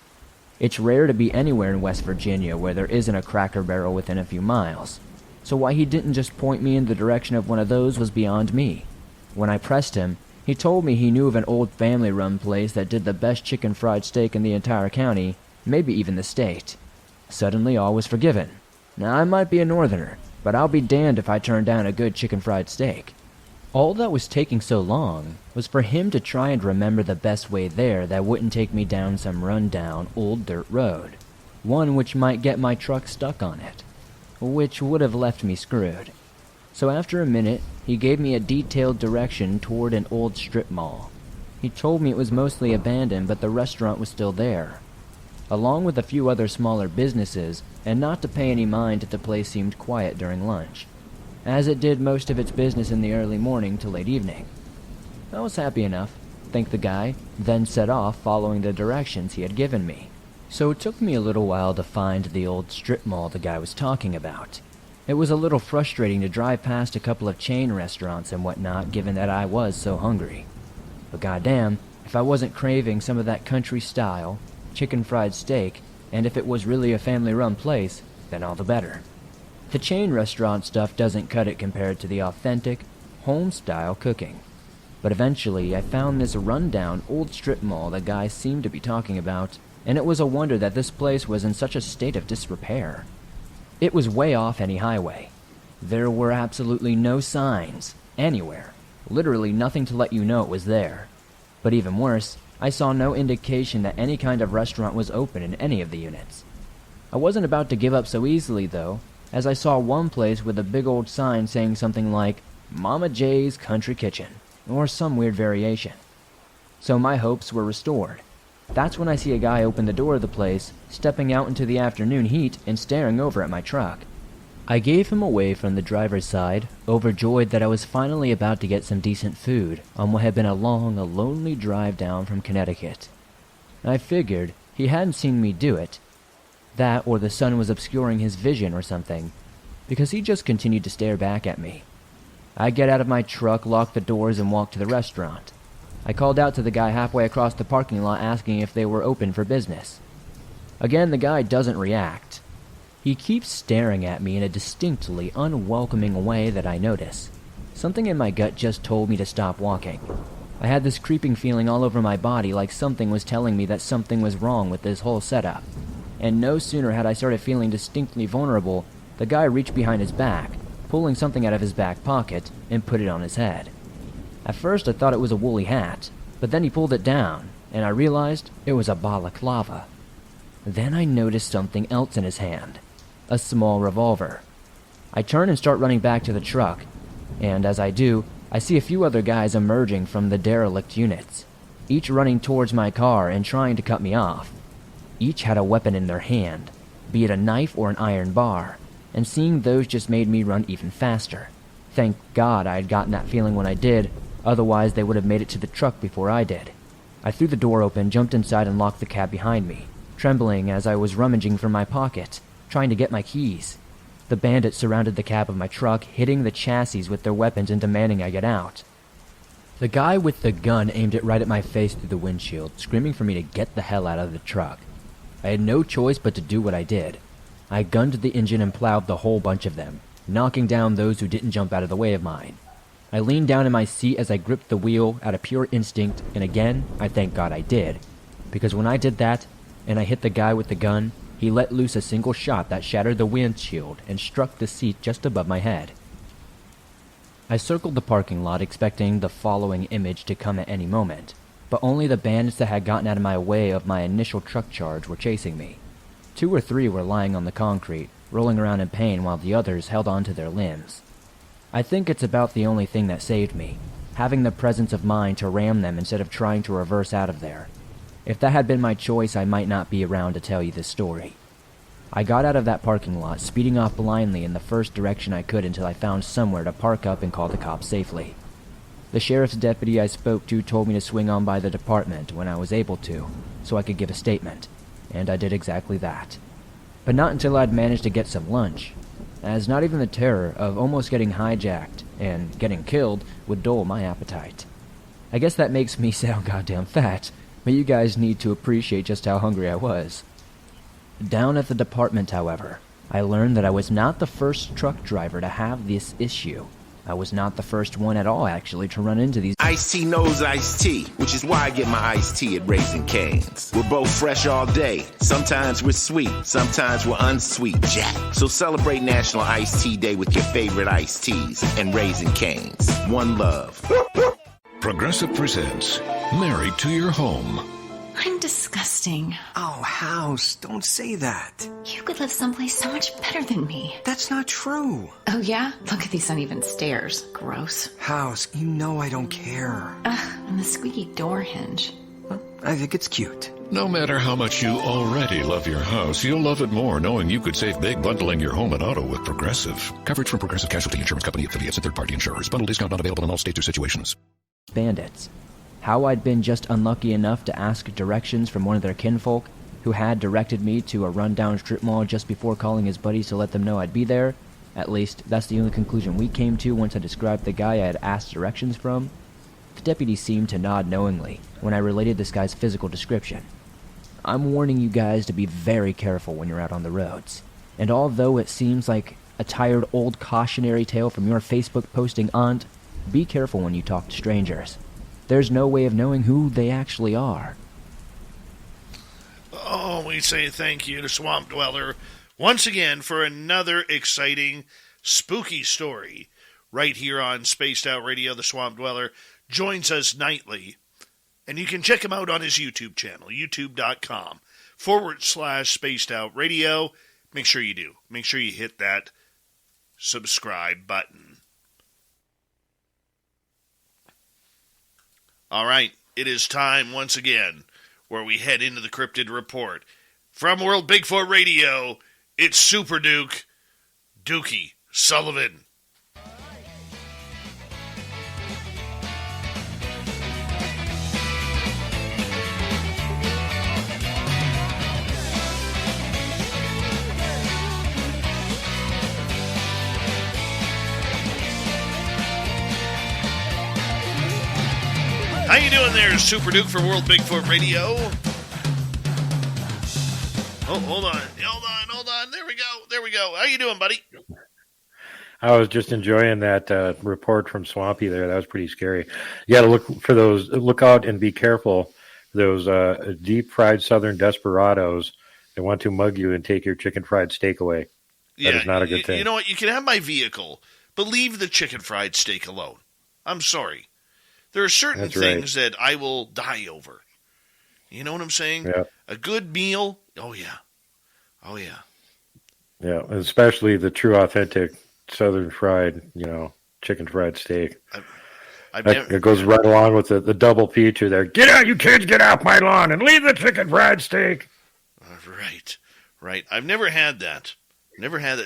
It's rare to be anywhere in West Virginia where there isn't a Cracker Barrel within a few miles, so why he didn't just point me in the direction of one of those was beyond me. When I pressed him, he told me he knew of an old family-run place that did the best chicken fried steak in the entire county, maybe even the state. Suddenly all was forgiven. Now, I might be a northerner, but I'll be damned if I turn down a good chicken fried steak. All that was taking so long was for him to try and remember the best way there that wouldn't take me down some run-down old dirt road, one which might get my truck stuck on it, which would have left me screwed. So after a minute, he gave me a detailed direction toward an old strip mall. He told me it was mostly abandoned, but the restaurant was still there, along with a few other smaller businesses, and not to pay any mind that the place seemed quiet during lunch, as it did most of its business in the early morning to late evening. I was happy enough, thanked the guy, then set off following the directions he had given me. So it took me a little while to find the old strip mall the guy was talking about. It was a little frustrating to drive past a couple of chain restaurants and whatnot, given that I was so hungry. But goddamn, if I wasn't craving some of that country-style, chicken fried steak, and if it was really a family-run place, then all the better. The chain restaurant stuff doesn't cut it compared to the authentic, home-style cooking. But eventually, I found this run-down old strip mall the guy seemed to be talking about, and it was a wonder that this place was in such a state of disrepair. It was way off any highway. There were absolutely no signs, anywhere. Literally nothing to let you know it was there. But even worse, I saw no indication that any kind of restaurant was open in any of the units. I wasn't about to give up so easily, though, as I saw one place with a big old sign saying something like, Mama J's Country Kitchen, or some weird variation. So my hopes were restored. That's when I see a guy open the door of the place, stepping out into the afternoon heat and staring over at my truck. I gave him away from the driver's side, overjoyed that I was finally about to get some decent food on what had been a lonely drive down from Connecticut. I figured he hadn't seen me do it, that or the sun was obscuring his vision or something, because he just continued to stare back at me. I get out of my truck, lock the doors, and walk to the restaurant. I called out to the guy halfway across the parking lot asking if they were open for business. Again, the guy doesn't react. He keeps staring at me in a distinctly unwelcoming way that I notice. Something in my gut just told me to stop walking. I had this creeping feeling all over my body like something was telling me that something was wrong with this whole setup. And no sooner had I started feeling distinctly vulnerable, the guy reached behind his back, pulling something out of his back pocket, and put it on his head. At first I thought it was a woolly hat, but then he pulled it down, and I realized it was a balaclava. Then I noticed something else in his hand, a small revolver. I turn and start running back to the truck, and as I do, I see a few other guys emerging from the derelict units, each running towards my car and trying to cut me off. Each had a weapon in their hand, be it a knife or an iron bar, and seeing those just made me run even faster. Thank God I had gotten that feeling when I did, otherwise they would have made it to the truck before I did. I threw the door open, jumped inside, and locked the cab behind me, trembling as I was rummaging for my pocket, trying to get my keys. The bandits surrounded the cab of my truck, hitting the chassis with their weapons and demanding I get out. The guy with the gun aimed it right at my face through the windshield, screaming for me to get the hell out of the truck. I had no choice but to do what I did. I gunned the engine and plowed the whole bunch of them, knocking down those who didn't jump out of the way of mine. I leaned down in my seat as I gripped the wheel out of pure instinct, and again, I thank God I did, because when I did that, and I hit the guy with the gun, he let loose a single shot that shattered the windshield and struck the seat just above my head. I circled the parking lot expecting the following image to come at any moment, but only the bandits that had gotten out of my way of my initial truck charge were chasing me. 2 or 3 were lying on the concrete, rolling around in pain while the others held on to their limbs. I think it's about the only thing that saved me. having the presence of mind to ram them instead of trying to reverse out of there. If that had been my choice, I might not be around to tell you this story. I got out of that parking lot, speeding off blindly in the first direction I could until I found somewhere to park up and call the cops safely. The sheriff's deputy I spoke to told me to swing on by the department when I was able to, so I could give a statement, and I did exactly that. But not until I'd managed to get some lunch, as not even the terror of almost getting hijacked and getting killed would dull my appetite. I guess that makes me sound goddamn fat, but you guys need to appreciate just how hungry I was. Down at the department, however, I learned that I was not the first truck driver to have this issue. I was not the first one at all, actually, to run into these. Iced tea knows iced tea, which is why I get my iced tea at Raising Cane's. We're both fresh all day. Sometimes we're sweet, sometimes we're unsweet, Jack. So celebrate National Iced Tea Day with your favorite iced teas and Raising Cane's. One love. Progressive presents Married to Your Home. I'm disgusting. Oh, House, don't say that. You could live someplace so much better than me. That's not true. Oh, yeah? Look at these uneven stairs. Gross. House, you know I don't care. Ugh, and the squeaky door hinge. Well, I think it's cute. No matter how much you already love your house, you'll love it more knowing you could save big bundling your home and auto with Progressive. Coverage from Progressive Casualty Insurance Company affiliates and third-party insurers. Bundle discount not available in all states or situations. Bandits. How I'd been just unlucky enough to ask directions from one of their kinfolk, who had directed me to a rundown strip mall just before calling his buddies to let them know I'd be there. At least, that's the only conclusion we came to once I described the guy I had asked directions from. The deputy seemed to nod knowingly when I related this guy's physical description. I'm warning you guys to be very careful when you're out on the roads. And although it seems like a tired old cautionary tale from your Facebook posting aunt, be careful when you talk to strangers. There's no way of knowing who they actually are. Oh, we say thank you to Swamp Dweller once again for another exciting, spooky story right here on Spaced Out Radio. The Swamp Dweller joins us nightly, and you can check him out on his YouTube channel, youtube.com/Spaced Out Radio. Make sure you do. Make sure you hit that subscribe button. All right, it is time once again where we head into the Cryptid Report. From World Bigfoot Radio, it's Super Duke, Dookie Sullivan. How you doing there, Super Duke for World Bigfoot Radio? Oh, hold on. There we go. How you doing, buddy? I was just enjoying that report from Swampy there. That was pretty scary. You got to look out and be careful. Those deep fried Southern desperados that want to mug you and take your chicken fried steak away. That is not a good thing. You know what? You can have my vehicle, but leave the chicken fried steak alone. I'm sorry. There are certain things that I will die over. You know what I'm saying? Yeah. A good meal. Oh, yeah. Yeah, especially the true, authentic Southern fried, chicken fried steak. It goes right along with the double feature there. Get out, you kids, get off my lawn and leave the chicken fried steak. Right. I've never had that.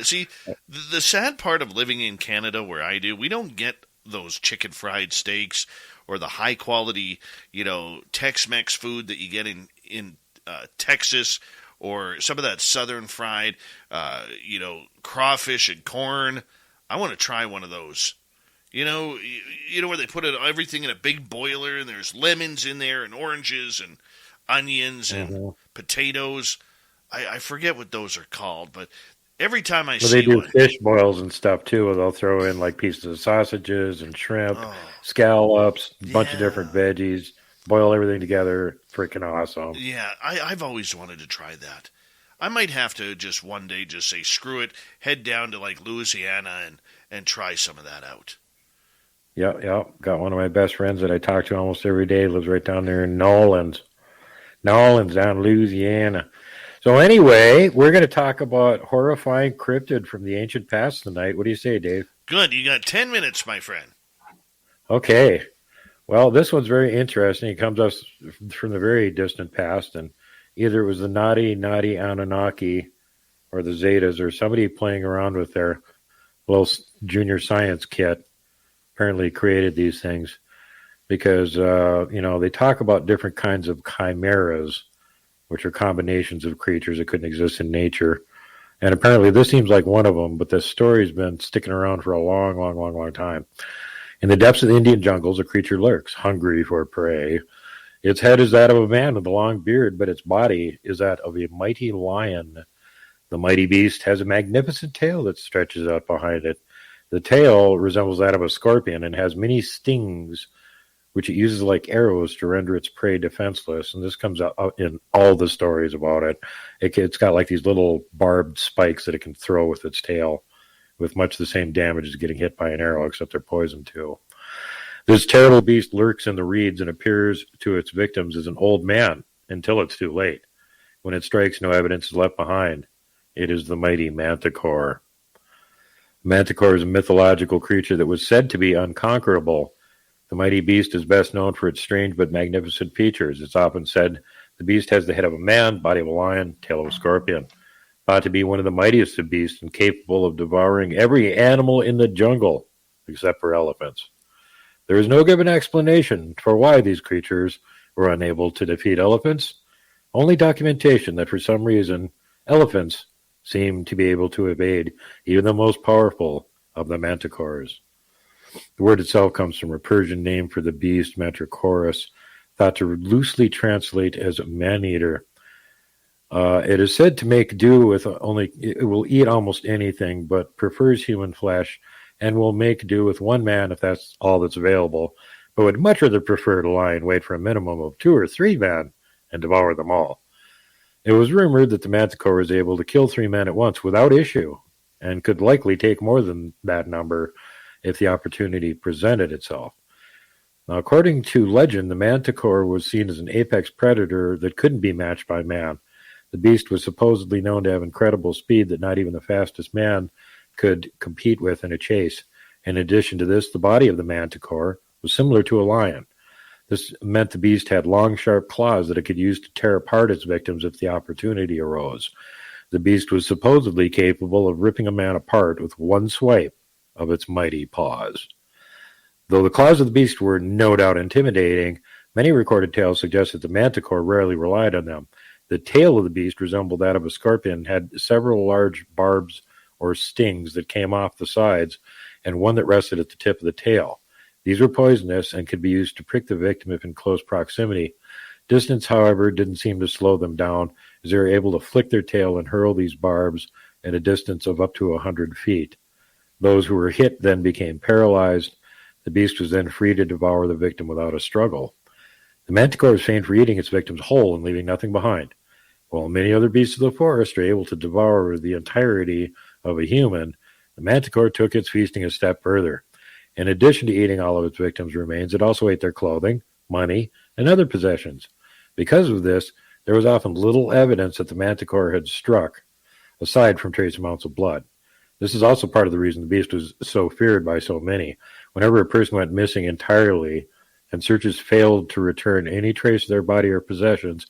See, the sad part of living in Canada where I do, we don't get those chicken fried steaks or the high quality, Tex-Mex food that you get in Texas, or some of that Southern fried, crawfish and corn. I want to try one of those. You know where they put everything in a big boiler and there's lemons in there and oranges and onions and potatoes. I forget what those are called, but every time I see they do one, fish boils and stuff too. Where they'll throw in like pieces of sausages and shrimp, scallops, a bunch of different veggies. Boil everything together. Freaking awesome. Yeah, I've always wanted to try that. I might have to just one day just say, screw it, head down to like Louisiana and try some of that out. Yeah. Got one of my best friends that I talk to almost every day. Lives right down there in Nolens, down in Louisiana. So anyway, we're going to talk about horrifying cryptid from the ancient past tonight. What do you say, Dave? Good. You got 10 minutes, my friend. Okay. Well, this one's very interesting. It comes us from the very distant past, and either it was the naughty Anunnaki or the Zetas or somebody playing around with their little junior science kit apparently created these things because, they talk about different kinds of chimeras, which are combinations of creatures that couldn't exist in nature. And apparently this seems like one of them, but this story's been sticking around for a long time. In the depths of the Indian jungles, a creature lurks, hungry for prey. Its head is that of a man with a long beard, but its body is that of a mighty lion. The mighty beast has a magnificent tail that stretches out behind it. The tail resembles that of a scorpion and has many stings, which it uses like arrows to render its prey defenseless. And this comes out in all the stories about it. It's got like these little barbed spikes that it can throw with its tail, with much the same damage as getting hit by an arrow, except they're poison too. This terrible beast lurks in the reeds and appears to its victims as an old man until it's too late. When it strikes, no evidence is left behind. It is the mighty manticore. Manticore is a mythological creature that was said to be unconquerable. The mighty beast is best known for its strange but magnificent features. It's often said the beast has the head of a man, body of a lion, tail of a scorpion. Thought to be one of the mightiest of beasts and capable of devouring every animal in the jungle, except for elephants. There is no given explanation for why these creatures were unable to defeat elephants, only documentation that for some reason elephants seem to be able to evade even the most powerful of the manticores. The word itself comes from a Persian name for the beast, Manticorus, thought to loosely translate as man-eater. It is said to make do with it will eat almost anything, but prefers human flesh, and will make do with one man if that's all that's available, but would much rather prefer to lie and wait for a minimum of 2 or 3 men and devour them all. It was rumored that the manticore was able to kill 3 men at once without issue, and could likely take more than that number if the opportunity presented itself. Now, according to legend, the manticore was seen as an apex predator that couldn't be matched by man. The beast was supposedly known to have incredible speed that not even the fastest man could compete with in a chase. In addition to this, the body of the manticore was similar to a lion. This meant the beast had long, sharp claws that it could use to tear apart its victims if the opportunity arose. The beast was supposedly capable of ripping a man apart with one swipe of its mighty paws. Though the claws of the beast were no doubt intimidating, many recorded tales suggest that the manticore rarely relied on them. The tail of the beast resembled that of a scorpion, had several large barbs or stings that came off the sides, and one that rested at the tip of the tail. These were poisonous and could be used to prick the victim if in close proximity. Distance, however, didn't seem to slow them down, as they were able to flick their tail and hurl these barbs at a distance of up to 100 feet. Those who were hit then became paralyzed. The beast was then free to devour the victim without a struggle. The manticore is famed for eating its victims whole and leaving nothing behind. While many other beasts of the forest are able to devour the entirety of a human, the manticore took its feasting a step further. In addition to eating all of its victims' remains, it also ate their clothing, money, and other possessions. Because of this, there was often little evidence that the manticore had struck, aside from trace amounts of blood. This is also part of the reason the beast was so feared by so many. Whenever a person went missing entirely and searches failed to return any trace of their body or possessions,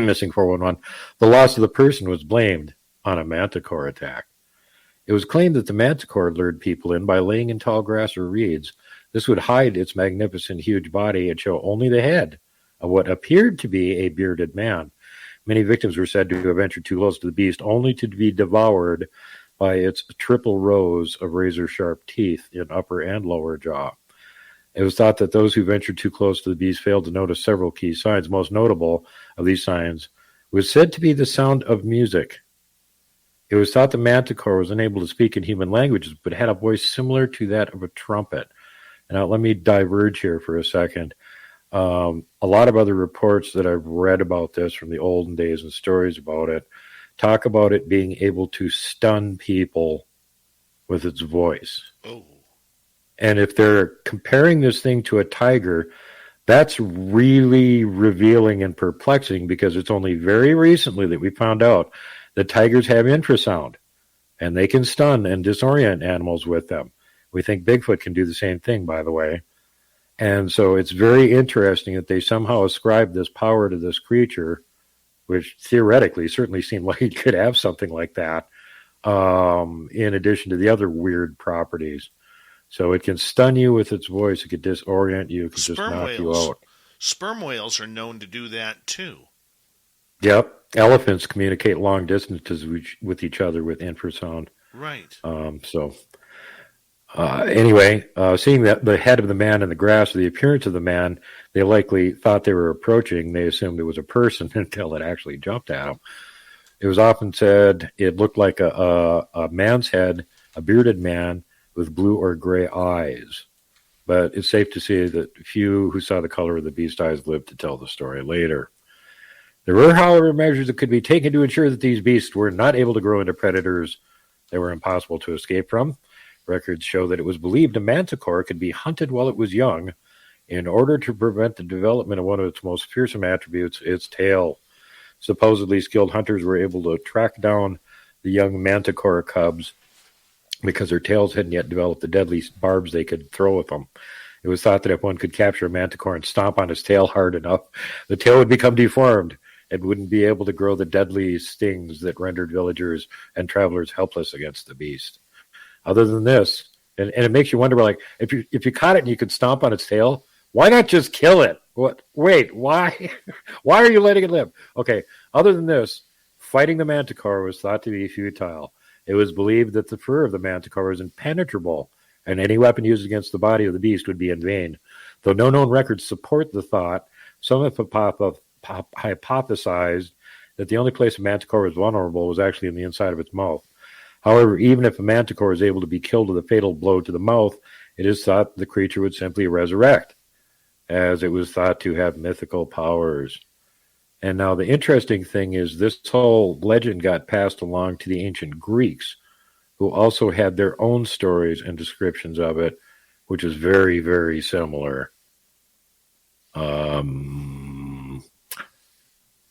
missing 411, the loss of the person was blamed on a manticore attack. It was claimed that the manticore lured people in by laying in tall grass or reeds. This would hide its magnificent huge body and show only the head of what appeared to be a bearded man. Many victims were said to have ventured too close to the beast, only to be devoured by its triple rows of razor-sharp teeth in upper and lower jaw. It was thought that those who ventured too close to the beast failed to notice several key signs. Most notable of these signs was said to be the sound of music. It was thought the manticore was unable to speak in human languages, but had a voice similar to that of a trumpet. Now, let me diverge here for a second. A lot of other reports that I've read about this from the olden days and stories about it talk about it being able to stun people with its voice. Oh. And if they're comparing this thing to a tiger, that's really revealing and perplexing, because it's only very recently that we found out that tigers have infrasound, and they can stun and disorient animals with them. We think Bigfoot can do the same thing, by the way. And so it's very interesting that they somehow ascribed this power to this creature, which theoretically certainly seemed like it could have something like that, in addition to the other weird properties. So it can stun you with its voice, it can disorient you, it can just knock you out. Sperm whales are known to do that too. Yep. Elephants communicate long distances with each other with infrasound. Right. Anyway, seeing that the head of the man in the grass, or the appearance of the man, they likely thought they were approaching. They assumed it was a person until it actually jumped at them. It was often said it looked like a man's head, a bearded man with blue or gray eyes. But it's safe to say that few who saw the color of the beast eyes lived to tell the story later. There were, however, measures that could be taken to ensure that these beasts were not able to grow into predators that were impossible to escape from. Records show that it was believed a manticore could be hunted while it was young in order to prevent the development of one of its most fearsome attributes, its tail. Supposedly, skilled hunters were able to track down the young manticore cubs because their tails hadn't yet developed the deadly barbs they could throw with them. It was thought that if one could capture a manticore and stomp on its tail hard enough, the tail would become deformed and wouldn't be able to grow the deadly stings that rendered villagers and travelers helpless against the beast. Other than this, and it makes you wonder, like, if you caught it and you could stomp on its tail, why not just kill it? What? Wait, why? Why are you letting it live? Okay, other than this, fighting the manticore was thought to be futile. It was believed that the fur of the manticore was impenetrable, and any weapon used against the body of the beast would be in vain. Though no known records support the thought, some have hypothesized that the only place a manticore was vulnerable was actually in the inside of its mouth. However, even if a manticore is able to be killed with a fatal blow to the mouth, it is thought the creature would simply resurrect, as it was thought to have mythical powers. And now the interesting thing is this whole legend got passed along to the ancient Greeks, who also had their own stories and descriptions of it, which is very, very similar.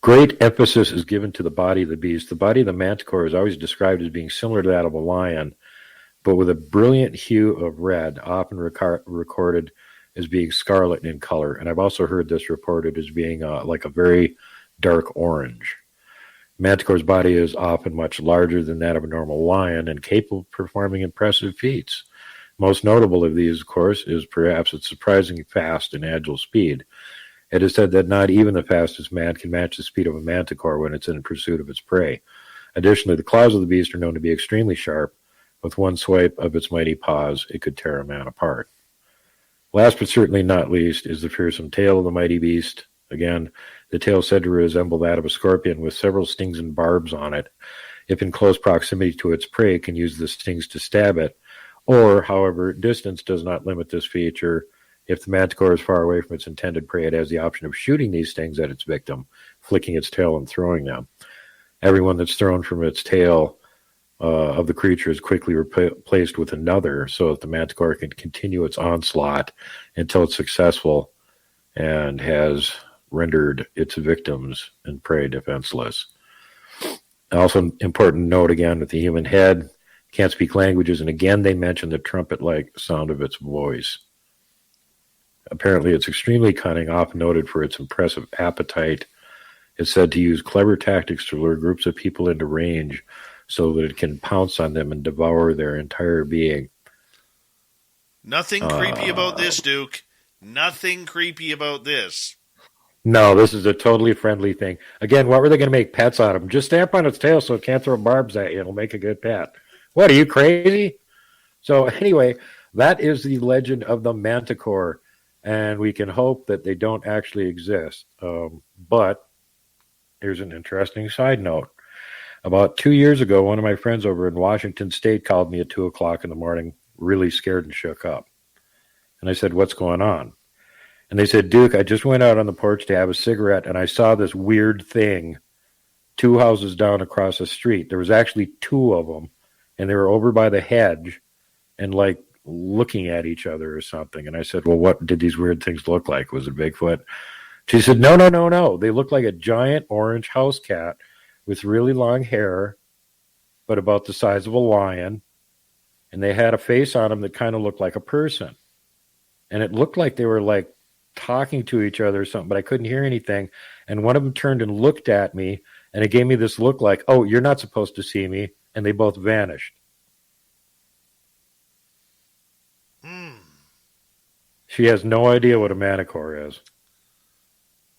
Great emphasis is given to the body of the beast. The body of the manticore is always described as being similar to that of a lion, but with a brilliant hue of red, often recorded as being scarlet in color. And I've also heard this reported as being like a very dark orange. Manticore's body is often much larger than that of a normal lion and capable of performing impressive feats. Most notable of these, of course, is perhaps its surprisingly fast and agile speed. It is said that not even the fastest man can match the speed of a manticore when it's in pursuit of its prey. Additionally, the claws of the beast are known to be extremely sharp. With one swipe of its mighty paws, it could tear a man apart. Last but certainly not least is the fearsome tail of the mighty beast. Again, the tail is said to resemble that of a scorpion with several stings and barbs on it. If in close proximity to its prey, it can use the stings to stab it. Or, however, distance does not limit this feature. If the manticore is far away from its intended prey, it has the option of shooting these stings at its victim, flicking its tail and throwing them. Everyone that's thrown from its tail of the creature is quickly replaced with another, so that the manticore can continue its onslaught until it's successful and has rendered its victims and prey defenseless. Also, important note again with the human head, can't speak languages, and again they mention the trumpet-like sound of its voice. Apparently, it's extremely cunning, often noted for its impressive appetite. It's said to use clever tactics to lure groups of people into range so that it can pounce on them and devour their entire being. Nothing creepy about this, Duke. Nothing creepy about this. No, this is a totally friendly thing. Again, what were they going to make pets out of them? Just stamp on its tail so it can't throw barbs at you. It'll make a good pet. What, are you crazy? So anyway, that is the legend of the manticore. And we can hope that they don't actually exist. But here's an interesting side note. About 2 years ago, one of my friends over in Washington State called me at 2 o'clock in the morning, really scared and shook up. And I said, what's going on? And they said, Duke, I just went out on the porch to have a cigarette, and I saw this weird thing 2 houses down across the street. There was actually 2 of them, and they were over by the hedge and, like, looking at each other or something. And I said, well, what did these weird things look like? Was it Bigfoot? She said, no. They look like a giant orange house cat with really long hair, but about the size of a lion. And they had a face on them that kind of looked like a person. and it looked like they were like talking to each other or something, but I couldn't hear anything. And one of them turned and looked at me, and it gave me this look like, oh, you're not supposed to see me. And they both vanished. She has no idea what a manicore is.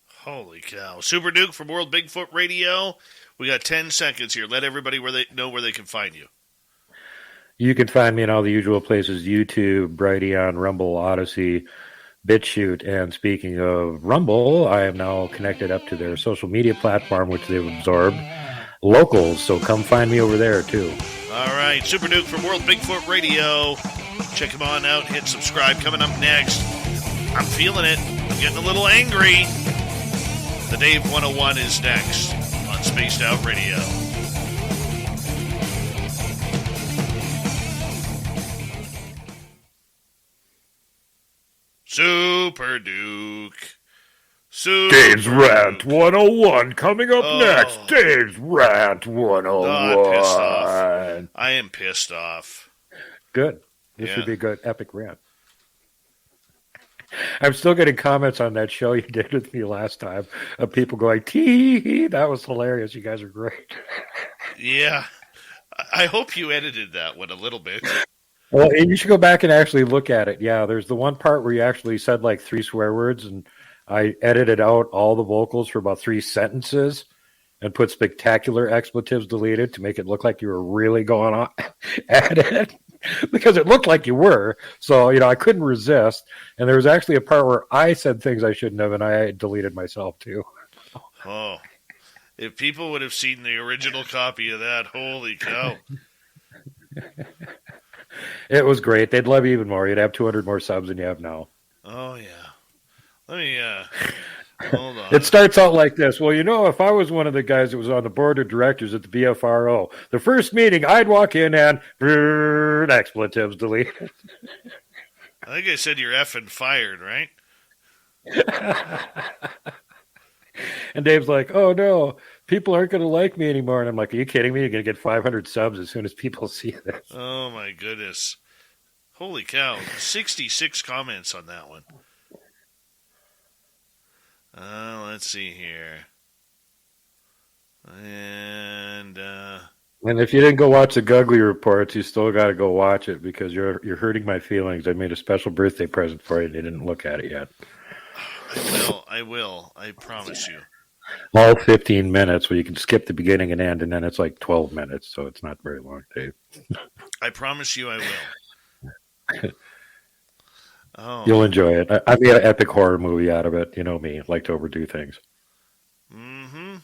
Holy cow. Super Duke from World Bigfoot Radio. We got 10 seconds here. Let everybody know where they can find you. You can find me in all the usual places: YouTube, Brighteon, Rumble, Odyssey, BitChute. And speaking of Rumble, I am now connected up to their social media platform, which they've absorbed, Locals. So come find me over there, too. All right. Super Duke from World Bigfoot Radio. Check him on out. Hit subscribe. Coming up next, I'm feeling it. I'm getting a little angry. The Dave 101 is next on Spaced Out Radio. Super Duke. Super Dave's Duke. Rant 101 coming up next. Dave's Rant 101. I'm pissed off. I am pissed off. Good. This would be a good epic rant. I'm still getting comments on that show you did with me last time of people going, tee, that was hilarious. You guys are great. Yeah. I hope you edited that one a little bit. Well, and you should go back and actually look at it. Yeah, there's the one part where you actually said like 3 swear words, and I edited out all the vocals for about 3 sentences and put spectacular expletives deleted to make it look like you were really going on at it. Because it looked like you were. So, I couldn't resist. And there was actually a part where I said things I shouldn't have, and I deleted myself, too. Oh. If people would have seen the original copy of that, holy cow. It was great. They'd love you even more. You'd have 200 more subs than you have now. Oh, yeah. Let me, hold on. It starts out like this. Well, if I was one of the guys that was on the board of directors at the BFRO, the first meeting, I'd walk in and expletives deleted. I think I said you're effing fired, right? And Dave's like, oh, no, people aren't going to like me anymore. And I'm like, are you kidding me? You're going to get 500 subs as soon as people see this. Oh, my goodness. Holy cow. 66 comments on that one. Let's see here. And if you didn't go watch the Guggly Reports, you still got to go watch it because you're hurting my feelings. I made a special birthday present for you and you didn't look at it yet. I will. I promise you. All 15 minutes where you can skip the beginning and end, and then it's like 12 minutes, so it's not very long, Dave. I promise you I will. Oh. You'll enjoy it. I made an epic horror movie out of it. You know me, I like to overdo things. Mm-hmm.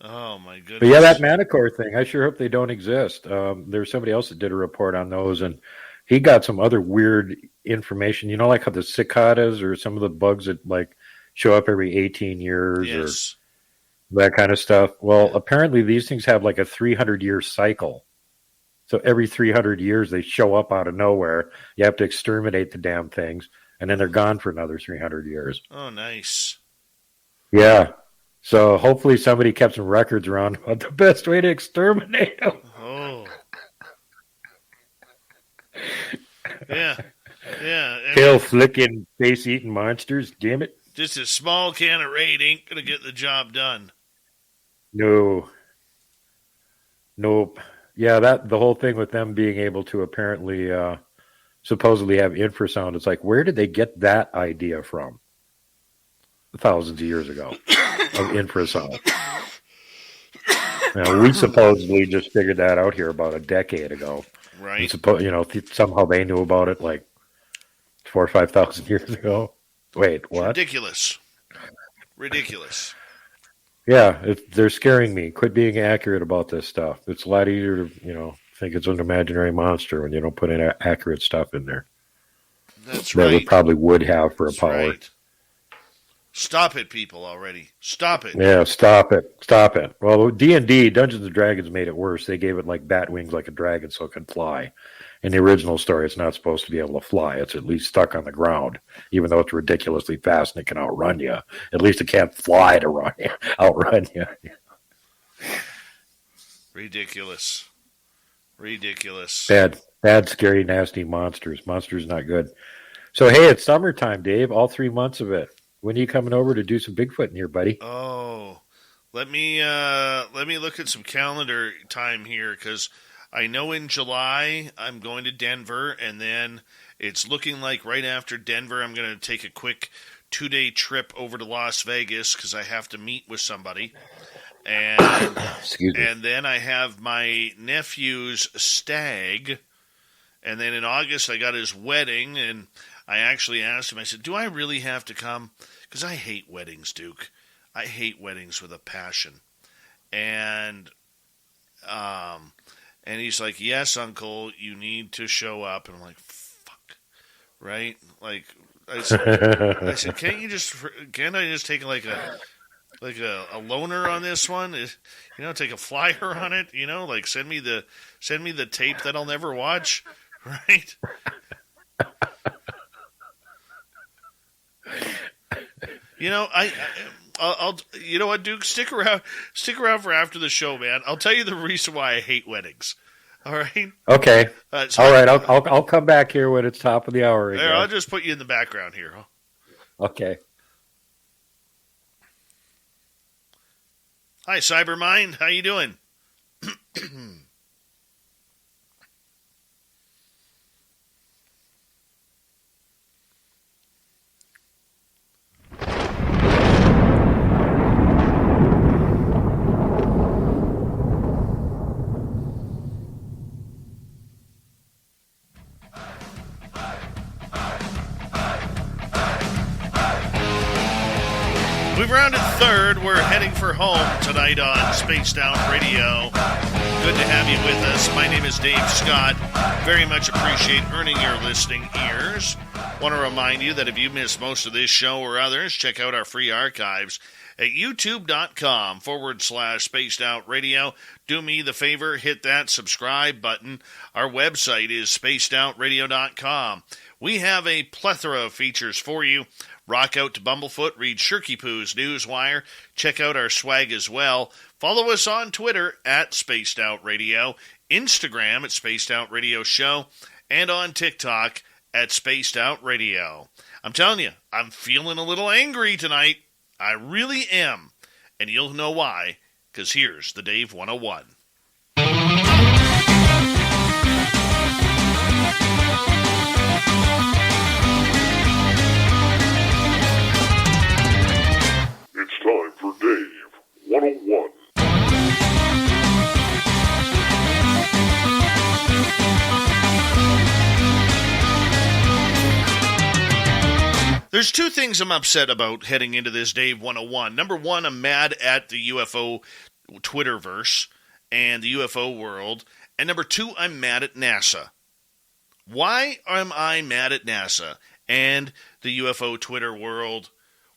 Oh, my goodness. But yeah, that Manicore thing, I sure hope they don't exist. There's somebody else that did a report on those, and he got some other weird information. Like how the cicadas or some of the bugs that like show up every 18 years or that kind of stuff. Well, apparently these things have like a 300-year cycle. So every 300 years they show up out of nowhere. You have to exterminate the damn things, and then they're gone for another 300 years. Oh, nice. Yeah. So hopefully somebody kept some records around about the best way to exterminate them. Oh. Yeah. Yeah. Tail flicking, face eating monsters, damn it. Just a small can of Raid ain't going to get the job done. No. Nope. Yeah, the whole thing with them being able to apparently supposedly have infrasound, it's like, where did they get that idea from? Thousands of years ago of infrasound. We supposedly just figured that out here about a decade ago. Right. Somehow they knew about it like 4,000 or 5,000 years ago. Wait, what? Ridiculous. Yeah, they're scaring me. Quit being accurate about this stuff. It's a lot easier to, think it's an imaginary monster when you don't put any accurate stuff in there. That's right. That we probably would have for a power. Right. Stop it, people, already. Stop it. Yeah, stop it. Stop it. Well, D&D, Dungeons & Dragons made it worse. They gave it like bat wings like a dragon so it can fly. In the original story, it's not supposed to be able to fly. It's at least stuck on the ground, even though it's ridiculously fast and it can outrun you. At least it can't fly to outrun you. Ridiculous. Bad Bad, scary, nasty monsters. Monsters not good. So, hey, it's summertime, Dave. All 3 months of it. When are you coming over to do some Bigfooting here, buddy? Oh, let me look at some calendar time here, because I know in July I'm going to Denver, and then it's looking like right after Denver I'm going to take a quick 2-day trip over to Las Vegas because I have to meet with somebody. And and then I have my nephew's stag, and then in August I got his wedding, and I actually asked him, I said, do I really have to come? Because I hate weddings, Duke. I hate weddings with a passion. And he's like, yes, Uncle, you need to show up. And I'm like, fuck, right? Like, I said, can't I just take like a loaner on this one? Take a flyer on it, like send me the tape that I'll never watch, right? I'll you know what, Duke? Stick around for after the show, man. I'll tell you the reason why I hate weddings. All right. Okay. All right. I'll come back here when it's top of the hour again. I'll just put you in the background here. Huh? Okay. Hi, Cybermind. How you doing? We've rounded third. We're heading for home tonight on Spaced Out Radio. Good to have you with us. My name is Dave Scott. Very much appreciate earning your listening ears. Want to remind you that if you missed most of this show or others, check out our free archives at youtube.com/Spaced Out Radio. Do me the favor, hit that subscribe button. Our website is spacedoutradio.com. We have a plethora of features for you. Rock out to Bumblefoot, read Shirky Poo's Newswire, check out our swag as well. Follow us on Twitter at Spaced Out Radio, Instagram at Spaced Out Radio Show, and on TikTok at Spaced Out Radio. I'm telling you, I'm feeling a little angry tonight. I really am. And you'll know why, because here's the Dave 101. It's time for Dave 101. There's two things I'm upset about heading into this Dave 101. Number one, I'm mad at the UFO Twitterverse and the UFO world. And number two, I'm mad at NASA. Why am I mad at NASA and the UFO Twitter world?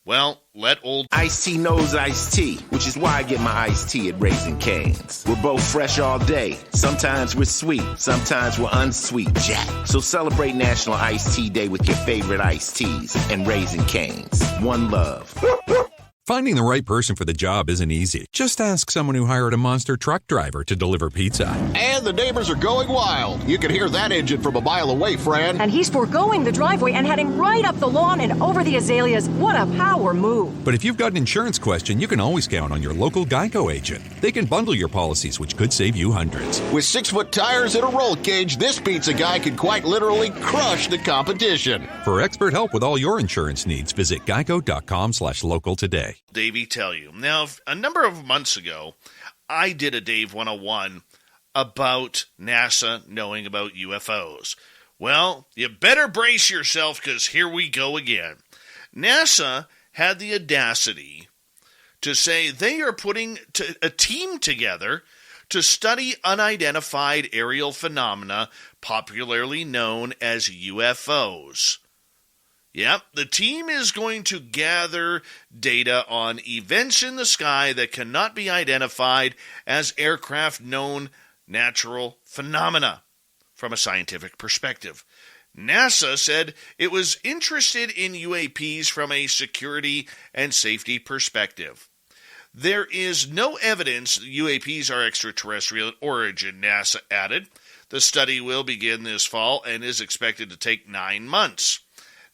Well, let old Ice-T knows Ice-T, which is why I get my iced tea at Raising Cane's. We're both fresh all day. Sometimes we're sweet, sometimes we're unsweet, Jack. So celebrate National Iced Tea Day with your favorite iced teas and Raising Cane's. One love. Finding the right person for the job isn't easy. Just ask someone who hired a monster truck driver to deliver pizza. And the neighbors are going wild. You can hear that engine from a mile away, Fran. And he's foregoing the driveway and heading right up the lawn and over the azaleas. What a power move. But if you've got an insurance question, you can always count on your local Geico agent. They can bundle your policies, which could save you hundreds. With 6-foot tires and a roll cage, this pizza guy could quite literally crush the competition. For expert help with all your insurance needs, visit geico.com/local today. Davey tell you. Now, a number of months ago, I did a Dave 101 about NASA knowing about UFOs. Well, you better brace yourself because here we go again. NASA had the audacity to say they are putting a team together to study unidentified aerial phenomena, popularly known as UFOs. Yep, the team is going to gather data on events in the sky that cannot be identified as aircraft-known natural phenomena from a scientific perspective. NASA said it was interested in UAPs from a security and safety perspective. There is no evidence that UAPs are extraterrestrial in origin, NASA added. The study will begin this fall and is expected to take 9 months.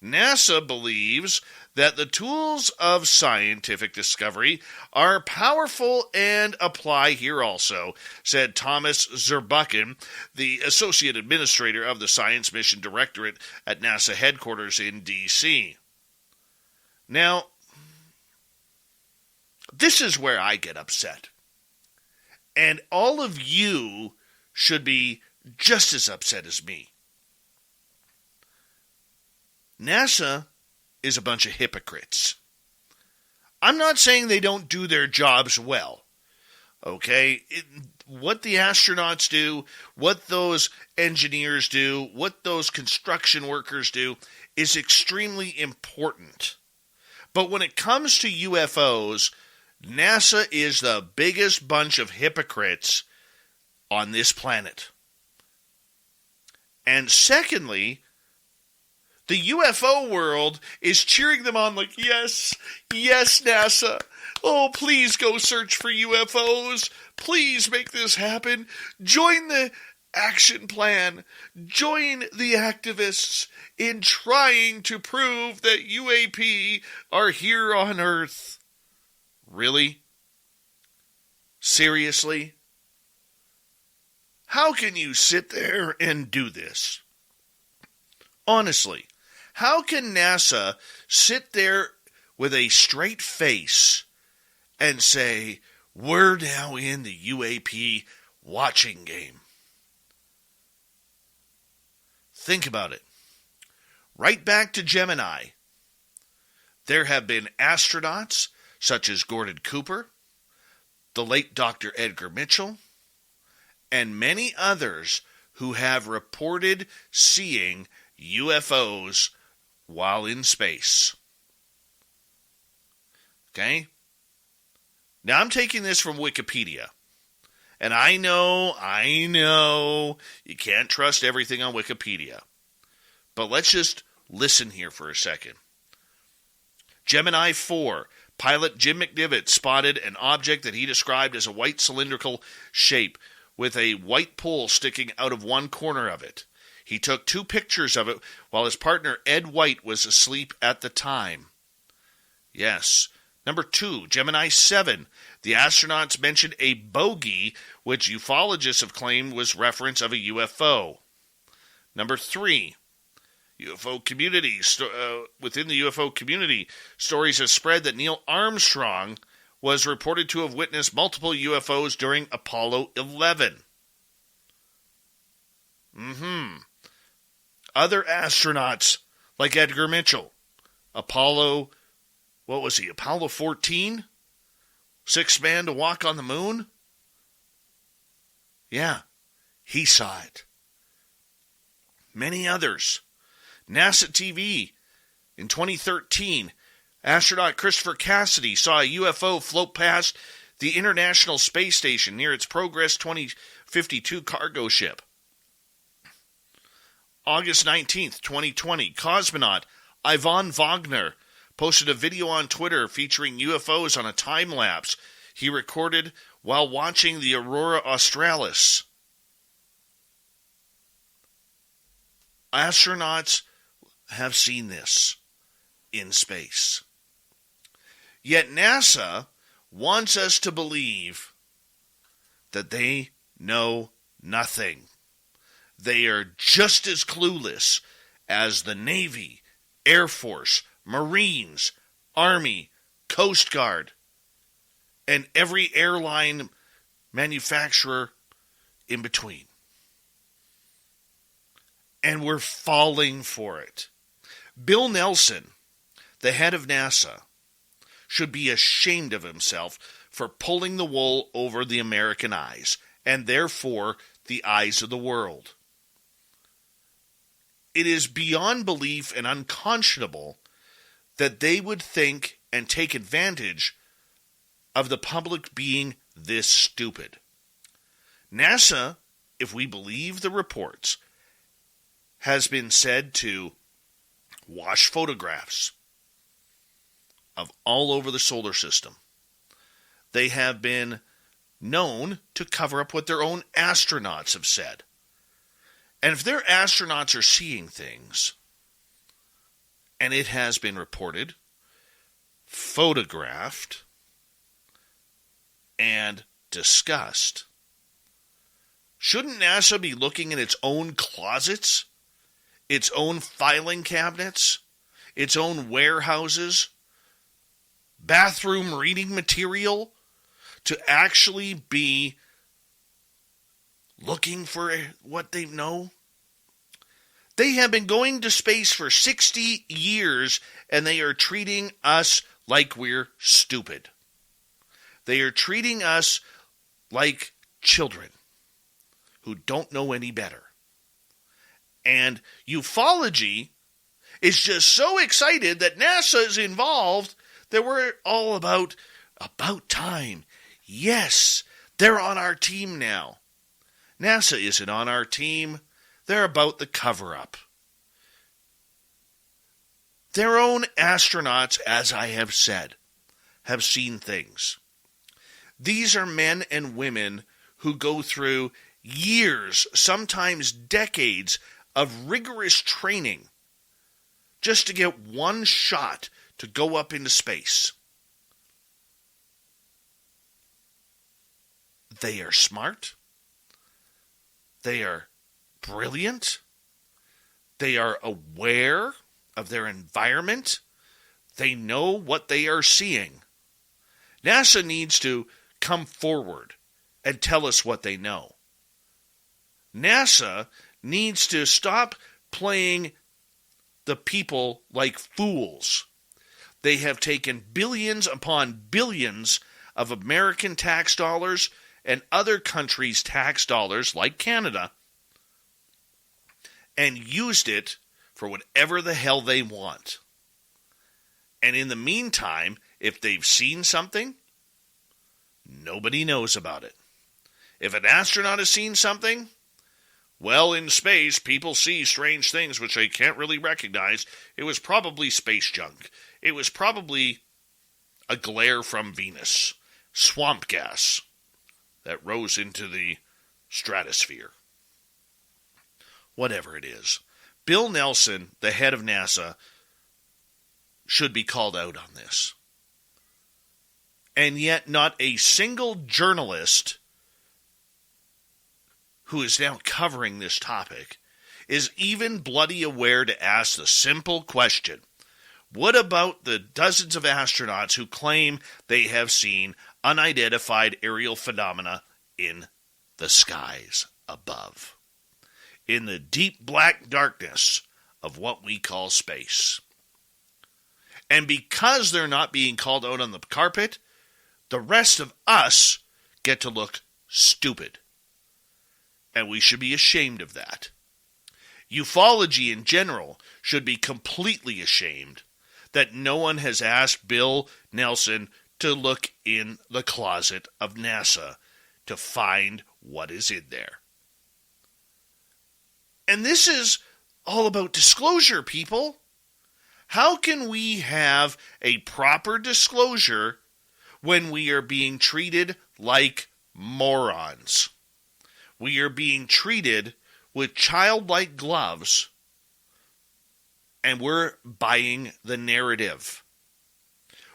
NASA believes that the tools of scientific discovery are powerful and apply here also, said Thomas Zurbuchen, the Associate Administrator of the Science Mission Directorate at NASA headquarters in D.C. Now, this is where I get upset. And all of you should be just as upset as me. NASA is a bunch of hypocrites. I'm not saying they don't do their jobs well. Okay? What the astronauts do, what those engineers do, what those construction workers do is extremely important. But when it comes to UFOs, NASA is the biggest bunch of hypocrites on this planet. And secondly, the UFO world is cheering them on like, yes, yes, NASA. Oh, please go search for UFOs. Please make this happen. Join the action plan. Join the activists in trying to prove that UAP are here on Earth. Really? Seriously? How can you sit there and do this? Honestly, how can NASA sit there with a straight face and say, we're now in the UAP watching game? Think about it. Right back to Gemini. There have been astronauts such as Gordon Cooper, the late Dr. Edgar Mitchell, and many others who have reported seeing UFOs while in space. Okay? Now I'm taking this from Wikipedia. And I know, you can't trust everything on Wikipedia. But let's just listen here for a second. Gemini 4. Pilot Jim McDivitt spotted an object that he described as a white cylindrical shape with a white pole sticking out of one corner of it. He took 2 pictures of it while his partner Ed White was asleep at the time. Yes. Number 2, Gemini 7. The astronauts mentioned a bogey, which ufologists have claimed was reference of a UFO. Number 3, UFO community. Within the UFO community, stories have spread that Neil Armstrong was reported to have witnessed multiple UFOs during Apollo 11. Other astronauts, like Edgar Mitchell, Apollo 14? 6th man to walk on the moon? Yeah, he saw it. Many others. NASA TV in 2013, astronaut Christopher Cassidy saw a UFO float past the International Space Station near its Progress 2052 cargo ship. August 19th, 2020, cosmonaut Ivan Wagner posted a video on Twitter featuring UFOs on a time-lapse he recorded while watching the Aurora Australis. Astronauts have seen this in space. Yet NASA wants us to believe that they know nothing. They are just as clueless as the Navy, Air Force, Marines, Army, Coast Guard, and every airline manufacturer in between. And we're falling for it. Bill Nelson, the head of NASA, should be ashamed of himself for pulling the wool over the American eyes, and therefore the eyes of the world. It is beyond belief and unconscionable that they would think and take advantage of the public being this stupid. NASA, if we believe the reports, has been said to wash photographs of all over the solar system. They have been known to cover up what their own astronauts have said. And if their astronauts are seeing things, and it has been reported, photographed, and discussed, shouldn't NASA be looking in its own closets, its own filing cabinets, its own warehouses, bathroom reading material, to actually be looking for what they know? They have been going to space for 60 years, and they are treating us like we're stupid. They are treating us like children who don't know any better. And ufology is just so excited that NASA is involved that we're all about time. Yes, they're on our team now. NASA isn't on our team. They're about the cover-up. Their own astronauts, as I have said, have seen things. These are men and women who go through years, sometimes decades, of rigorous training just to get one shot to go up into space. They are smart. They are brilliant. They are aware of their environment. They know what they are seeing. NASA needs to come forward and tell us what they know. NASA needs to stop playing the people like fools. They have taken billions upon billions of American tax dollars and other countries' tax dollars, like Canada, and used it for whatever the hell they want. And in the meantime, if they've seen something, nobody knows about it. If an astronaut has seen something, well, in space, people see strange things which they can't really recognize. It was probably space junk. It was probably a glare from Venus, swamp gas that rose into the stratosphere. Whatever it is. Bill Nelson, the head of NASA, should be called out on this. And yet not a single journalist who is now covering this topic is even bloody aware to ask the simple question, what about the dozens of astronauts who claim they have seen unidentified aerial phenomena in the skies above, in the deep black darkness of what we call space? And because they're not being called out on the carpet, the rest of us get to look stupid. And we should be ashamed of that. Ufology in general should be completely ashamed that no one has asked Bill Nelson to look in the closet of NASA to find what is in there. And this is all about disclosure, people. How can we have a proper disclosure when we are being treated like morons? We are being treated with childlike gloves, and we're buying the narrative.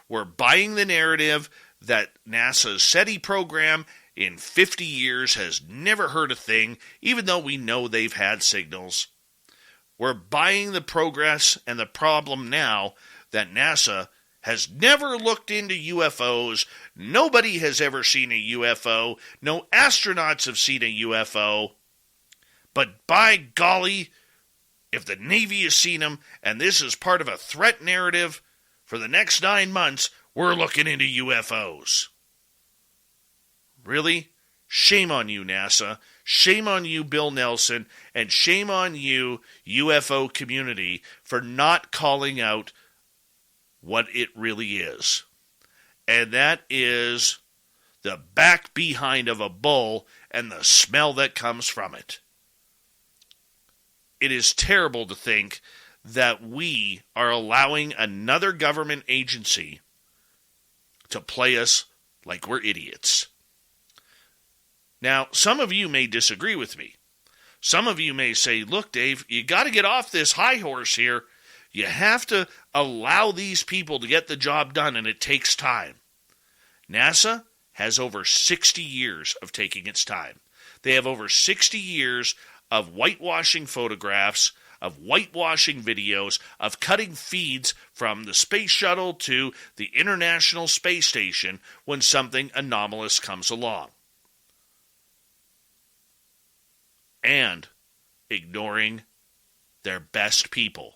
We're buying the narrative that NASA's SETI program in 50 years has never heard a thing, even though we know they've had signals. We're buying the progress and the problem now that NASA has never looked into UFOs. Nobody has ever seen a UFO. No astronauts have seen a UFO. But by golly, if the Navy has seen them, and this is part of a threat narrative, for the next 9 months, we're looking into UFOs. Really? Shame on you, NASA. Shame on you, Bill Nelson. And shame on you, UFO community, for not calling out what it really is. And that is the back behind of a bull and the smell that comes from it. It is terrible to think that we are allowing another government agency to play us like we're idiots. Now, some of you may disagree with me. Some of you may say, look, Dave, you got to get off this high horse here. You have to allow these people to get the job done, and it takes time. NASA has over 60 years of taking its time. They have over 60 years of whitewashing photographs, of whitewashing videos, of cutting feeds from the space shuttle to the International Space Station when something anomalous comes along. And ignoring their best people,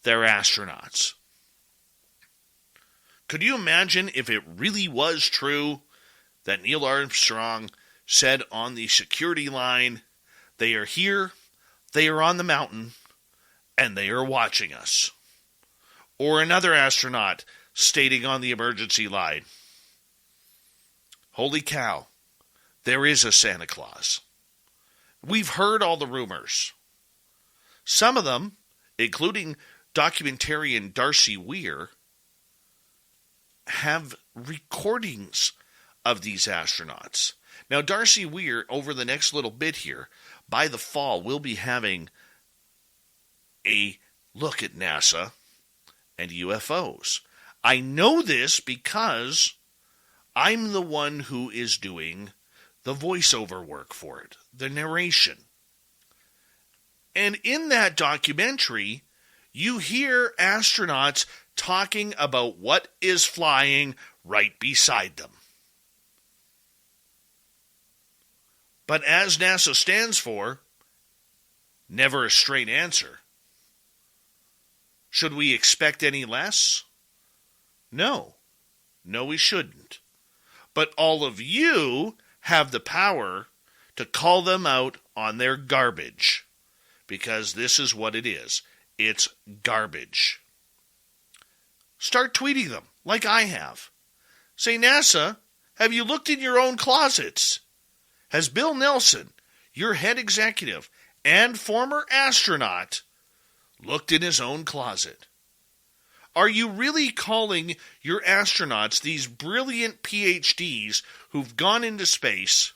their astronauts. Could you imagine if it really was true that Neil Armstrong said on the security line, they are here, they are on the mountain, and they are watching us? Or another astronaut stating on the emergency line, holy cow, there is a Santa Claus. We've heard all the rumors. Some of them, including documentarian Darcy Weir, have recordings of these astronauts. Now, Darcy Weir, over the next little bit here, by the fall, will be having a look at NASA and UFOs. I know this because I'm the one who is doing the voiceover work for it, the narration. And in that documentary, you hear astronauts talking about what is flying right beside them. But as NASA stands for, never a straight answer. Should we expect any less? No. No, we shouldn't. But all of you have the power to call them out on their garbage. Because this is what it is. It's garbage. Start tweeting them, like I have. Say, NASA, have you looked in your own closets? Has Bill Nelson, your head executive and former astronaut, looked in his own closet? Are you really calling your astronauts, these brilliant PhDs who've gone into space,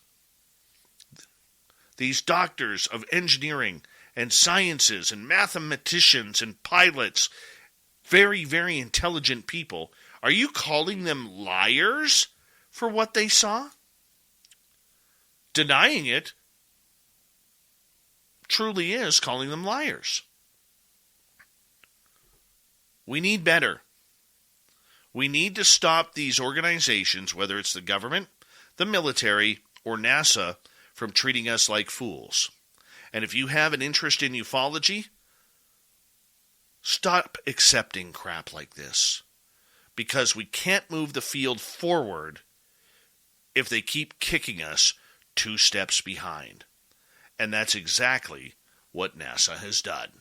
these doctors of engineering and sciences and mathematicians and pilots, very, very intelligent people, are you calling them liars for what they saw? Denying it truly is calling them liars. We need better. We need to stop these organizations, whether it's the government, the military, or NASA, from treating us like fools. And if you have an interest in ufology, stop accepting crap like this. Because we can't move the field forward if they keep kicking us 2 steps behind. And that's exactly what NASA has done.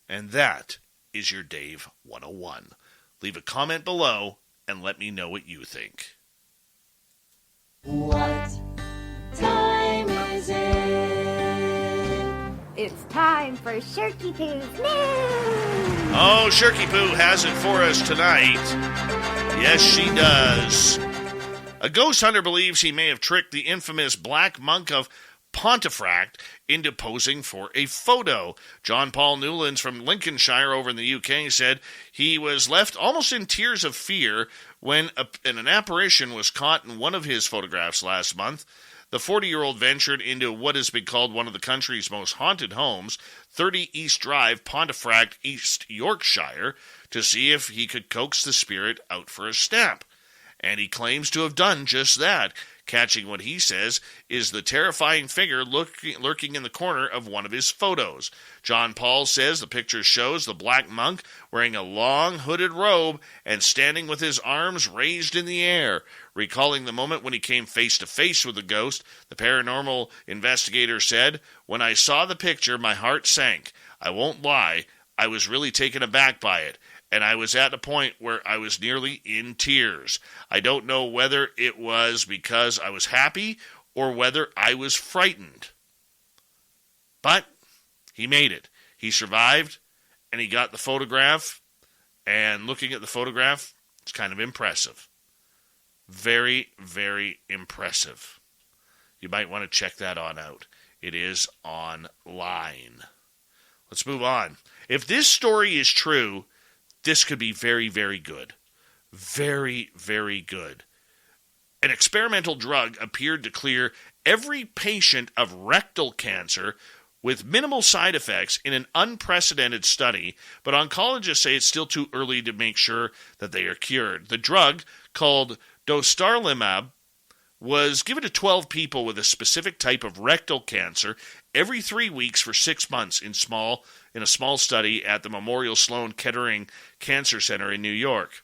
And that is your Dave 101. Leave a comment below and let me know what you think. What time is it? It's time for Shirky Poo's news! Oh, Shirky Poo has it for us tonight. Yes, she does. A ghost hunter believes he may have tricked the infamous Black Monk of Pontefract into posing for a photo. John Paul Newlands from Lincolnshire over in the UK said he was left almost in tears of fear when an apparition was caught in one of his photographs last month. The 40-year-old ventured into what has been called one of the country's most haunted homes, 30 East Drive, Pontefract, East Yorkshire, to see if he could coax the spirit out for a snap. And he claims to have done just that, catching what he says is the terrifying figure lurking in the corner of one of his photos. John Paul says the picture shows the Black Monk wearing a long hooded robe and standing with his arms raised in the air. Recalling the moment when he came face to face with the ghost, the paranormal investigator said, "When I saw the picture, my heart sank. I won't lie, I was really taken aback by it. And I was at a point where I was nearly in tears. I don't know whether it was because I was happy or whether I was frightened. But he made it. He survived, and he got the photograph. And looking at the photograph, it's kind of impressive. Very, very impressive. You might want to check that on out. It is online. Let's move on. If this story is true, this could be very, very good. Very, very good. An experimental drug appeared to clear every patient of rectal cancer with minimal side effects in an unprecedented study, but oncologists say it's still too early to make sure that they are cured. The drug, called dostarlimab, was given to 12 people with a specific type of rectal cancer every 3 weeks for 6 months in a small study at the Memorial Sloan Kettering Cancer Center in New York.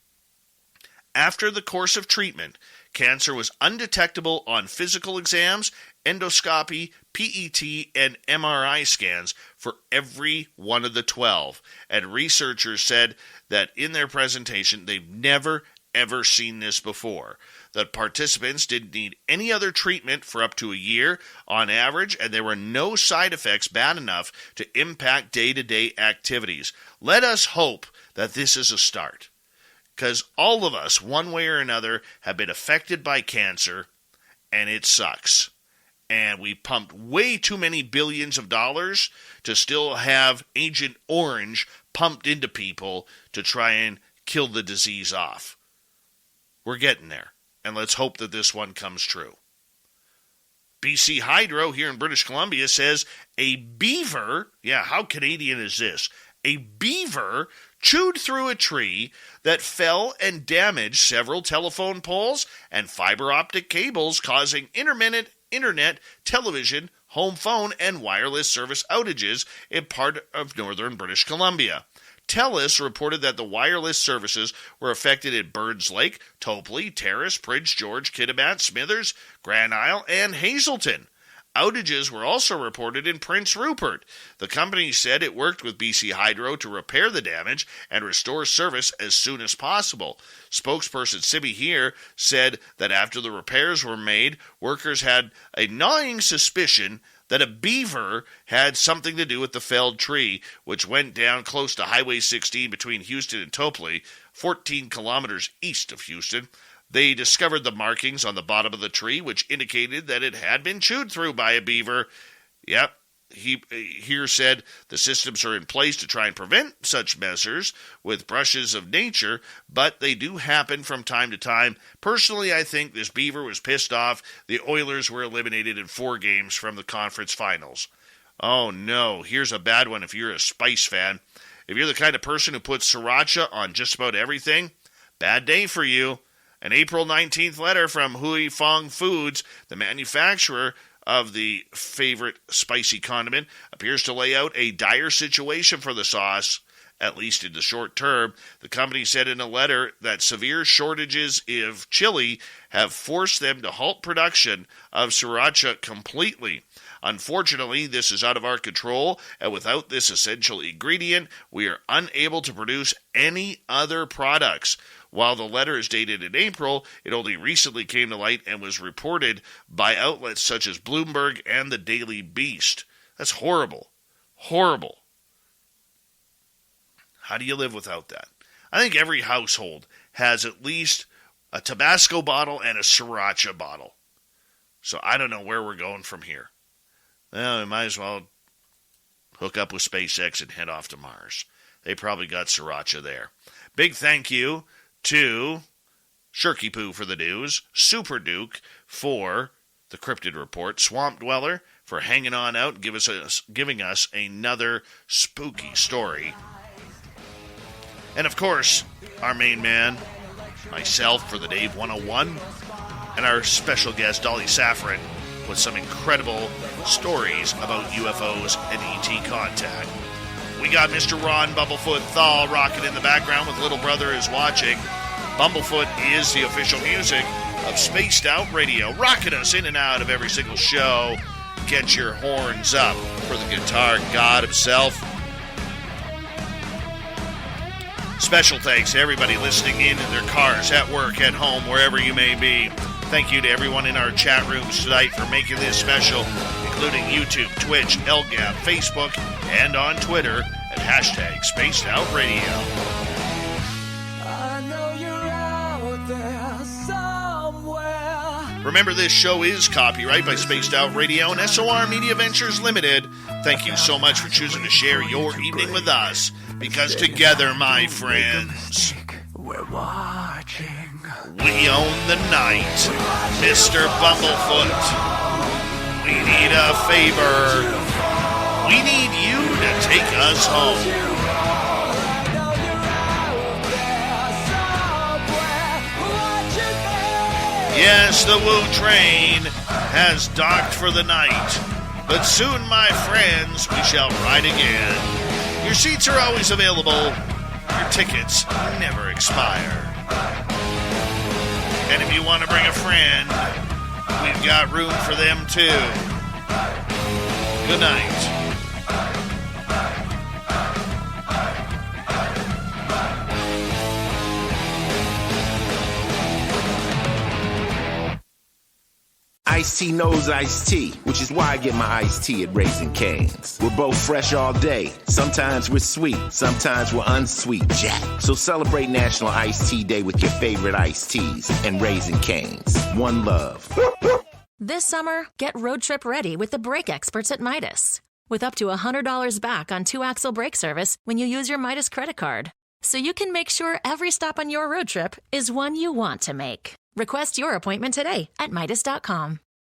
After the course of treatment, cancer was undetectable on physical exams, endoscopy, PET, and MRI scans for every one of the 12. And researchers said that in their presentation, they've never, ever seen this before. The participants didn't need any other treatment for up to a year on average, and there were no side effects bad enough to impact day-to-day activities. Let us hope that this is a start, because all of us, one way or another, have been affected by cancer, and it sucks. And we pumped way too many billions of dollars to still have Agent Orange pumped into people to try and kill the disease off. We're getting there. And let's hope that this one comes true. BC Hydro here in British Columbia says a beaver, how Canadian is this? A beaver chewed through a tree that fell and damaged several telephone poles and fiber optic cables, causing intermittent internet, television, home phone, and wireless service outages in part of northern British Columbia. TELUS reported that the wireless services were affected in Burns Lake, Topley, Terrace, Prince George, Kitimat, Smithers, Grand Isle, and Hazelton. Outages were also reported in Prince Rupert. The company said it worked with BC Hydro to repair the damage and restore service as soon as possible. Spokesperson Sibby here said that after the repairs were made, workers had a gnawing suspicion that a beaver had something to do with the felled tree, which went down close to Highway 16 between Houston and Topley, 14 kilometers east of Houston. They discovered the markings on the bottom of the tree, which indicated that it had been chewed through by a beaver. Yep, he here said the systems are in place to try and prevent such measures with brushes of nature, but they do happen from time to time. Personally, I think this beaver was pissed off. The Oilers were eliminated in 4 games from the conference finals. Oh no, here's a bad one if you're a Spice fan. If you're the kind of person who puts sriracha on just about everything, bad day for you. An April 19th letter from Hui Fong Foods, the manufacturer of the favorite spicy condiment, appears to lay out a dire situation for the sauce, at least in the short term. The company said in a letter that severe shortages of chili have forced them to halt production of sriracha completely. Unfortunately, this is out of our control, and without this essential ingredient, we are unable to produce any other products. While the letter is dated in April, it only recently came to light and was reported by outlets such as Bloomberg and the Daily Beast. That's horrible. Horrible. How do you live without that? I think every household has at least a Tabasco bottle and a sriracha bottle. So I don't know where we're going from here. Well, we might as well hook up with SpaceX and head off to Mars. They probably got sriracha there. Big thank you to Shirky Poo for the news, Super Duke for the cryptid report, Swamp Dweller for hanging on out and giving us another spooky story. And of course, our main man, myself for the Dave 101, and our special guest, Dolly Safran, with some incredible stories about UFOs and ET contact. We got Mr. Ron Bumblefoot Thal rocking in the background with Little Brother is Watching. Bumblefoot is the official music of Spaced Out Radio, rocking us in and out of every single show. Get your horns up for the guitar god himself. Special thanks to everybody listening in their cars, at work, at home, wherever you may be. Thank you to everyone in our chat rooms tonight for making this special, including YouTube, Twitch, LGAP, Facebook, and on Twitter at hashtag Spaced Out Radio. Remember, this show is copyright by Spaced Out Radio and SOR Media Ventures Limited. Thank you so much for choosing to share your evening with us, because together, my friends, we're watching. We own the night. Mr. Bumblefoot, we need a favor. We need you to take us home. Yes, the Woo train has docked for the night, but soon, my friends, we shall ride again. Your seats are always available. Your tickets never expire. And if you want to bring a friend, we've got room for them too. Good night. Ice-T knows iced-tea, which is why I get my iced tea at Raising Cane's. We're both fresh all day. Sometimes we're sweet, sometimes we're unsweet, Jack. So celebrate National Iced Tea Day with your favorite iced teas and Raising Cane's. One love. This summer, get road trip ready with the brake experts at Midas. With up to $100 back on 2-axle brake service when you use your Midas credit card. So you can make sure every stop on your road trip is one you want to make. Request your appointment today at Midas.com.